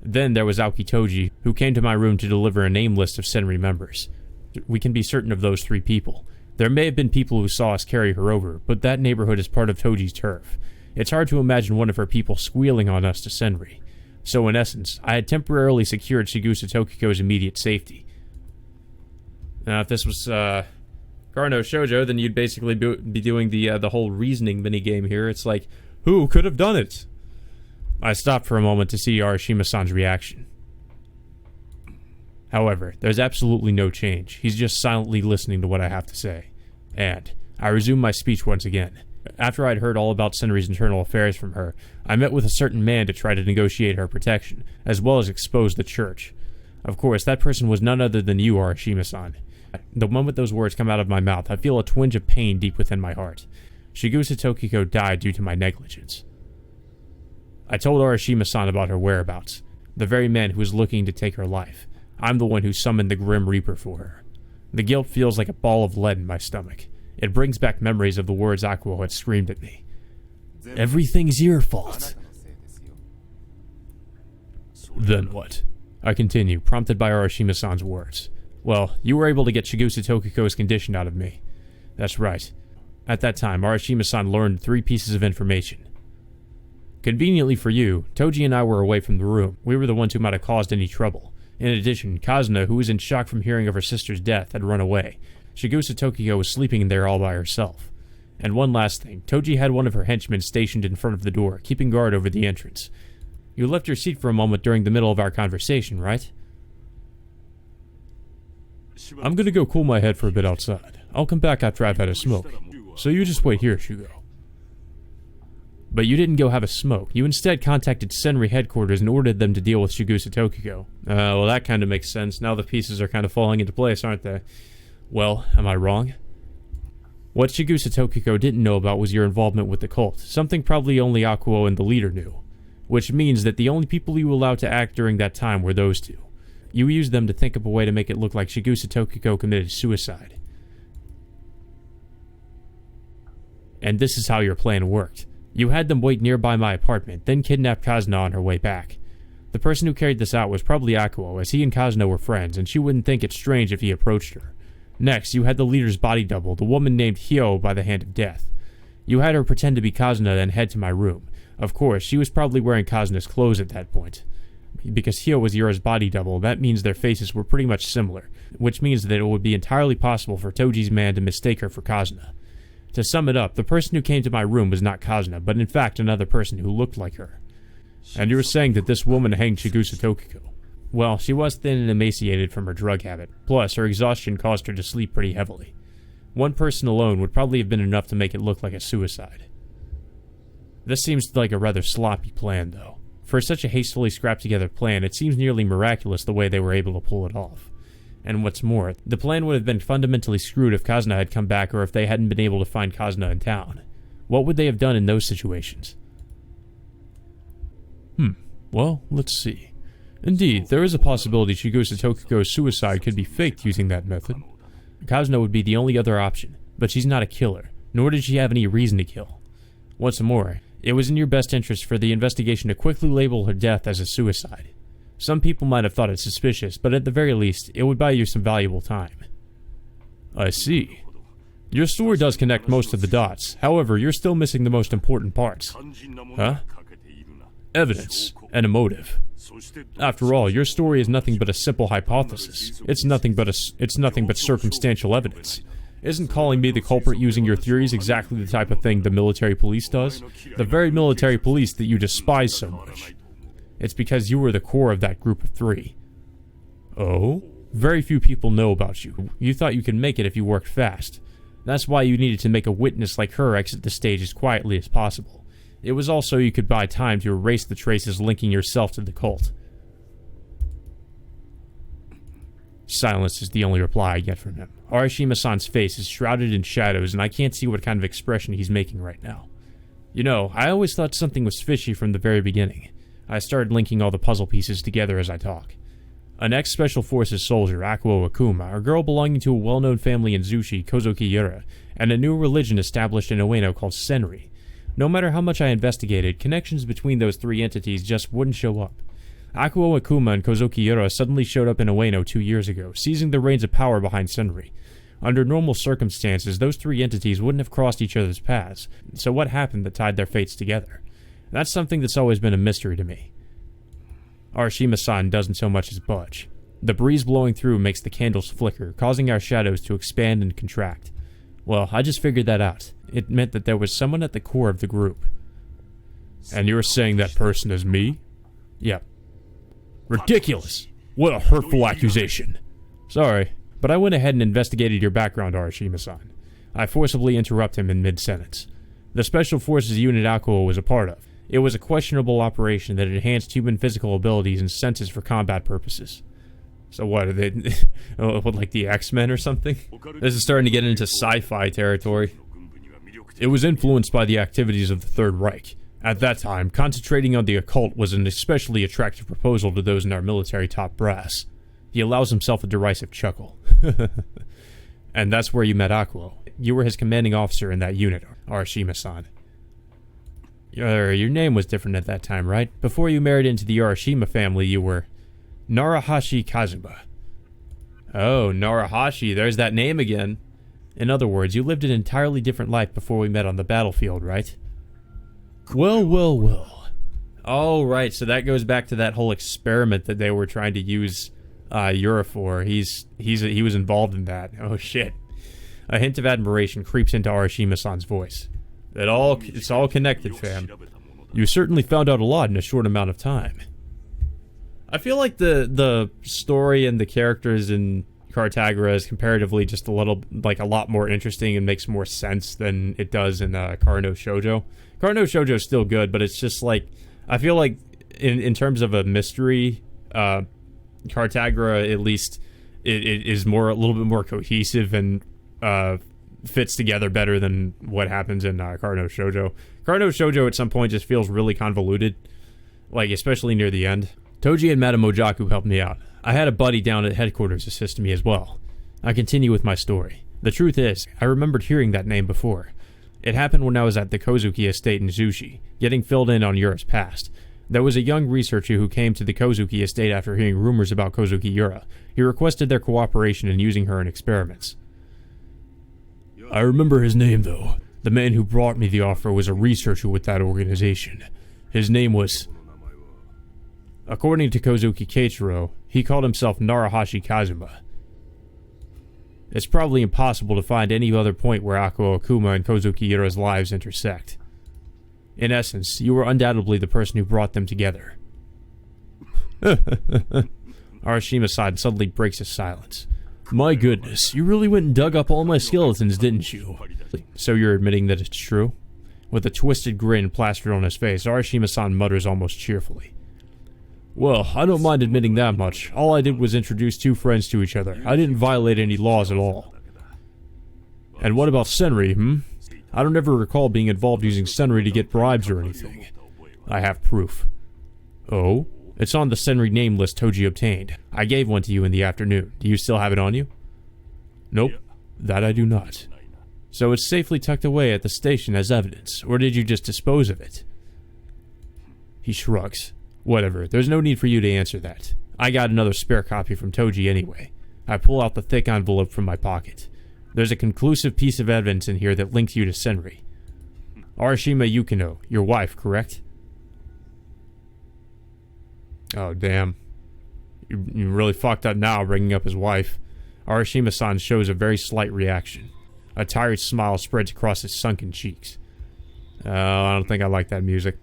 Then there was Aoki Toji, who came to my room to deliver a name list of Senri members. We can be certain of those 3 people. There may have been people who saw us carry her over, but that neighborhood is part of Toji's turf. It's hard to imagine one of her people squealing on us to Senri. So in essence, I had temporarily secured Chigusa Tokiko's immediate safety. Now if this was Garno Shoujo, then you'd basically be doing the whole reasoning minigame here. It's like, who could have done it? I stopped for a moment to see Arashima-san's reaction. However, there's absolutely no change. He's just silently listening to what I have to say. And I resumed my speech once again. After I'd heard all about Senri's internal affairs from her, I met with a certain man to try to negotiate her protection, as well as expose the church. Of course, that person was none other than you, Arashima-san. The moment those words come out of my mouth, I feel a twinge of pain deep within my heart. Chigusa Tokiko died due to my negligence. I told Arashima-san about her whereabouts, the very man who was looking to take her life. I'm the one who summoned the Grim Reaper for her. The guilt feels like a ball of lead in my stomach. It brings back memories of the words Akuo had screamed at me. Everything's your fault. Then what? I continue, prompted by Arashima-san's words. Well, you were able to get Chigusa Tokiko's condition out of me. That's right. At that time, Arashima-san learned 3 pieces of information. Conveniently for you, Toji and I were away from the room. We were the ones who might have caused any trouble. In addition, Kazuna, who was in shock from hearing of her sister's death, had run away. Chigusa Tokiko was sleeping in there all by herself. And one last thing, Toji had one of her henchmen stationed in front of the door, keeping guard over the entrance. You left your seat for a moment during the middle of our conversation, right? I'm gonna go cool my head for a bit outside. I'll come back after I've had a smoke. So you just wait here, Shugo. But you didn't go have a smoke. You instead contacted Senri headquarters and ordered them to deal with Chigusa Tokiko. Well, that kind of makes sense. Now the pieces are kind of falling into place, aren't they? Well, am I wrong? What Chigusa Tokiko didn't know about was your involvement with the cult, something probably only Akuo and the leader knew. Which means that the only people you allowed to act during that time were those 2. You used them to think up a way to make it look like Chigusa Tokiko committed suicide. And this is how your plan worked. You had them wait nearby my apartment, then kidnapped Kazuna on her way back. The person who carried this out was probably Akuo, as he and Kazuna were friends, and she wouldn't think it strange if he approached her. Next, you had the leader's body double, the woman named Hyo by the Hand of Death. You had her pretend to be Kazuna and head to my room. Of course, she was probably wearing Kazuna's clothes at that point. Because Hyo was Yura's body double, that means their faces were pretty much similar, which means that it would be entirely possible for Toji's man to mistake her for Kazuna. To sum it up, the person who came to my room was not Kazuna, but in fact another person who looked like her. And you were saying that this woman hanged Chigusa Tokiko. Well, she was thin and emaciated from her drug habit, plus her exhaustion caused her to sleep pretty heavily. One person alone would probably have been enough to make it look like a suicide. This seems like a rather sloppy plan, though. For such a hastily scrapped-together plan, it seems nearly miraculous the way they were able to pull it off. And what's more, the plan would have been fundamentally screwed if Kazuna had come back or if they hadn't been able to find Kazuna in town. What would they have done in those situations? Well, let's see. Indeed, there is a possibility Chigusa Tokiko's suicide could be faked using that method. Kazuna would be the only other option, but she's not a killer, nor did she have any reason to kill. What's more, it was in your best interest for the investigation to quickly label her death as a suicide. Some people might have thought it suspicious, but at the very least, it would buy you some valuable time. I see. Your story does connect most of the dots, however, you're still missing the most important parts. Huh? Evidence and a motive. After all, your story is nothing but a simple hypothesis. It's nothing but circumstantial evidence. Isn't calling me the culprit using your theories exactly the type of thing the military police does? The very military police that you despise so much. It's because you were the core of that group of three. Oh? Very few people know about you. You thought you could make it if you worked fast. That's why you needed to make a witness like her exit the stage as quietly as possible. It was also you could buy time to erase the traces linking yourself to the cult. Silence is the only reply I get from him. Arashima-san's face is shrouded in shadows, and I can't see what kind of expression he's making right now. You know, I always thought something was fishy from the very beginning. I started linking all the puzzle pieces together as I talk. An ex-Special Forces soldier, Akuo Akuma, a girl belonging to a well-known family in Zushi, Kozoki Yura, and a new religion established in Ueno called Senri. No matter how much I investigated, connections between those three entities just wouldn't show up. Akuo Akuma and Kozoki Yura suddenly showed up in Ueno 2 years ago, seizing the reins of power behind Senri. Under normal circumstances, those three entities wouldn't have crossed each other's paths, so what happened that tied their fates together? That's something that's always been a mystery to me. Arashima-san doesn't so much as budge. The breeze blowing through makes the candles flicker, causing our shadows to expand and contract. Well, I just figured that out. It meant that there was someone at the core of the group. And you're saying that person is me? Yep. Ridiculous! What a hurtful accusation! Sorry, but I went ahead and investigated your background, Arashima-san. I forcibly interrupt him in mid-sentence. The Special Forces unit Akuo was a part of. It was a questionable operation that enhanced human physical abilities and senses for combat purposes. So what, are they like the X-Men or something? This is starting to get into sci-fi territory. It was influenced by the activities of the Third Reich. At that time, concentrating on the occult was an especially attractive proposal to those in our military top brass. He allows himself a derisive chuckle. And that's where you met Akuo. You were his commanding officer in that unit, Arashima-san. Your name was different at that time, right? Before you married into the Arashima family, you were Narahashi Kazuma. Oh, Narahashi, there's that name again. In other words, you lived an entirely different life before we met on the battlefield, right? Well. Oh, right, so that goes back to that whole experiment that they were trying to use Yura for. He was involved in that. Oh, shit. A hint of admiration creeps into Arashima-san's voice. It's all connected, fam. You certainly found out a lot in a short amount of time. I feel like the story and the characters in Cartagra is comparatively just a lot more interesting and makes more sense than it does in Carno Shoujo. Carno Shoujo is still good, but it's just like, I feel like in terms of a mystery, Cartagra at least it is a little bit more cohesive and fits together better than what happens in Carno Shoujo. Carno Shoujo at some point just feels really convoluted, like especially near the end. Toji and Madame Ojaku helped me out. I had a buddy down at headquarters assist me as well. I continue with my story. The truth is, I remembered hearing that name before. It happened when I was at the Kozuki estate in Zushi, getting filled in on Yura's past. There was a young researcher who came to the Kozuki estate after hearing rumors about Kozuki Yura. He requested their cooperation in using her in experiments. I remember his name, though. The man who brought me the offer was a researcher with that organization. His name was... According to Kozuki Keiichiro, he called himself Narahashi Kazuma. It's probably impossible to find any other point where Ako Akuma and Kozuki Ira's lives intersect. In essence, you were undoubtedly the person who brought them together. Arashima-san suddenly breaks his silence. My goodness, you really went and dug up all my skeletons, didn't you? So you're admitting that it's true? With a twisted grin plastered on his face, Arashima-san mutters almost cheerfully. Well, I don't mind admitting that much. All I did was introduce two friends to each other. I didn't violate any laws at all. And what about Senri, I don't ever recall being involved using Senri to get bribes or anything. I have proof. Oh? It's on the Senri name list Toji obtained. I gave one to you in the afternoon. Do you still have it on you? Nope. That I do not. So it's safely tucked away at the station as evidence, or did you just dispose of it? He shrugs. Whatever, there's no need for you to answer that. I got another spare copy from Toji anyway. I pull out the thick envelope from my pocket. There's a conclusive piece of evidence in here that links you to Senri. Arashima Yukino, your wife, correct? Oh, damn. You really fucked up now bringing up his wife. Arashima-san shows a very slight reaction. A tired smile spreads across his sunken cheeks. I don't think I like that music.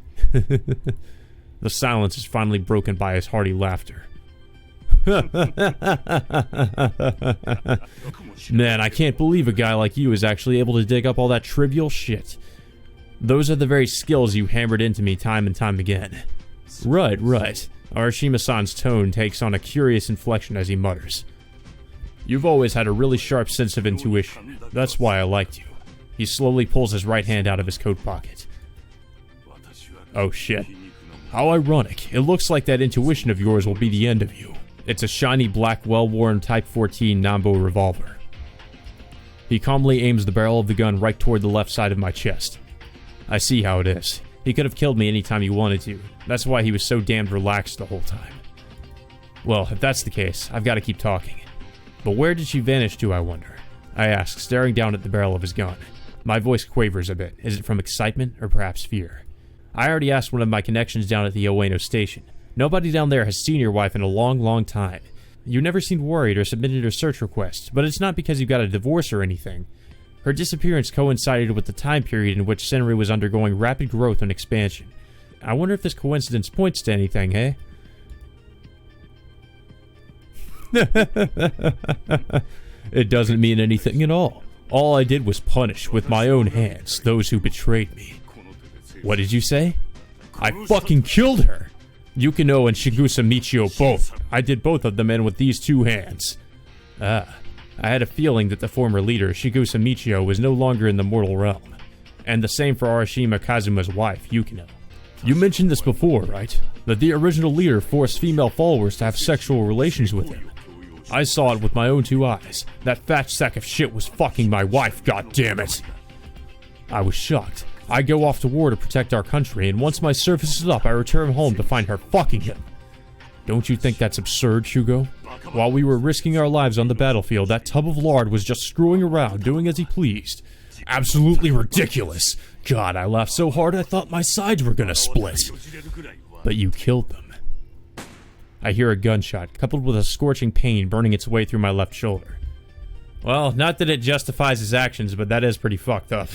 The silence is finally broken by his hearty laughter. Man, I can't believe a guy like you is actually able to dig up all that trivial shit. Those are the very skills you hammered into me time and time again. Right. Arashima-san's tone takes on a curious inflection as he mutters. You've always had a really sharp sense of intuition. That's why I liked you. He slowly pulls his right hand out of his coat pocket. Oh shit. How ironic. It looks like that intuition of yours will be the end of you. It's a shiny black well-worn Type 14 Nambo revolver. He calmly aims the barrel of the gun right toward the left side of my chest. I see how it is. He could have killed me anytime he wanted to. That's why he was so damned relaxed the whole time. Well, if that's the case, I've got to keep talking. But where did she vanish to, I wonder? I ask, staring down at the barrel of his gun. My voice quavers a bit. Is it from excitement or perhaps fear? I already asked one of my connections down at the Ueno station. Nobody down there has seen your wife in a long, long time. You never seemed worried or submitted a search request, but it's not because you got a divorce or anything. Her disappearance coincided with the time period in which Senri was undergoing rapid growth and expansion. I wonder if this coincidence points to anything, hey? It doesn't mean anything at all. All I did was punish, with my own hands, those who betrayed me. What did you say? I fucking killed her! Yukino and Shigusa Michio both. I did both of them in with these two hands. I had a feeling that the former leader, Shigusa Michio, was no longer in the mortal realm. And the same for Arashima Kazuma's wife, Yukino. You mentioned this before, right? That the original leader forced female followers to have sexual relations with him. I saw it with my own two eyes. That fat sack of shit was fucking my wife, goddammit! I was shocked. I go off to war to protect our country, and once my service is up, I return home to find her fucking him. Don't you think that's absurd, Shugo? While we were risking our lives on the battlefield, that tub of lard was just screwing around, doing as he pleased. Absolutely ridiculous. God, I laughed so hard I thought my sides were gonna split. But you killed them. I hear a gunshot, coupled with a scorching pain burning its way through my left shoulder. Well, not that it justifies his actions, but that is pretty fucked up.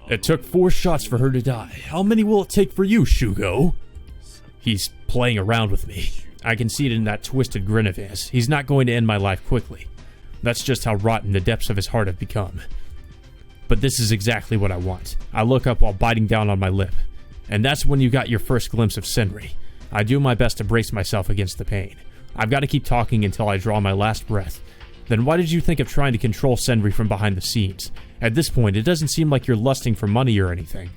It took 4 shots for her to die. How many will it take for you, Shugo? He's playing around with me. I can see it in that twisted grin of his. He's not going to end my life quickly. That's just how rotten the depths of his heart have become. But this is exactly what I want. I look up while biting down on my lip. And that's when you got your first glimpse of Senri. I do my best to brace myself against the pain. I've got to keep talking until I draw my last breath. Then why did you think of trying to control Senri from behind the scenes? At this point, it doesn't seem like you're lusting for money or anything.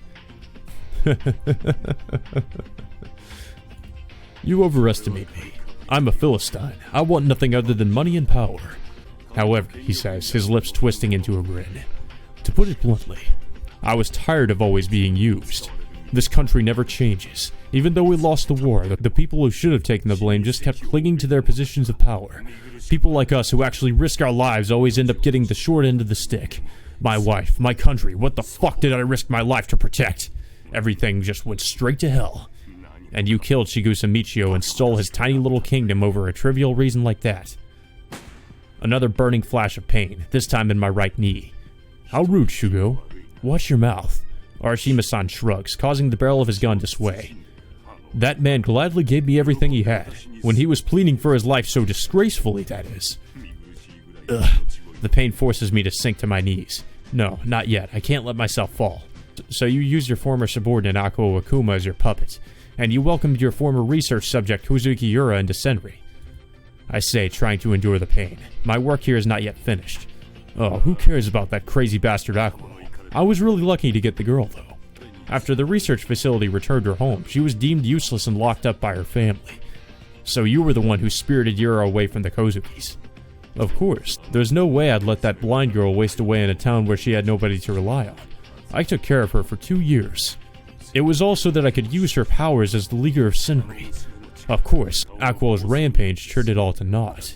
You overestimate me. I'm a Philistine. I want nothing other than money and power. However, he says, his lips twisting into a grin. To put it bluntly, I was tired of always being used. This country never changes. Even though we lost the war, the people who should have taken the blame just kept clinging to their positions of power. People like us who actually risk our lives always end up getting the short end of the stick. My wife, my country, what the fuck did I risk my life to protect? Everything just went straight to hell. And you killed Shigusa Michio and stole his tiny little kingdom over a trivial reason like that. Another burning flash of pain, this time in my right knee. How rude, Shugo. Watch your mouth. Arashima-san shrugs, causing the barrel of his gun to sway. That man gladly gave me everything he had, when he was pleading for his life so disgracefully, that is. Ugh. The pain forces me to sink to my knees. No, not yet. I can't let myself fall. So you use your former subordinate Akuo Akuma as your puppet, and you welcomed your former research subject Huzuki Yura into Senri. I say, trying to endure the pain. My work here is not yet finished. Oh, who cares about that crazy bastard Akuo? I was really lucky to get the girl, though. After the research facility returned her home, she was deemed useless and locked up by her family. So you were the one who spirited Yura away from the Kozukis. Of course, there's no way I'd let that blind girl waste away in a town where she had nobody to rely on. I took care of her for 2 years. It was also that I could use her powers as the leader of Senri. Of course, Akuo's rampage turned it all to naught.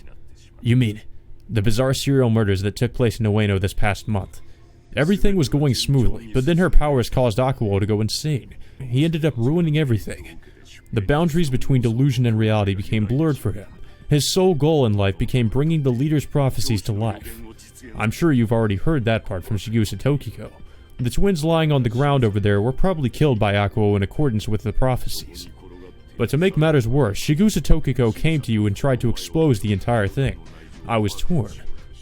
You mean, the bizarre serial murders that took place in Ueno this past month. Everything was going smoothly, but then her powers caused Akuo to go insane. He ended up ruining everything. The boundaries between delusion and reality became blurred for him. His sole goal in life became bringing the leader's prophecies to life. I'm sure you've already heard that part from Shigusa Tokiko. The twins lying on the ground over there were probably killed by Akuo in accordance with the prophecies. But to make matters worse, Shigusa Tokiko came to you and tried to expose the entire thing. I was torn.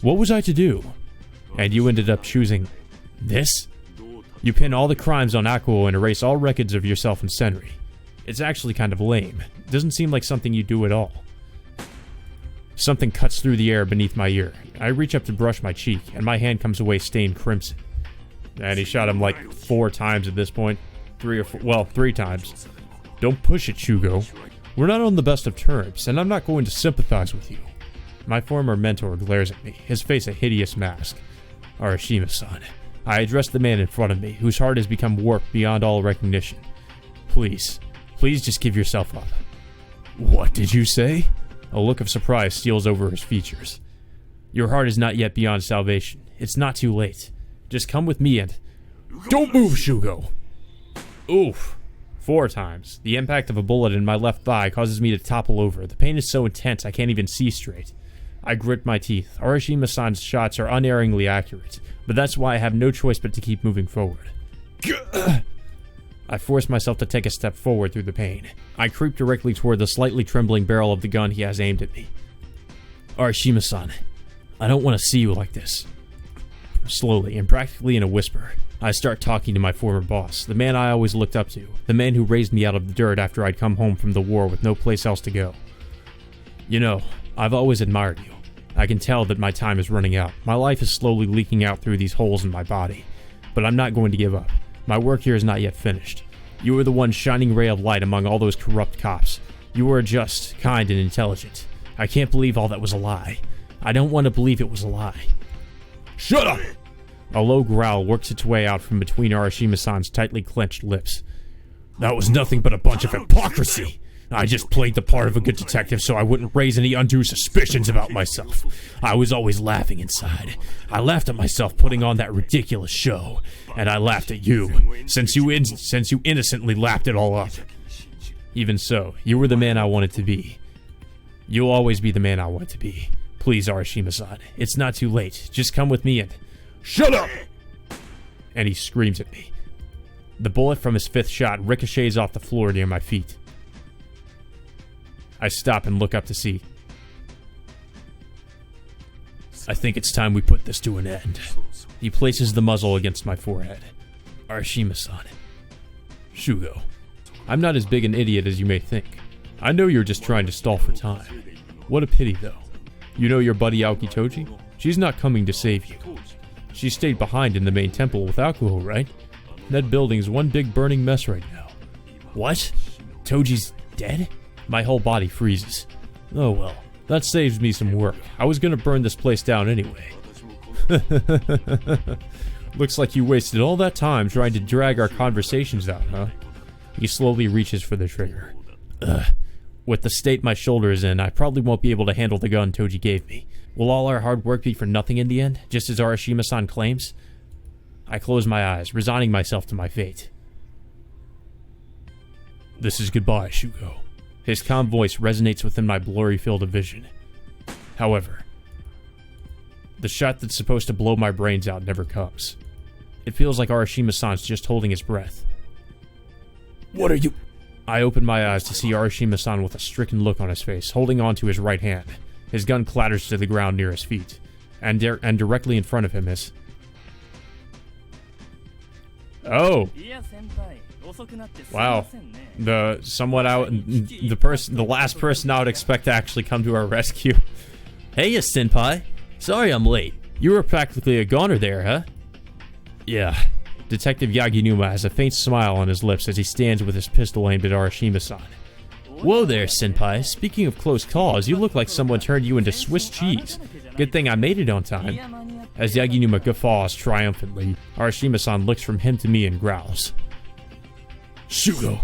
What was I to do? And you ended up choosing this? You pin all the crimes on Akuo and erase all records of yourself and Senri. It's actually kind of lame. It doesn't seem like something you do at all. Something cuts through the air beneath my ear. I reach up to brush my cheek, and my hand comes away stained crimson. And he shot him like 4 times at this point. 3 times. Don't push it, Shugo. We're not on the best of terms, and I'm not going to sympathize with you. My former mentor glares at me, his face a hideous mask. Arashima-san. I address the man in front of me, whose heart has become warped beyond all recognition. Please just give yourself up. What did you say? A look of surprise steals over his features. Your heart is not yet beyond salvation. It's not too late. Just come with me and... Don't move, Shugo! Oof. 4 times. The impact of a bullet in my left thigh causes me to topple over. The pain is so intense I can't even see straight. I grit my teeth. Arashima-san's shots are unerringly accurate, but that's why I have no choice but to keep moving forward. I force myself to take a step forward through the pain. I creep directly toward the slightly trembling barrel of the gun he has aimed at me. Arashima-san, I don't want to see you like this. Slowly, and practically in a whisper, I start talking to my former boss, the man I always looked up to, the man who raised me out of the dirt after I'd come home from the war with no place else to go. You know, I've always admired you. I can tell that my time is running out. My life is slowly leaking out through these holes in my body. But I'm not going to give up. My work here is not yet finished. You were the one shining ray of light among all those corrupt cops. You were just, kind, and intelligent. I can't believe all that was a lie. I don't want to believe it was a lie. Shut up! A low growl works its way out from between Arashima-san's tightly clenched lips. That was nothing but a bunch of hypocrisy. I just played the part of a good detective so I wouldn't raise any undue suspicions about myself. I was always laughing inside. I laughed at myself putting on that ridiculous show. And I laughed at you, since you innocently lapped it all up. Even so, you were the man I wanted to be. You'll always be the man I want to be. Please, Arashima-san, it's not too late. Just come with me and... Shut up! And he screams at me. The bullet from his 5th shot ricochets off the floor near my feet. I stop and look up to see. I think it's time we put this to an end. He places the muzzle against my forehead. Arashima-san. Shugo. I'm not as big an idiot as you may think. I know you're just trying to stall for time. What a pity, though. You know your buddy Aokitoji? She's not coming to save you. She stayed behind in the main temple with Akuo, right? That building's one big burning mess right now. What? Toji's dead? My whole body freezes. Oh well, that saves me some work. I was gonna burn this place down anyway. Looks like you wasted all that time trying to drag our conversations out, huh? He slowly reaches for the trigger. With the state my shoulder is in, I probably won't be able to handle the gun Toji gave me. Will all our hard work be for nothing in the end, just as Arashima-san claims? I close my eyes, resigning myself to my fate. This is goodbye, Shugo. His calm voice resonates within my blurry field of vision. However, the shot that's supposed to blow my brains out never comes. It feels like Arashima-san's just holding his breath. What are you... I open my eyes to see Arashima-san with a stricken look on his face, holding on to his right hand. His gun clatters to the ground near his feet, and directly in front of him is... Oh! Wow. The last person I would expect to actually come to our rescue. Hey, senpai. Sorry I'm late. You were practically a goner there, huh? Yeah. Detective Yaginuma has a faint smile on his lips as he stands with his pistol aimed at Arashima-san. Whoa there, senpai. Speaking of close calls, you look like someone turned you into Swiss cheese. Good thing I made it on time. As Yaginuma guffaws triumphantly, Arashima-san looks from him to me and growls. Shugo,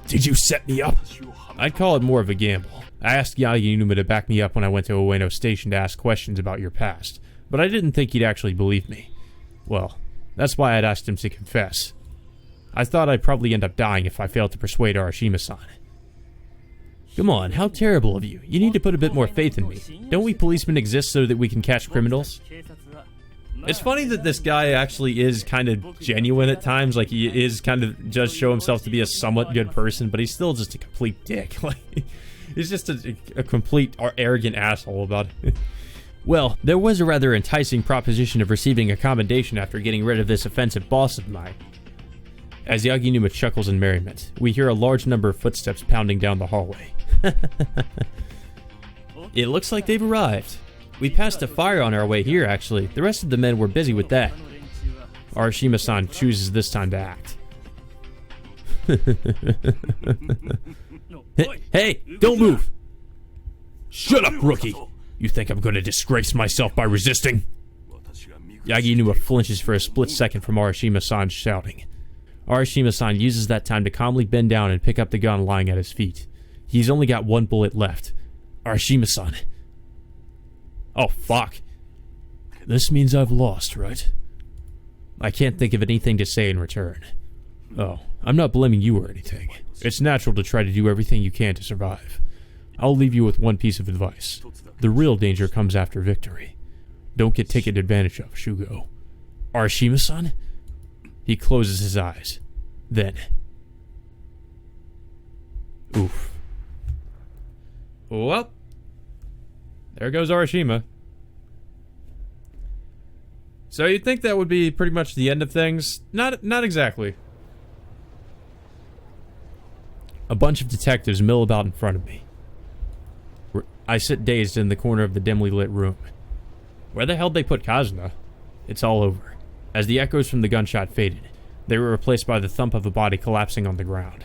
did you set me up? I'd call it more of a gamble. I asked Yaginuma to back me up when I went to Ueno Station to ask questions about your past, but I didn't think he'd actually believe me. Well, that's why I'd asked him to confess. I thought I'd probably end up dying if I failed to persuade Arashima-san. Come on, how terrible of you. You need to put a bit more faith in me. Don't we policemen exist so that we can catch criminals? It's funny that this guy actually is kind of genuine at times. Like, he is kind of does show himself to be a somewhat good person, but he's still just a complete dick. Like, he's just a complete arrogant asshole about it. Well, there was a rather enticing proposition of receiving a commendation after getting rid of this offensive boss of mine. As Yaginuma chuckles in merriment, we hear a large number of footsteps pounding down the hallway. It looks like they've arrived. We passed a fire on our way here, actually. The rest of the men were busy with that. Arashima-san chooses this time to act. Hey, don't move! Shut up, rookie! You think I'm going to disgrace myself by resisting? Yaginuma flinches for a split second from Arashima-san's shouting. Arashima-san uses that time to calmly bend down and pick up the gun lying at his feet. He's only got one bullet left. Arashima-san. Oh, fuck. This means I've lost, right? I can't think of anything to say in return. Oh, I'm not blaming you or anything. It's natural to try to do everything you can to survive. I'll leave you with one piece of advice. The real danger comes after victory. Don't get taken advantage of, Shugo. Arashima-san? He closes his eyes. Then... Oof. Well... There goes Arashima. So you'd think that would be pretty much the end of things. Not exactly. A bunch of detectives mill about in front of me. I sit dazed in the corner of the dimly lit room. Where the hell did they put Kazuna? It's all over. As the echoes from the gunshot faded, they were replaced by the thump of a body collapsing on the ground.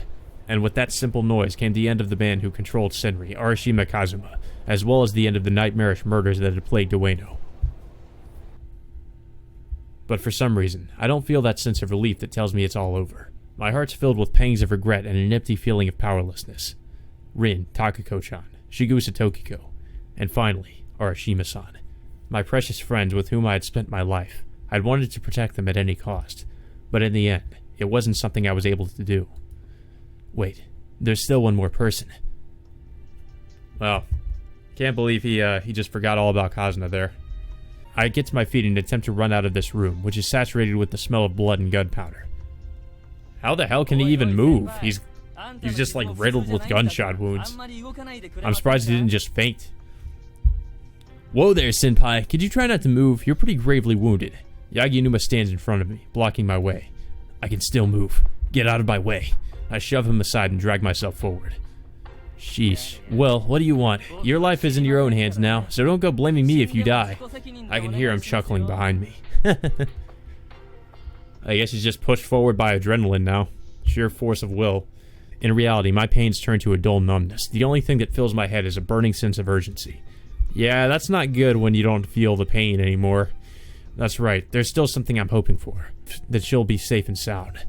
And with that simple noise came the end of the man who controlled Senri, Arashima Kazuma, as well as the end of the nightmarish murders that had plagued Ueno. But for some reason, I don't feel that sense of relief that tells me it's all over. My heart's filled with pangs of regret and an empty feeling of powerlessness. Rin, Takako-chan, Shigusa Tokiko, and finally, Arashima-san. My precious friends with whom I had spent my life. I'd wanted to protect them at any cost, but in the end, it wasn't something I was able to do. Wait, there's still one more person. Well, can't believe he just forgot all about Kazuna there. I get to my feet and attempt to run out of this room, which is saturated with the smell of blood and gunpowder. How the hell can he even move? He's just like riddled with gunshot wounds. I'm surprised he didn't just faint. Whoa there, senpai. Could you try not to move? You're pretty gravely wounded. Yaginuma stands in front of me, blocking my way. I can still move. Get out of my way. I shove him aside and drag myself forward. Sheesh. Well, what do you want? Your life is in your own hands now, so don't go blaming me if you die. I can hear him chuckling behind me. I guess he's just pushed forward by adrenaline now. Sheer force of will. In reality, my pains turn to a dull numbness. The only thing that fills my head is a burning sense of urgency. Yeah, that's not good when you don't feel the pain anymore. That's right, there's still something I'm hoping for. That she'll be safe and sound.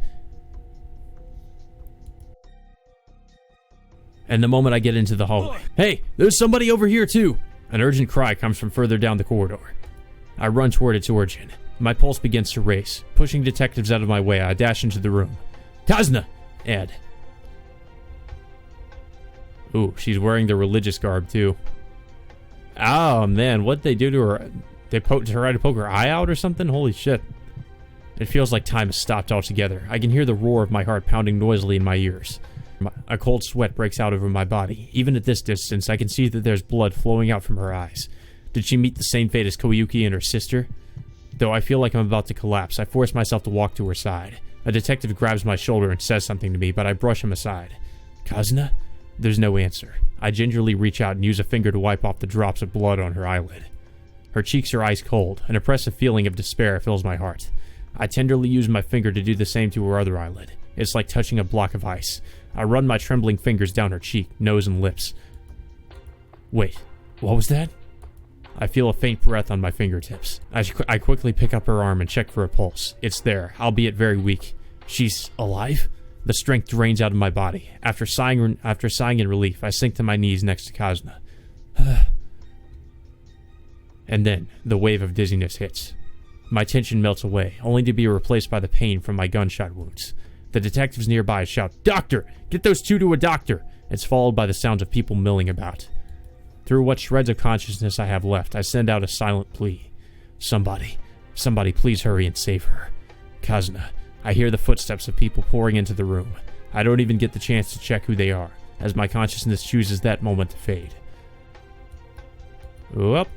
And the moment I get into the hallway, "Hey, there's somebody over here too!" An urgent cry comes from further down the corridor. I run toward its origin. My pulse begins to race. Pushing detectives out of my way, I dash into the room. "Kazna!" Ed. Ooh, she's wearing the religious garb too. Oh man, what'd they do to her? They tried to poke her eye out or something? Holy shit. It feels like time has stopped altogether. I can hear the roar of my heart pounding noisily in my ears. A cold sweat breaks out over my body. Even at this distance, I can see that there's blood flowing out from her eyes. Did she meet the same fate as Koyuki and her sister? Though I feel like I'm about to collapse, I force myself to walk to her side. A detective grabs my shoulder and says something to me, but I brush him aside. "Kazna?" There's no answer. I gingerly reach out and use a finger to wipe off the drops of blood on her eyelid. Her cheeks are ice cold. An oppressive feeling of despair fills my heart. I tenderly use my finger to do the same to her other eyelid. It's like touching a block of ice. I run my trembling fingers down her cheek, nose, and lips. Wait, what was that? I feel a faint breath on my fingertips. I quickly pick up her arm and check for a pulse. It's there, albeit very weak. She's alive? The strength drains out of my body. After sighing in relief, I sink to my knees next to Kazna. And then, the wave of dizziness hits. My tension melts away, only to be replaced by the pain from my gunshot wounds. The detectives nearby shout, "Doctor! Get those two to a doctor!" It's followed by the sounds of people milling about. Through what shreds of consciousness I have left, I send out a silent plea. Somebody please hurry and save her. Kazna. I hear the footsteps of people pouring into the room. I don't even get the chance to check who they are, as my consciousness chooses that moment to fade. Well,